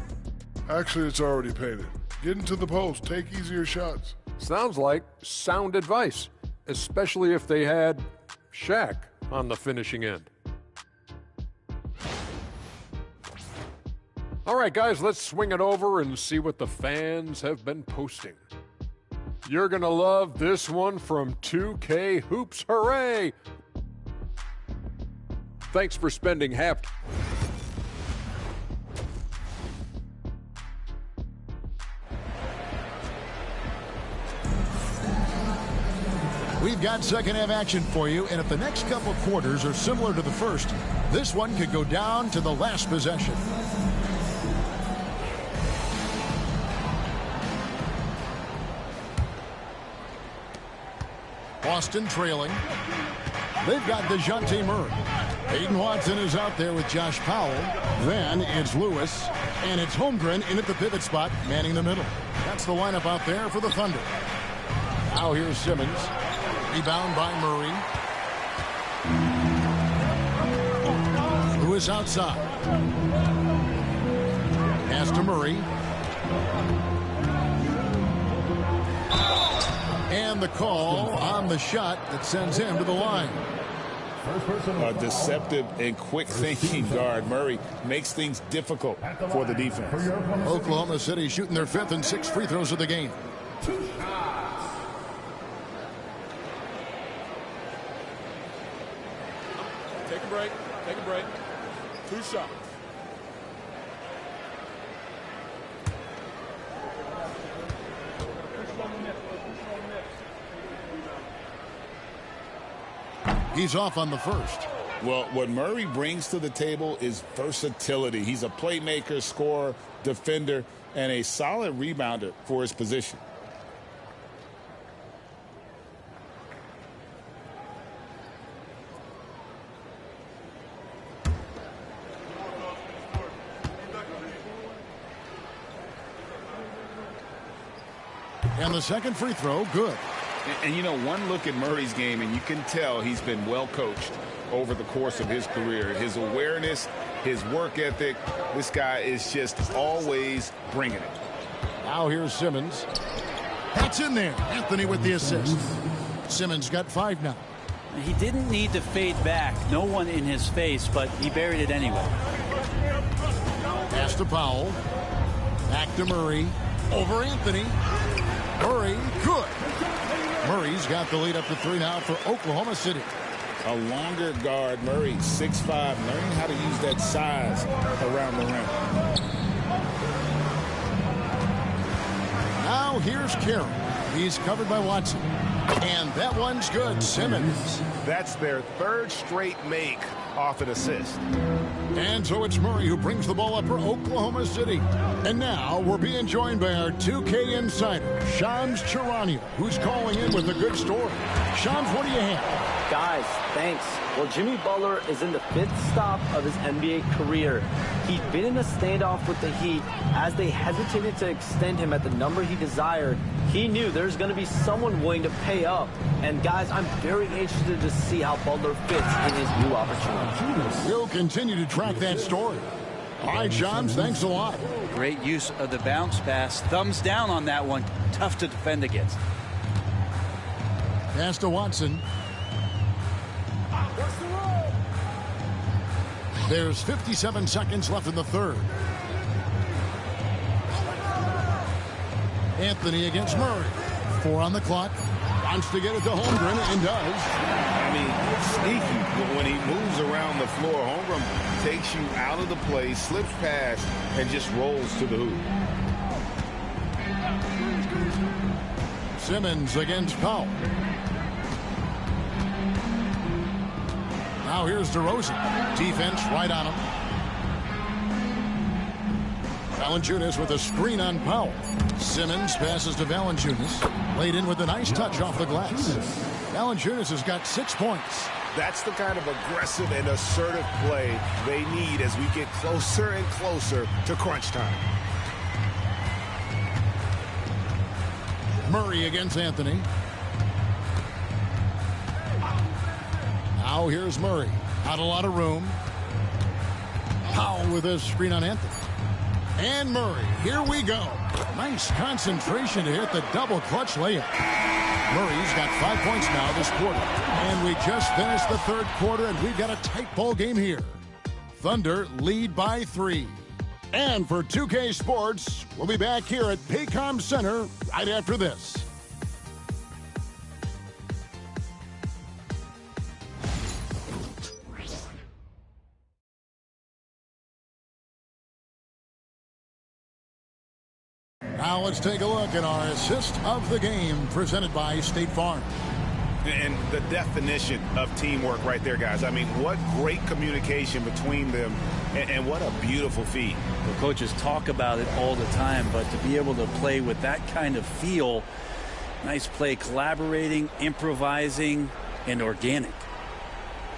actually it's already painted. Get into the post, take easier shots. Sounds like sound advice, especially if they had Shaq on the finishing end. All right, guys, let's swing it over and see what the fans have been posting. You're going to love this one from 2K Hoops. Hooray! Thanks for spending half. We've got second half action for you, and if the next couple quarters are similar to the first, this one could go down to the last possession. Boston trailing. They've got DeJounte Murray. Aiden Watson is out there with Josh Powell. Then it's Lewis. And it's Holmgren in at the pivot spot, manning the middle. That's the lineup out there for the Thunder. Now here's Simmons. Rebound by Murray. Lewis outside. Pass to Murray. And the call on the shot that sends him to the line. A deceptive and quick-thinking guard. Murray makes things difficult for the defense. Oklahoma City shooting their 5th and 6th free throws of the game. Take a break. Take a break. 2 shots. He's off on the first. Well, what Murray brings to the table is versatility. He's a playmaker, scorer, defender, and a solid rebounder for his position. And the second free throw, good. And you know, one look at Murray's game, and you can tell he's been well coached over the course of his career. His awareness, his work ethic, this guy is just always bringing it. Now here's Simmons. That's in there. Anthony with the assist. Simmons got 5 now. He didn't need to fade back. No one in his face, but he buried it anyway. Pass to Powell. Back to Murray. Over Anthony. Murray, good. Murray's got the lead up to 3 now for Oklahoma City. A longer guard, Murray, 6'5", learning how to use that size around the rim. Now here's Carroll. He's covered by Watson. And that one's good. Simmons. That's their 3rd straight make off an assist. And so it's Murray who brings the ball up for Oklahoma City. And now we're being joined by our 2K insider, Shams Charania, who's calling in with a good story. Shams, what do you have? Guys, thanks. Well, Jimmy Butler is in the 5th stop of his NBA career. He'd been in a standoff with the Heat. As they hesitated to extend him at the number he desired, he knew there's going to be someone willing to pay up. And guys, I'm very interested to see how Butler fits in his new opportunity. We'll continue to track that story. All right, Shams, thanks a lot. Great use of the bounce pass. Thumbs down on that one. Tough to defend against. Pass to Watson. There's 57 seconds left in the 3rd. Anthony against Murray. 4 on the clock. Wants to get it to Holmgren and does. I mean, sneaky, but when he moves around the floor, Holmgren takes you out of the play, slips past, and just rolls to the hoop. Simmons against Powell. Now here's DeRozan. Defense right on him. Valanciunas with a screen on Powell. Simmons passes to Valanciunas. Laid in with a nice touch off the glass. Valanciunas has got 6 points. That's the kind of aggressive and assertive play they need as we get closer and closer to crunch time. Murray against Anthony. Now here's Murray. Not a lot of room. Powell with a screen on Anthony. And Murray. Here we go. Nice concentration to hit the double clutch layup. Murray's got 5 points now this quarter. And we just finished the 3rd quarter, and we've got a tight ball game here. Thunder lead by 3. And for 2K Sports, we'll be back here at Paycom Center right after this. Now let's take a look at our assist of the game presented by State Farm. And the definition of teamwork right there, guys. I mean, what great communication between them, and what a beautiful feat. The coaches talk about it all the time, but to be able to play with that kind of feel, nice play, collaborating, improvising, and organic.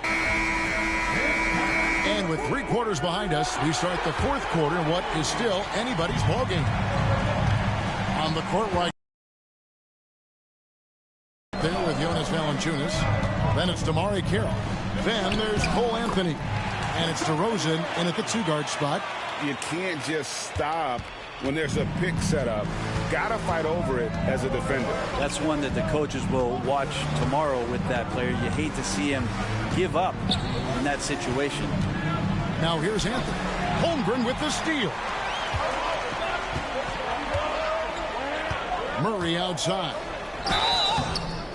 And with 3 quarters behind us, we start the 4th quarter in what is still anybody's ballgame. On the court right there with Jonas Valanciunas. Then it's Damari Carroll. Then there's Cole Anthony. And it's DeRozan in at the 2-guard spot. You can't just stop when there's a pick set up. Got to fight over it as a defender. That's one that the coaches will watch tomorrow with that player. You hate to see him give up in that situation. Now here's Anthony. Holmgren with the steal. Murray outside.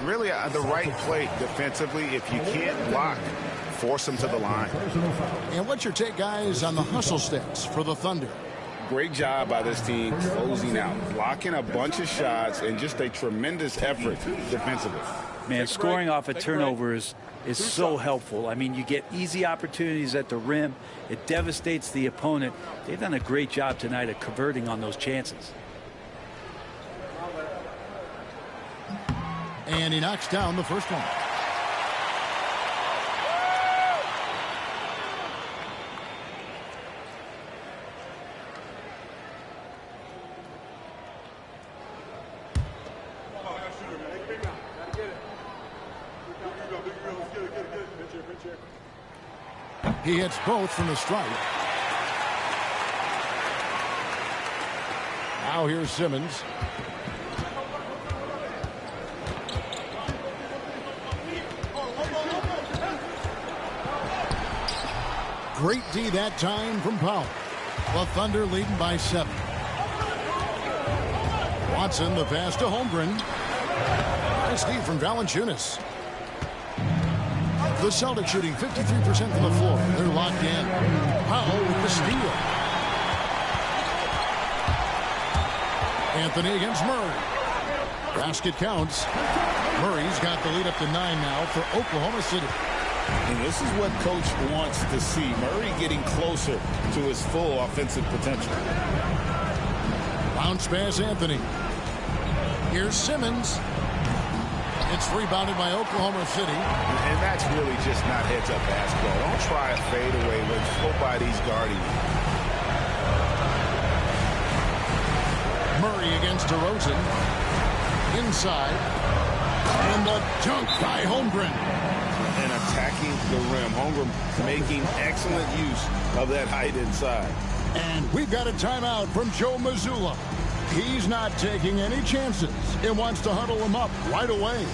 Really the right play defensively. If you can't block, force them to the line. And what's your take, guys, on the hustle stats for the Thunder? Great job by this team closing out, blocking a bunch of shots, and just a tremendous effort defensively. Man, scoring off of turnovers is so helpful. I mean, you get easy opportunities at the rim. It devastates the opponent. They've done a great job tonight of converting on those chances. And he knocks down the first one. He hits both from the stripe. Now here's Simmons. Great D that time from Powell. The Thunder leading by 7. Watson, the pass to Holmgren. Nice D from Valanciunas. The Celtics shooting 53% from the floor. They're locked in. Powell with the steal. Anthony against Murray. Basket counts. Murray's got the lead up to 9 now for Oklahoma City. And this is what coach wants to see. Murray getting closer to his full offensive potential. Bounce pass Anthony. Here's Simmons. It's rebounded by Oklahoma City. And that's really just not heads-up basketball. Don't try a fadeaway when nobody's guarding you. Murray against DeRozan. Inside. And the dunk by Holmgren. And attacking the rim. Holmgren making excellent use of that height inside. And we've got a timeout from Joe Mazzulla. He's not taking any chances. It wants to huddle him up right away.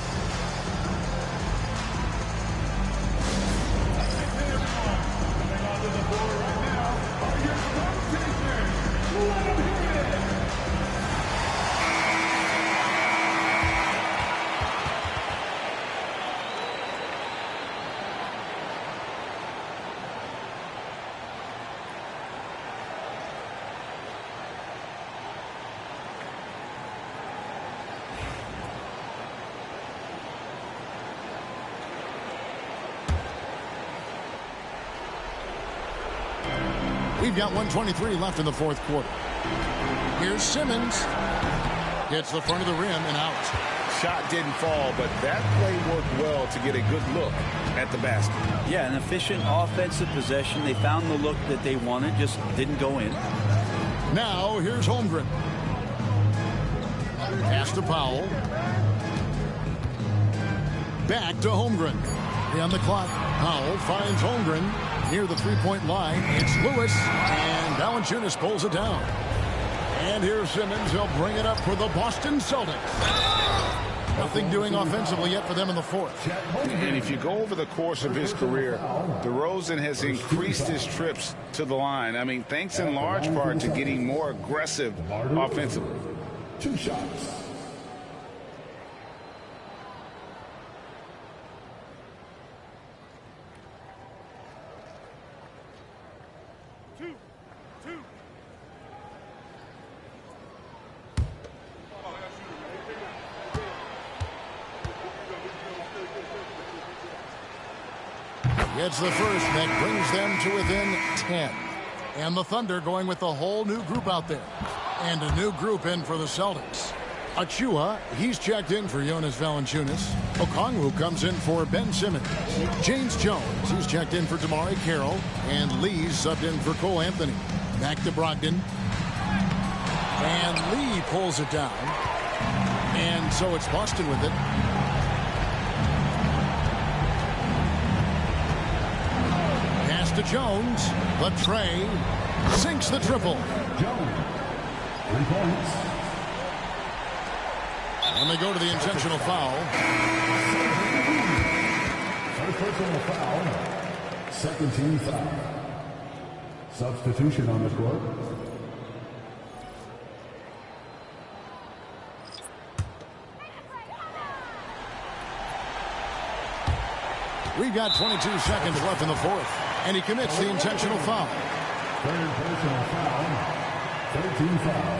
We've got 1:23 left in the 4th quarter. Here's Simmons. Gets the front of the rim and out. Shot didn't fall, but that play worked well to get a good look at the basket. Yeah, an efficient offensive possession. They found the look that they wanted, just didn't go in. Now here's Holmgren. Pass to Powell. Back to Holmgren. On the clock, Powell finds Holmgren near the three-point line. It's Lewis, and Valanciunas pulls it down. And here's Simmons. He'll bring it up for the Boston Celtics. Nothing doing offensively yet for them in the 4th. And if you go over the course of his career, DeRozan has increased his trips to the line. I mean, thanks in large part to getting more aggressive offensively. 2 shots. Gets the first that brings them to within 10. And the Thunder going with a whole new group out there. And a new group in for the Celtics. Achua, he's checked in for Jonas Valanciunas. Okongwu comes in for Ben Simmons. James Jones, he's checked in for Damari Carroll. And Lee's subbed in for Cole Anthony. Back to Brogdon. And Lee pulls it down. And so it's Boston with it. Pass to Jones. But Trey sinks the triple. Jones, 3 points. And they go to the intentional foul. First personal foul. Second team foul. Substitution on the court. We've got 22 seconds left in the fourth. And he commits the intentional foul. Third personal foul. 13 foul.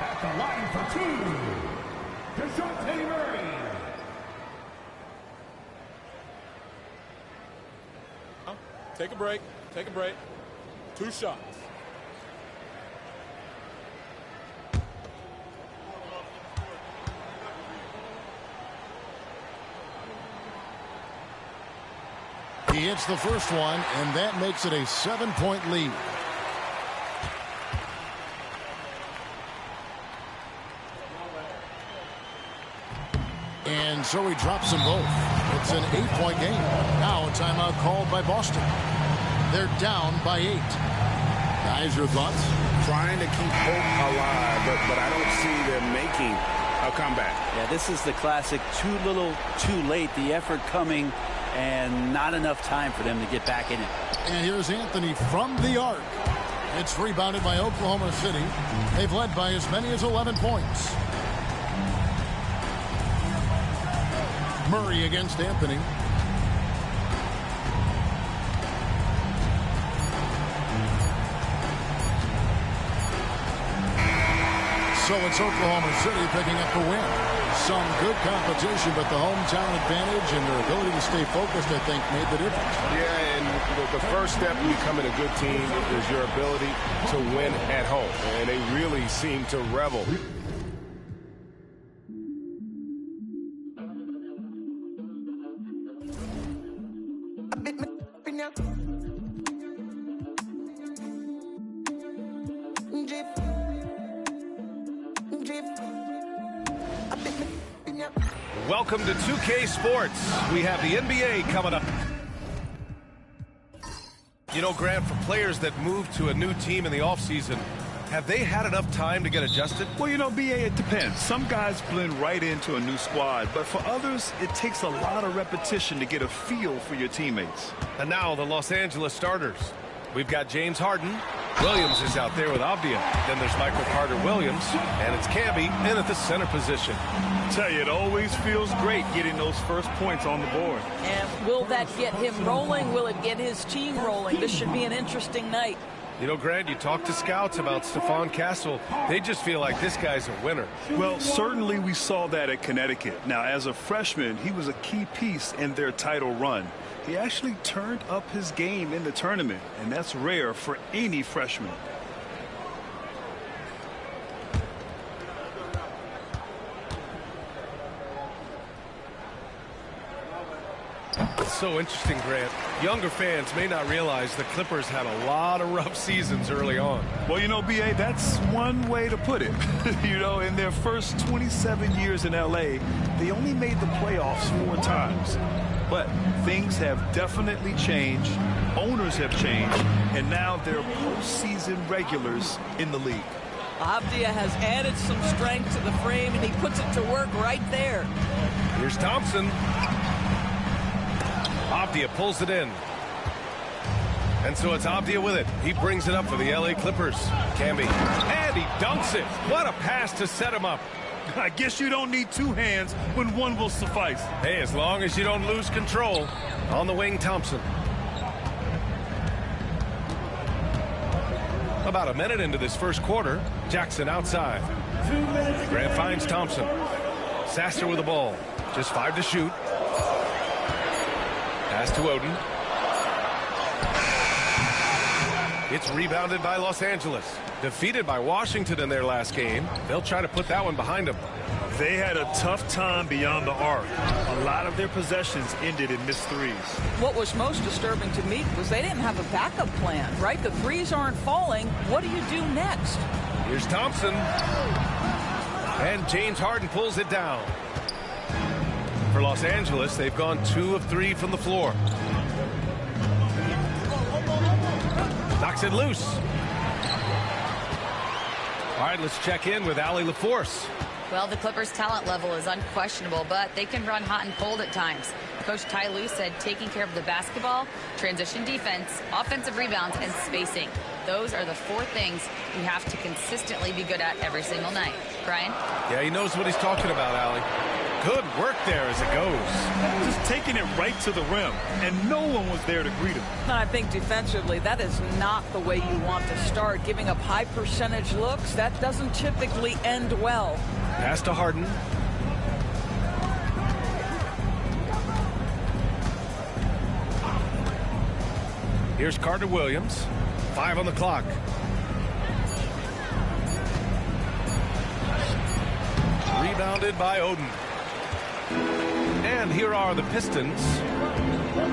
At the line for 2. DeJounte Murray. Take a break. Take a break. 2 shots. He hits the first one, and that makes it a 7-point lead. And so he drops them both. It's an 8-point game. Now a timeout called by Boston. They're down by 8. Guys, your thoughts? Trying to keep hope alive, but I don't see them making a comeback. Yeah, this is the classic too little, too late. The effort coming and not enough time for them to get back in it. And here's Anthony from the arc. It's rebounded by Oklahoma City. They've led by as many as 11 points. Murray against Anthony. So it's Oklahoma City picking up the win. Some good competition, but the hometown advantage and their ability to stay focused, I think, made the difference. Yeah, and the first step in becoming a good team is your ability to win at home. And they really seem to revel. Welcome to 2K Sports. We have the NBA coming up. You know, Grant, for players that move to a new team in the offseason, have they had enough time to get adjusted? Well, you know, BA, it depends. Some guys blend right into a new squad, but for others, it takes a lot of repetition to get a feel for your teammates. And now the Los Angeles starters. We've got James Harden. Williams is out there with Avdia. Then there's Michael Carter-Williams, and it's Camby in at the center position. I tell you, it always feels great getting those first points on the board. And will that get him rolling? Will it get his team rolling? This should be an interesting night. You know, Grant, you talk to scouts about Stephon Castle. They just feel like this guy's a winner. Well, certainly we saw that at Connecticut. Now, as a freshman, he was a key piece in their title run. He actually turned up his game in the tournament, and that's rare for any freshman. It's so interesting, Grant. Younger fans may not realize the Clippers had a lot of rough seasons early on. Well, you know, BA, that's one way to put it. You know, in their first 27 years in L.A., they only made the playoffs 4 times. But things have definitely changed. Owners have changed. And now they're postseason regulars in the league. Avdia has added some strength to the frame, and he puts it to work right there. Here's Thompson. Avdia pulls it in. And so it's Avdia with it. He brings it up for the LA Clippers. Camby. And he dunks it. What a pass to set him up. I guess you don't need 2 hands when one will suffice. Hey, as long as you don't lose control. On the wing, Thompson. About a minute into this first quarter. Jackson outside. Grant finds Thompson. Sasser with the ball. Just 5 to shoot. Pass to Oden. It's rebounded by Los Angeles. Defeated by Washington in their last game. They'll try to put that one behind them. They had a tough time beyond the arc. A lot of their possessions ended in missed threes. What was most disturbing to me was they didn't have a backup plan, right? The threes aren't falling. What do you do next? Here's Thompson. And James Harden pulls it down. For Los Angeles, they've gone 2 of 3 from the floor. Knocks it loose. All right, let's check in with Allie LaForce. Well, the Clippers' talent level is unquestionable, but they can run hot and cold at times. Coach Ty Lue said taking care of the basketball, transition defense, offensive rebounds, and spacing. Those are the 4 things you have to consistently be good at every single night. Brian? Yeah, he knows what he's talking about, Allie. Good work there as it goes. Just taking it right to the rim, and no one was there to greet him. And I think defensively, that is not the way you want to start. Giving up high percentage looks, that doesn't typically end well. Pass to Harden. Here's Carter Williams. 5 on the clock. Rebounded by Oden. And here are the Pistons.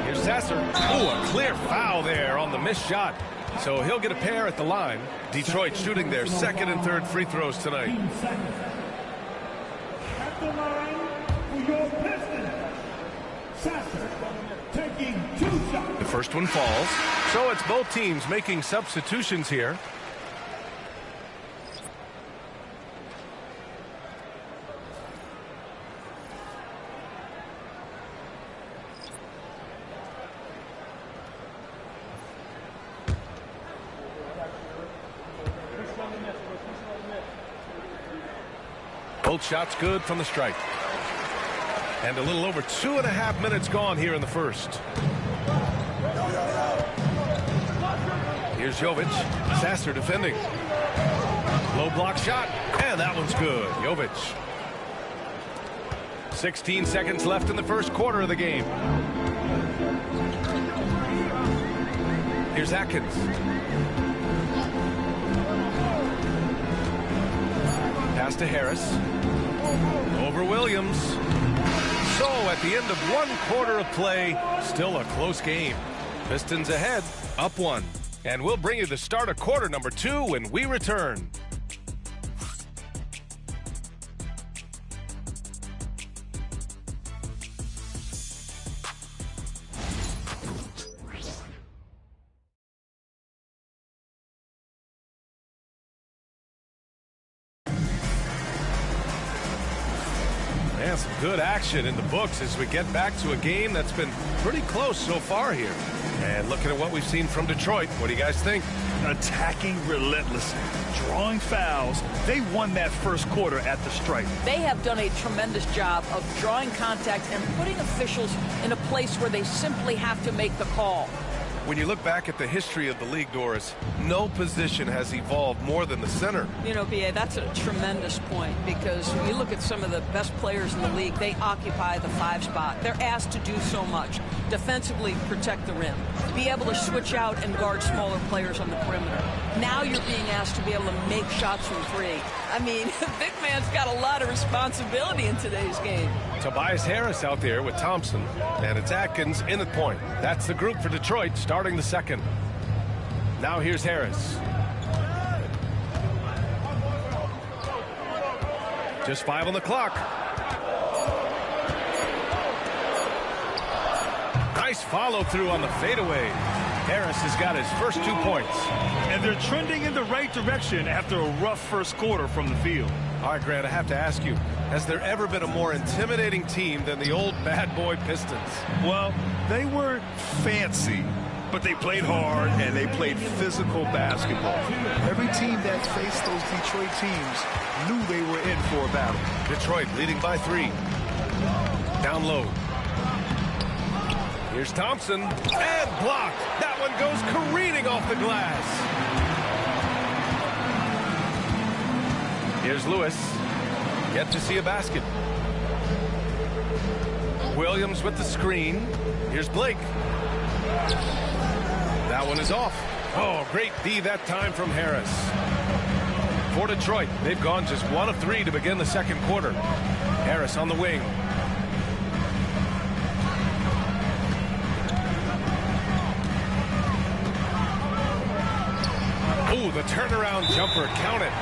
Here's Sasser. Oh, a clear foul there on the missed shot. So he'll get a pair at the line. Detroit shooting their 2nd and 3rd free throws tonight. At the line for your Pistons, Sasser taking 2 shots. The first one falls. So it's both teams making substitutions here. Both shots good from the stripe. And a little over 2.5 minutes gone here in the first. Here's Jovic. Sasser defending. Low block shot. And that one's good. Jovic. 16 seconds left in the first quarter of the game. Here's Atkins. Pass to Harris. Over Williams. So at the end of 1 quarter of play, still a close game. Pistons ahead, up 1. And we'll bring you the start of quarter number 2 when we return. And some good action in the books as we get back to a game that's been pretty close so far here. And looking at what we've seen from Detroit, what do you guys think? Attacking relentlessly, drawing fouls. They won that first quarter at the stripe. They have done a tremendous job of drawing contact and putting officials in a place where they simply have to make the call. When you look back at the history of the league, Doris, no position has evolved more than the center. You know, B.A., that's a tremendous point because when you look at some of the best players in the league, they occupy the 5 spot. They're asked to do so much. Defensively, protect the rim. Be able to switch out and guard smaller players on the perimeter. Now you're being asked to be able to make shots from 3. I mean, big man's got a lot of responsibility in today's game. Tobias Harris out there with Thompson, and it's Atkins in at point. That's the group for Detroit starting the second. Now here's Harris. Just 5 on the clock. Nice follow through on the fadeaway. Harris has got his first 2 points. And they're trending in the right direction after a rough first quarter from the field. All right, Grant, I have to ask you, has there ever been a more intimidating team than the old bad boy Pistons? Well, they weren't fancy, but they played hard and they played physical basketball. Every team that faced those Detroit teams knew they were in for a battle. Detroit leading by 3. Down low. Here's Thompson, and blocked. That one goes careening off the glass. Here's Lewis. Yet to see a basket. Williams with the screen. Here's Blake. That one is off. Oh, great D that time from Harris. For Detroit, they've gone just 1 of 3 to begin the second quarter. Harris on the wing. Ooh, the turnaround jumper, count it.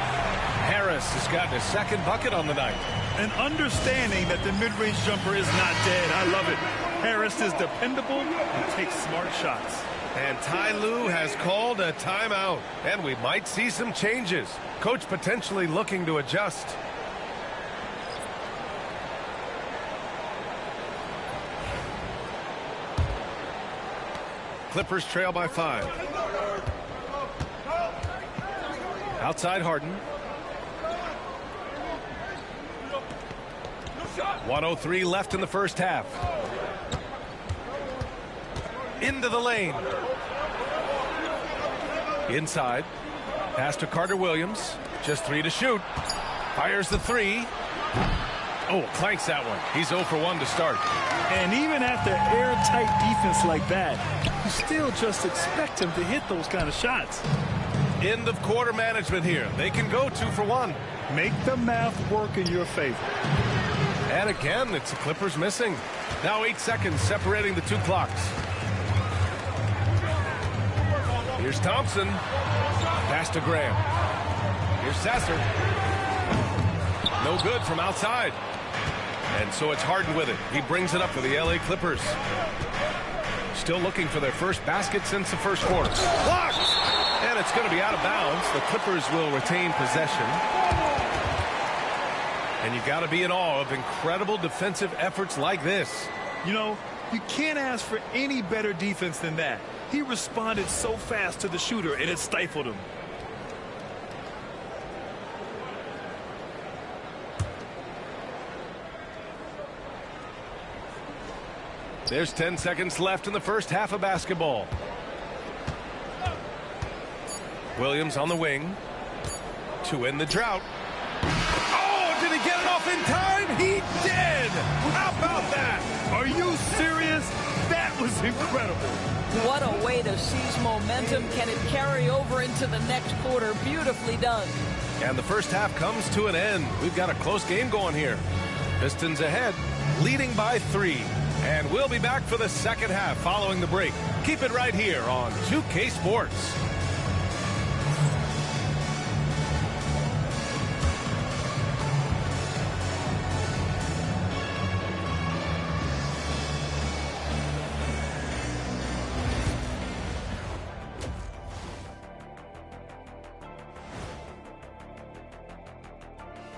Harris has gotten his second bucket on the night. An understanding that the mid-range jumper is not dead. I love it. Harris is dependable and takes smart shots. And Ty Lue has called a timeout. And we might see some changes. Coach potentially looking to adjust. Clippers trail by 5. Outside Harden. 1:03 left in the first half. Into the lane. Inside. Pass to Carter Williams. Just 3 to shoot. Fires the 3. Oh, clanks that one. He's 0 for 1 to start. And even after airtight defense like that, you still just expect him to hit those kind of shots. End of quarter management here. They can go 2 for 1. Make the math work in your favor. And again, it's the Clippers missing. Now 8 seconds separating the 2 clocks. Here's Thompson. Pass to Graham. Here's Sasser. No good from outside. And so it's Harden with it. He brings it up for the LA Clippers. Still looking for their first basket since the first quarter. Blocked! And it's going to be out of bounds. The Clippers will retain possession. And you got to be in awe of incredible defensive efforts like this. You know, you can't ask for any better defense than that. He responded so fast to the shooter, and it stifled him. There's 10 seconds left in the first half of basketball. Williams on the wing to end the drought. Oh, did he get it off in time? He did! How about that? Are you serious? That was incredible. What a way to seize momentum. Can it carry over into the next quarter? Beautifully done. And the first half comes to an end. We've got a close game going here. Pistons ahead, leading by 3. And we'll be back for the second half following the break. Keep it right here on 2K Sports.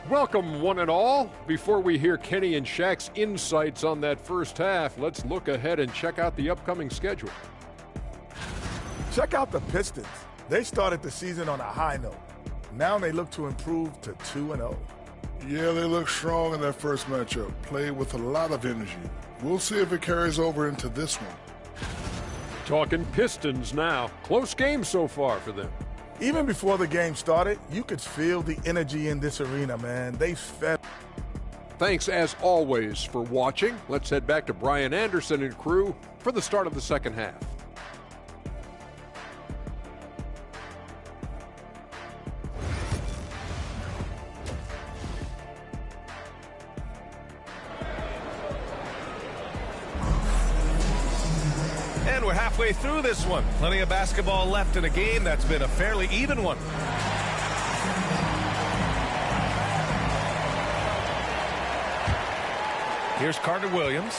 Welcome, one and all. Before we hear Kenny and Shaq's insights on that first half, let's look ahead and check out the upcoming schedule. Check out the Pistons. They started the season on a high note. Now they look to improve to 2-0. Yeah, they look strong in that first matchup. Played with a lot of energy. We'll see if it carries over into this one. Talking Pistons now. Close game so far for them. Even before the game started, you could feel the energy in this arena, man. They fed. Thanks, as always, for watching. Let's head back to Brian Anderson and crew for the start of the second half. And we're halfway through this one. Plenty of basketball left in a game that's been a fairly even one. Here's Carter Williams.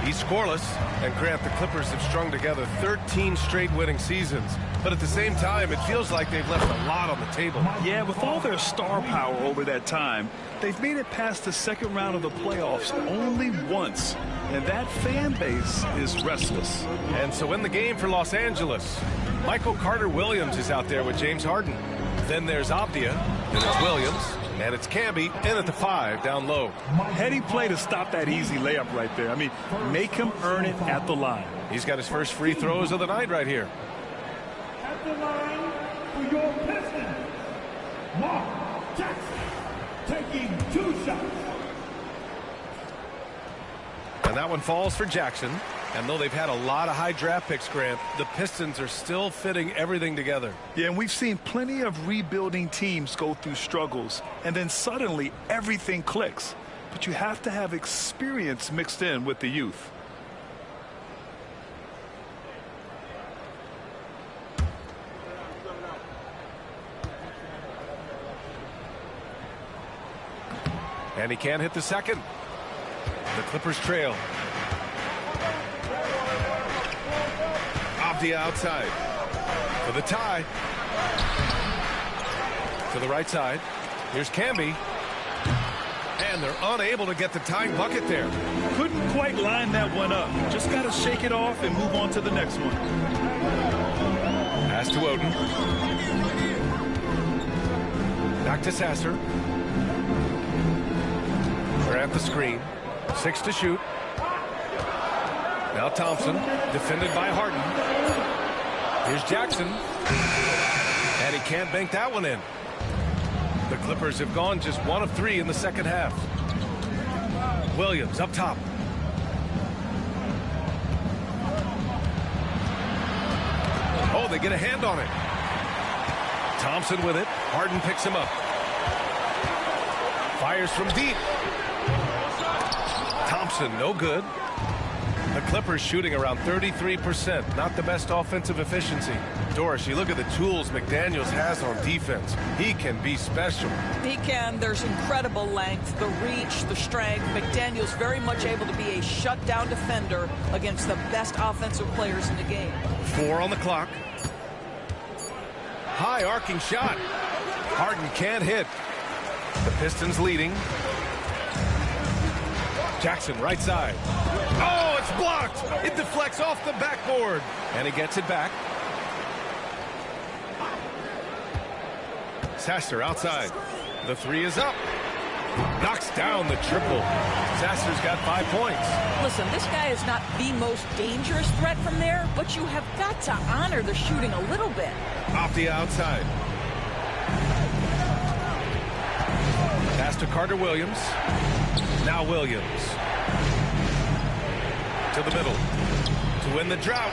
He's scoreless. And Grant, the Clippers have strung together 13 straight winning seasons. But at the same time, it feels like they've left a lot on the table. Yeah, with all their star power over that time, they've made it past the second round of the playoffs only once. And that fan base is restless. And so in the game for Los Angeles, Michael Carter Williams is out there with James Harden. Then there's Avdia, then it's Williams, and it's Camby in at the 5 down low. Heady play to stop that easy layup right there. I mean, make him earn it at the line. He's got his first free throws of the night right here. At the line for your Pistons, Mark Jackson, taking 2 shots. And that one falls for Jackson. And though they've had a lot of high draft picks, Grant, the Pistons are still fitting everything together. Yeah, and we've seen plenty of rebuilding teams go through struggles, and then suddenly everything clicks. But you have to have experience mixed in with the youth. And he can't hit the second. The Clippers trail. Avdia outside for the tie. To the right side. Here's Camby. And they're unable to get the tying bucket there. Couldn't quite line that one up. Just got to shake it off and move on to the next one. Pass to Oden. Back to Sasser. They're at the screen. 6 to shoot. Now Thompson, defended by Harden. Here's Jackson. And he can't bank that one in. The Clippers have gone just 1 of 3 in the second half. Williams up top. Oh, they get a hand on it. Thompson with it. Harden picks him up. Fires from deep. Thompson, no good. The Clippers shooting around 33%. Not the best offensive efficiency. Doris, you look at the tools McDaniels has on defense. He can be special. He can. There's incredible length, the reach, the strength. McDaniels very much able to be a shutdown defender against the best offensive players in the game. 4 on the clock. High arcing shot. Harden can't hit. The Pistons leading. Jackson right side. Oh, it's blocked. It deflects off the backboard. And he gets it back. Sasser outside. The 3 is up. Knocks down the triple. Sasser's got 5 points. Listen, this guy is not the most dangerous threat from there, but you have got to honor the shooting a little bit. Off the outside. Pass to Carter Williams. Now Williams. To the middle. To win the drought.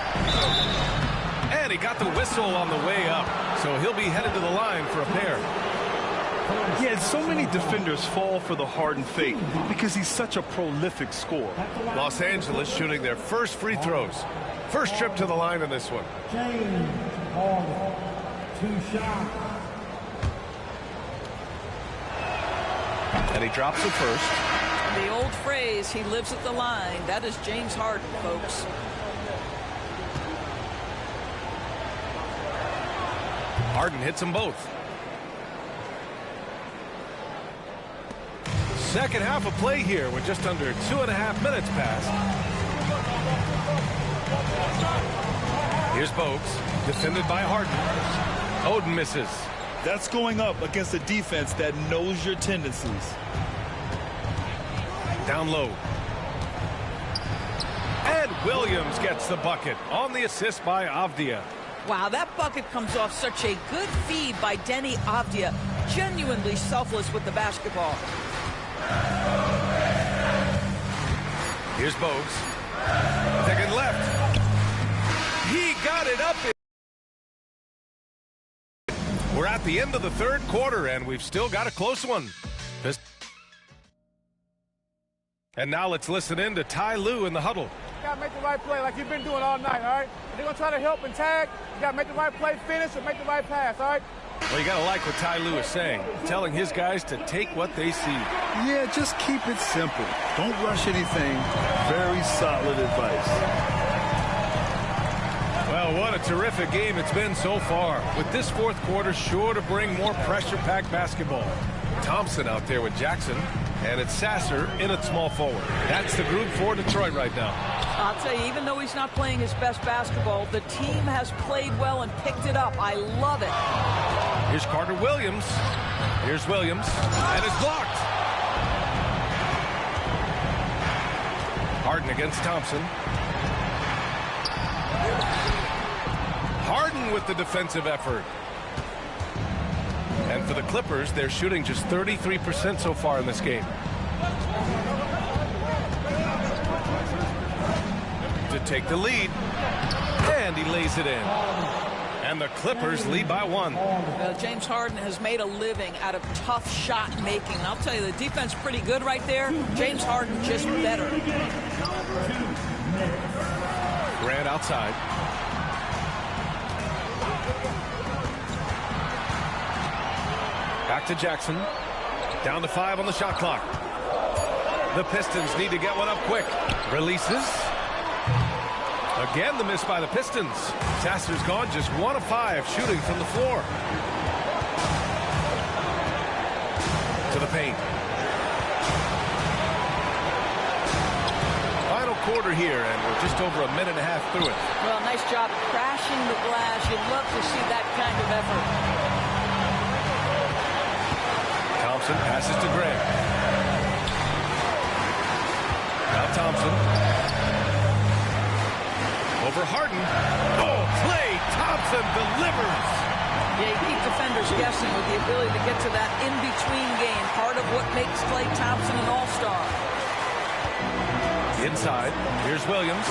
And he got the whistle on the way up. So he'll be headed to the line for a pair. Yeah, so many defenders fall for the Harden fake because he's such a prolific scorer. Los Angeles shooting their first free throws. First trip to the line in this one. James Harden, 2 shots. And he drops it first. The old phrase, he lives at the line. That is James Harden, folks. Harden hits them both. Second half of play here with just under 2.5 minutes passed. Here's Bogues, defended by Harden. Oden misses. That's going up against a defense that knows your tendencies. Down low. And Williams gets the bucket on the assist by Avdia. Wow, that bucket comes off such a good feed by Denny Avdia. Genuinely selfless with the basketball. Here's Bogues. Taking left. He got it up. We're at the end of the third quarter, and we've still got a close one. And now let's listen in to Ty Lue in the huddle. You got to make the right play like you've been doing all night, all right? If they're going to try to help and tag, you got to make the right play, finish, and make the right pass, all right? Well, you got to like what Ty Lue is saying, telling his guys to take what they see. Yeah, just keep it simple. Don't rush anything. Very solid advice. Well, what a terrific game it's been so far. With this fourth quarter sure to bring more pressure-packed basketball. Thompson out there with Jackson, and it's Sasser in at small forward. That's the group for Detroit right now. I'll tell you, even though he's not playing his best basketball, the team has played well and picked it up. I love it. Here's Carter Williams. Here's Williams, and it's blocked. Harden against Thompson. Harden with the defensive effort. And for the Clippers, they're shooting just 33% so far in this game. could take the lead. And he lays it in. And the Clippers lead by 1. James Harden has made a living out of tough shot making. I'll tell you, the defense pretty good right there. James Harden just better. Grant outside. Back to Jackson. Down to 5 on the shot clock. The Pistons need to get one up quick. Releases. Again, the miss by the Pistons. Sasser's gone just 1 of 5 shooting from the floor. To the paint. Final quarter here, and we're just over a minute and a half through it. Well, nice job crashing the glass. You'd love to see that kind of effort. Thompson passes to Grant. Now Thompson. Over Harden. Oh, Klay Thompson delivers. Yeah, you keep defenders guessing with the ability to get to that in-between game. Part of what makes Klay Thompson an all-star. Inside. Here's Williams.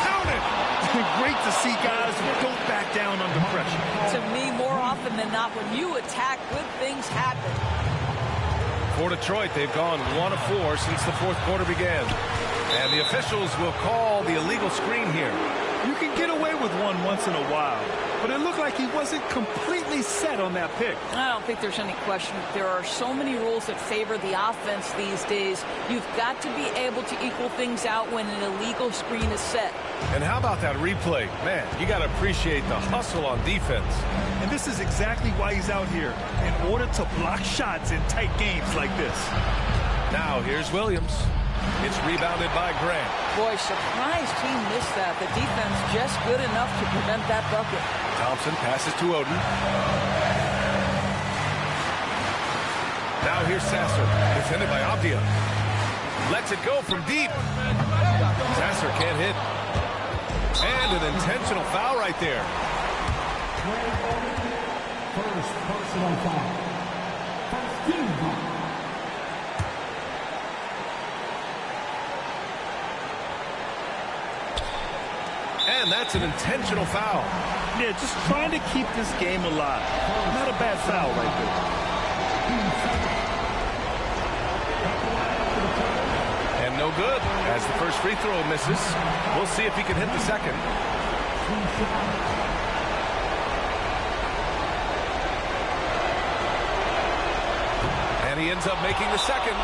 Count it! Great to see guys who don't back down under pressure. To me, more often than not, when you attack, good things happen. For Detroit, they've gone 1 of 4 since the fourth quarter began. And the officials will call the illegal screen here. You can get away with one once in a while, but it looked like he wasn't completely set on that pick. I don't think there's any question. There are so many rules that favor the offense these days. You've got to be able to equal things out when an illegal screen is set. And how about that replay? Man, you got to appreciate the hustle on defense. And this is exactly why he's out here, in order to block shots in tight games like this. Now here's Williams. It's rebounded by Grant. Boy, surprised he missed that. The defense just good enough to prevent that bucket. Thompson passes to Oden. Now here's Sasser, defended by Avdia. Lets it go from deep. Sasser can't hit. And an intentional foul right there. First personal foul. First team foul. And that's an intentional foul. Yeah, just trying to keep this game alive. Not a bad foul right there. And no good, as the first free throw misses. We'll see if he can hit the second. And he ends up making the second.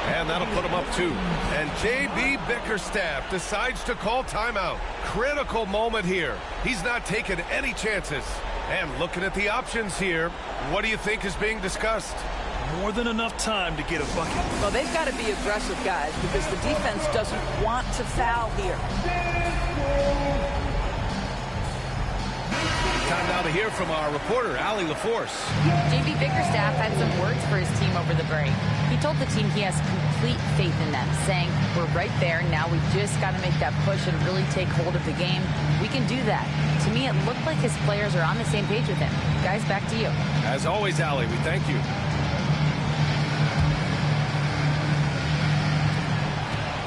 And that'll put him up 2. And J.B. Bickerstaff decides to call timeout. Critical moment here. He's not taking any chances. And looking at the options here, what do you think is being discussed? More than enough time to get a bucket. Well, they've got to be aggressive, guys, because the defense doesn't want to foul here. Time now to hear from our reporter, Allie LaForce. J.B. Bickerstaff had some words for his team over the break. He told the team he has complete faith in them, saying, we're right there, now we just got to make that push and really take hold of the game. We can do that. To me, it looked like his players are on the same page with him. Guys, back to you. As always, Allie, we thank you.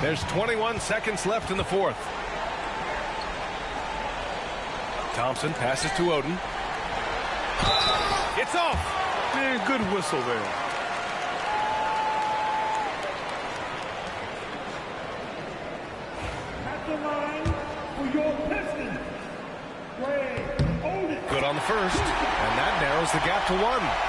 There's 21 seconds left in the fourth. Thompson passes to Oden. It's off. Yeah, good whistle there. At the line for your Pistons, Oden. Good on the first, and that narrows the gap to 1.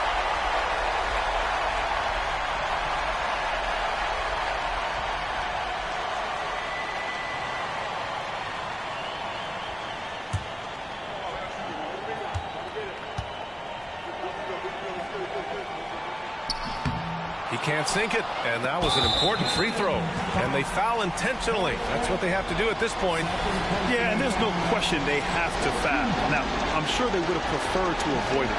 Can't sink it, and that was an important free throw. And they foul intentionally. That's what they have to do at this point. Yeah, and there's no question they have to foul. Now, I'm sure they would have preferred to avoid it.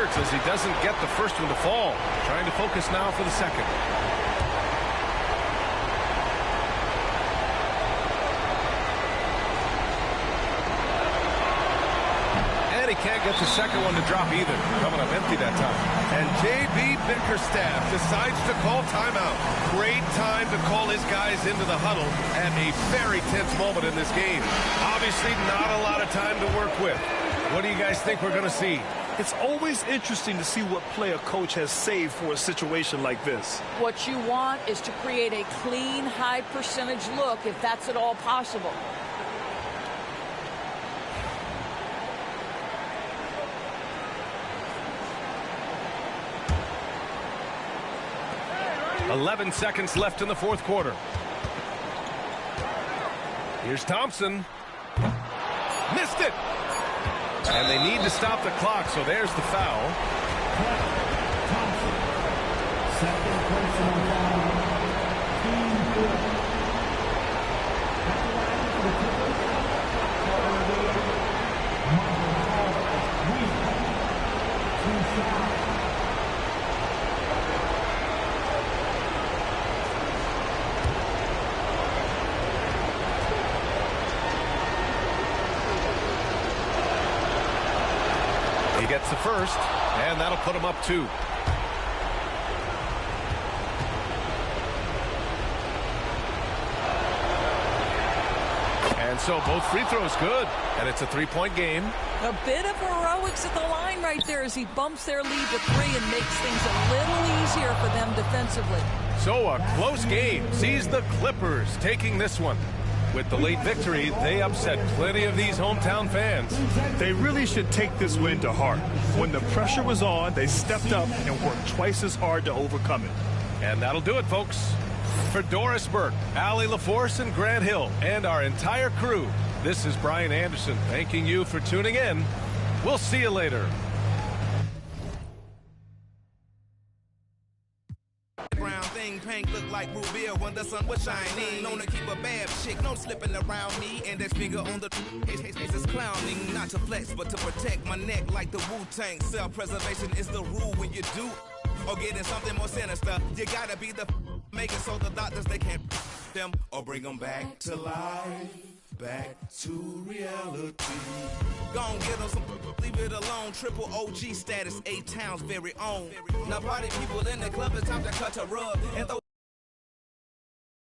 hurts as he doesn't get the first one to fall. Trying to focus now for the second. And he can't get the second one to drop either. Coming up empty that time. And J.B. Bickerstaff decides to call timeout. Great time to call his guys into the huddle at a very tense moment in this game. Obviously not a lot of time to work with. What do you guys think we're going to see? It's always interesting to see what play a coach has saved for a situation like this. What you want is to create a clean, high percentage look, if that's at all possible. .11 seconds left in the fourth quarter. Here's Thompson. Missed it! And they need to stop the clock, so there's the foul. Second personal foul. Team 4. Gets the first, and that'll put him up 2. And so both free throws good, and it's a 3-point game. A bit of heroics at the line right there as he bumps their lead to 3 and makes things a little easier for them defensively. So a close game sees the Clippers taking this one. With the late victory, they upset plenty of these hometown fans. They really should take this win to heart. When the pressure was on, they stepped up and worked twice as hard to overcome it. And that'll do it, folks. For Doris Burke, Allie LaForce, and Grant Hill, and our entire crew, this is Brian Anderson thanking you for tuning in. We'll see you later. Pink look like Rubia when the sun was shining. Known to keep a bad chick, no slipping around me. And that finger on the is clowning. Not to flex, but to protect my neck like the Wu-Tang. Self-preservation is the rule when you do or getting something more sinister. You gotta be the making so the doctors they can't them or bring them back to life. Back to reality. Gon' get them some, leave it alone. Triple OG status, A-Town's very own. Now party people in the club, it's time to cut a rug and throw